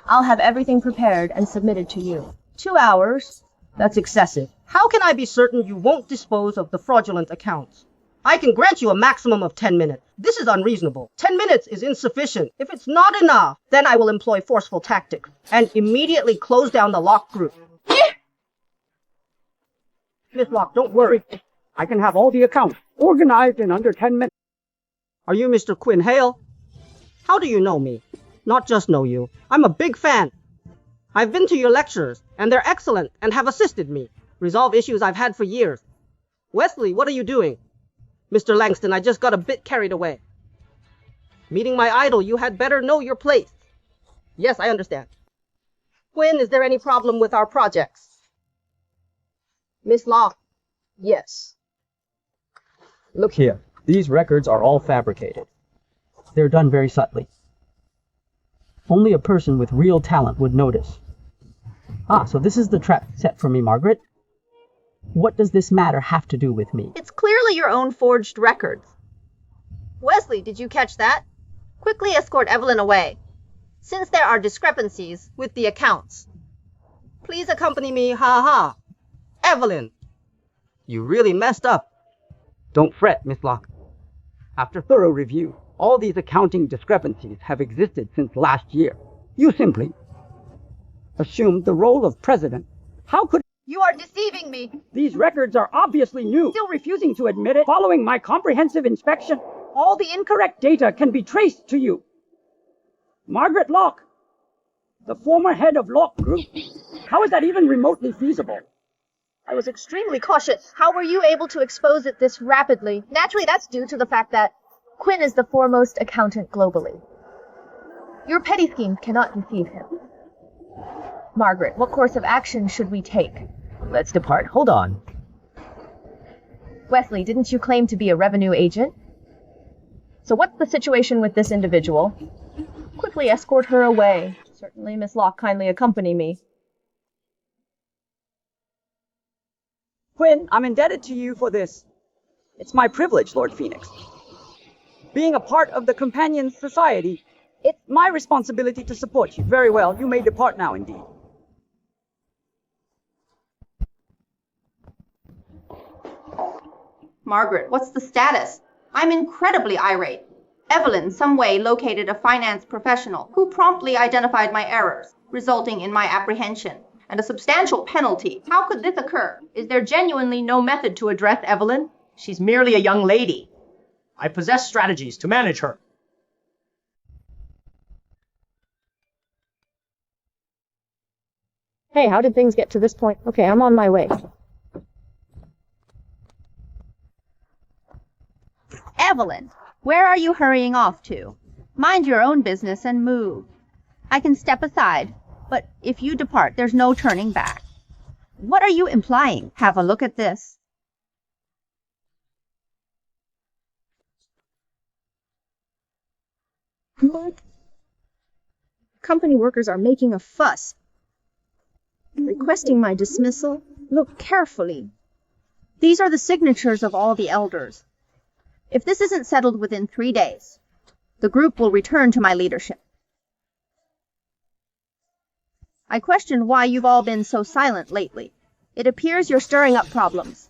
I'll have everything prepared and submitted to you. 2 hours? That's excessive. How can I be certain you won't dispose of the fraudulent accounts? I can grant you a maximum of 10 minutes. This is unreasonable. 10 minutes is insufficient. If it's not enough, then I will employ forceful tactics and immediately close down the Lock Group. Miss Locke, don't worry. I can have all the accounts organized in under 10 minutes. Are you Mr. Quinn Hail? How do you know me? Not just know you. I'm a big fan. I've been to your lectures, and they're excellent and have assisted me resolve issues I've had for years. Wesley, what are you doing? Mr. Langston, I just got a bit carried away. Meeting my idol, you had better know your place. Yes, I understand. Quinn, is there any problem with our projects? Miss Locke, yes. Look here, these records are all fabricated. They're done very subtly. Only a person with real talent would notice. Ah, so this is the trap set for me, Margaret. What does this matter have to do with me? It's clearly your own forged records. Wesley, did you catch that? Quickly escort Evelyn away, since there are discrepancies with the accounts. Please accompany me, ha. Evelyn, you really messed up. Don't fret, Miss Locke. After thorough review, all these accounting discrepancies have existed since last year. You simply assumed the role of president. How could... You are deceiving me. These records are obviously new. Still refusing to admit it. Following my comprehensive inspection, all the incorrect data can be traced to you. Margaret Locke, the former head of Locke Group. How is that even remotely feasible? I was extremely cautious. How were you able to expose it this rapidly? Naturally, that's due to the fact that Quinn is the foremost accountant globally. Your petty schemes cannot deceive him. Margaret, what course of action should we take? Let's depart. Hold on. Wesley, didn't you claim to be a revenue agent? So what's the situation with this individual? Quickly escort her away. Certainly, Miss Locke, kindly accompany me. Quinn, I'm indebted to you for this. It's my privilege, Lord Phoenix. Being a part of the Companion Society, it's my responsibility to support you. Very well, you may depart now indeed. Margaret, what's the status? I'm incredibly irate. Evelyn, some way, located a finance professional who promptly identified my errors, resulting in my apprehension and a substantial penalty. How could this occur? Is there genuinely no method to address Evelyn? She's merely a young lady. I possess strategies to manage her. Hey, how did things get to this point? Okay, I'm on my way. Evelyn, where are you hurrying off to? Mind your own business and move. I can step aside, but if you depart, there's no turning back. What are you implying? Have a look at this. What? Company workers are making a fuss. Requesting my dismissal? Look carefully. These are the signatures of all the elders. If this isn't settled within 3 days, the group will return to my leadership. I question why you've all been so silent lately. It appears you're stirring up problems.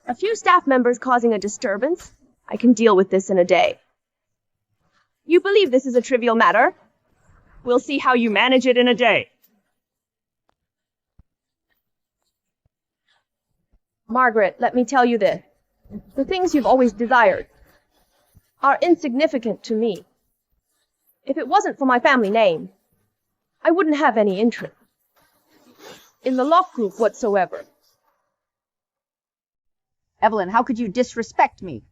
A few staff members causing a disturbance? I can deal with this in a day. You believe this is a trivial matter? We'll see how you manage it in a day. Margaret, let me tell you this. The things you've always desired are insignificant to me. If it wasn't for my family name, I wouldn't have any interest in the Locke Group whatsoever. Evelyn, how could you disrespect me?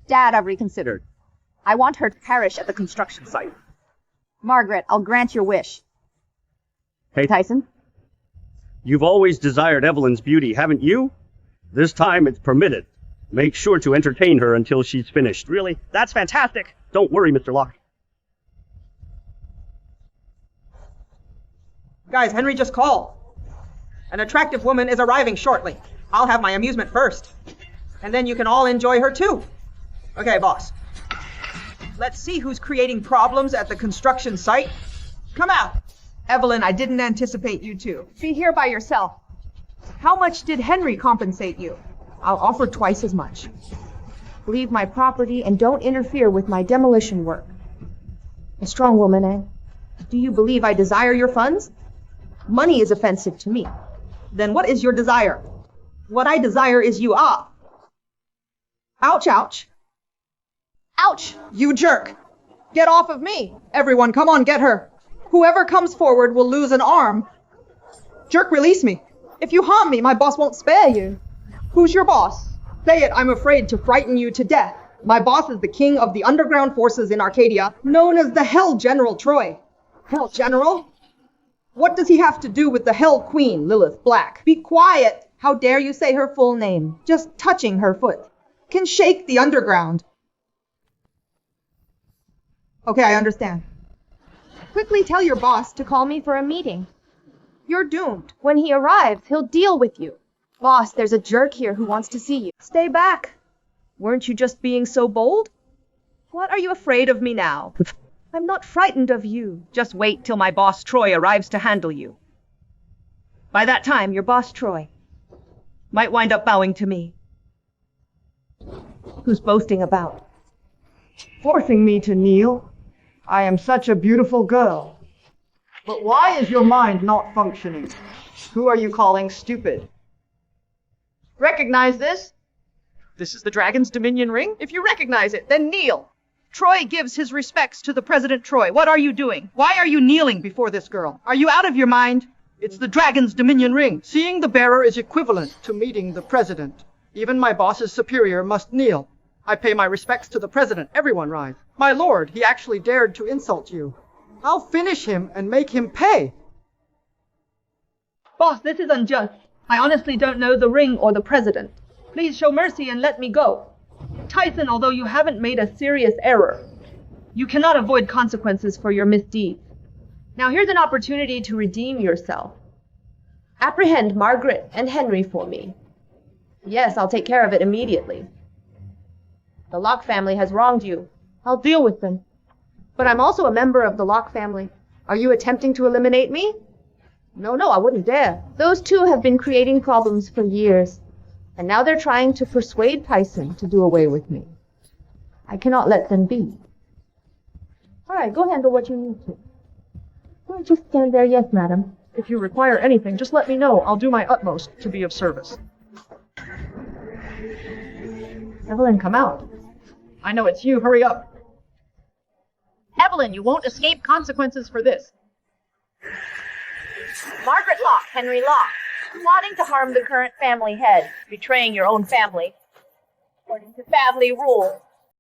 Dad, I've reconsidered. I want her to perish at the construction site. Margaret, I'll grant your wish. Hey, Tyson? You've always desired Evelyn's beauty, haven't you? This time it's permitted. Make sure to entertain her until she's finished. Really? That's fantastic. Don't worry, Mr. Locke. Guys, Henry just called. An attractive woman is arriving shortly. I'll have my amusement first. And then you can all enjoy her too. Okay, boss. Let's see who's creating problems at the construction site. Come out. Evelyn, I didn't anticipate you two. Be here by yourself. How much did Henry compensate you? I'll offer twice as much. Leave my property and don't interfere with my demolition work. A strong woman, eh? Do you believe I desire your funds? Money is offensive to me. Then what is your desire? What I desire is you. Ouch, ouch. Ouch, you jerk. Get off of me. Everyone, come on, get her. Whoever comes forward will lose an arm. Jerk, release me. If you harm me, my boss won't spare you. Who's your boss? Say it, I'm afraid to frighten you to death. My boss is the king of the underground forces in Arcadia, known as the Hell General Troy. Hell General? What does he have to do with the Hell Queen, Lilith Black? Be quiet! How dare you say her full name? Just touching her foot can shake the underground. Okay, I understand. Quickly tell your boss to call me for a meeting. You're doomed. When he arrives, he'll deal with you. Boss, there's a jerk here who wants to see you. Stay back. Weren't you just being so bold? What are you afraid of me now? I'm not frightened of you. Just wait till my boss Troy arrives to handle you. By that time, your boss Troy might wind up bowing to me. Who's boasting about? Forcing me to kneel? I am such a beautiful girl. But why is your mind not functioning? Who are you calling stupid? Recognize this? This is the Dragon's Dominion ring. If you recognize it, then kneel. Troy gives his respects to the President Troy. What are you doing? Why are you kneeling before this girl? Are you out of your mind? It's the Dragon's Dominion ring. Seeing the bearer is equivalent to meeting the President. Even my boss's superior must kneel. I pay my respects to the President. Everyone rise. My lord, he actually dared to insult you. I'll finish him and make him pay. Boss, this is unjust. I honestly don't know the ring or the President. Please show mercy and let me go. Tyson, although you haven't made a serious error, you cannot avoid consequences for your misdeeds. Now here's an opportunity to redeem yourself. Apprehend Margaret and Henry for me. Yes, I'll take care of it immediately. The Locke family has wronged you. I'll deal with them. But I'm also a member of the Locke family. Are you attempting to eliminate me? No, I wouldn't dare. Those two have been creating problems for years, and now they're trying to persuade Tyson to do away with me. I cannot let them be. All right, go handle what you need to. Don't just stand there. Yes, madam. If you require anything, just let me know. I'll do my utmost to be of service. Evelyn, come out. I know it's you. Hurry up. Evelyn, you won't escape consequences for this. Margaret Locke, Henry Locke, plotting to harm the current family head, betraying your own family. According to family rule,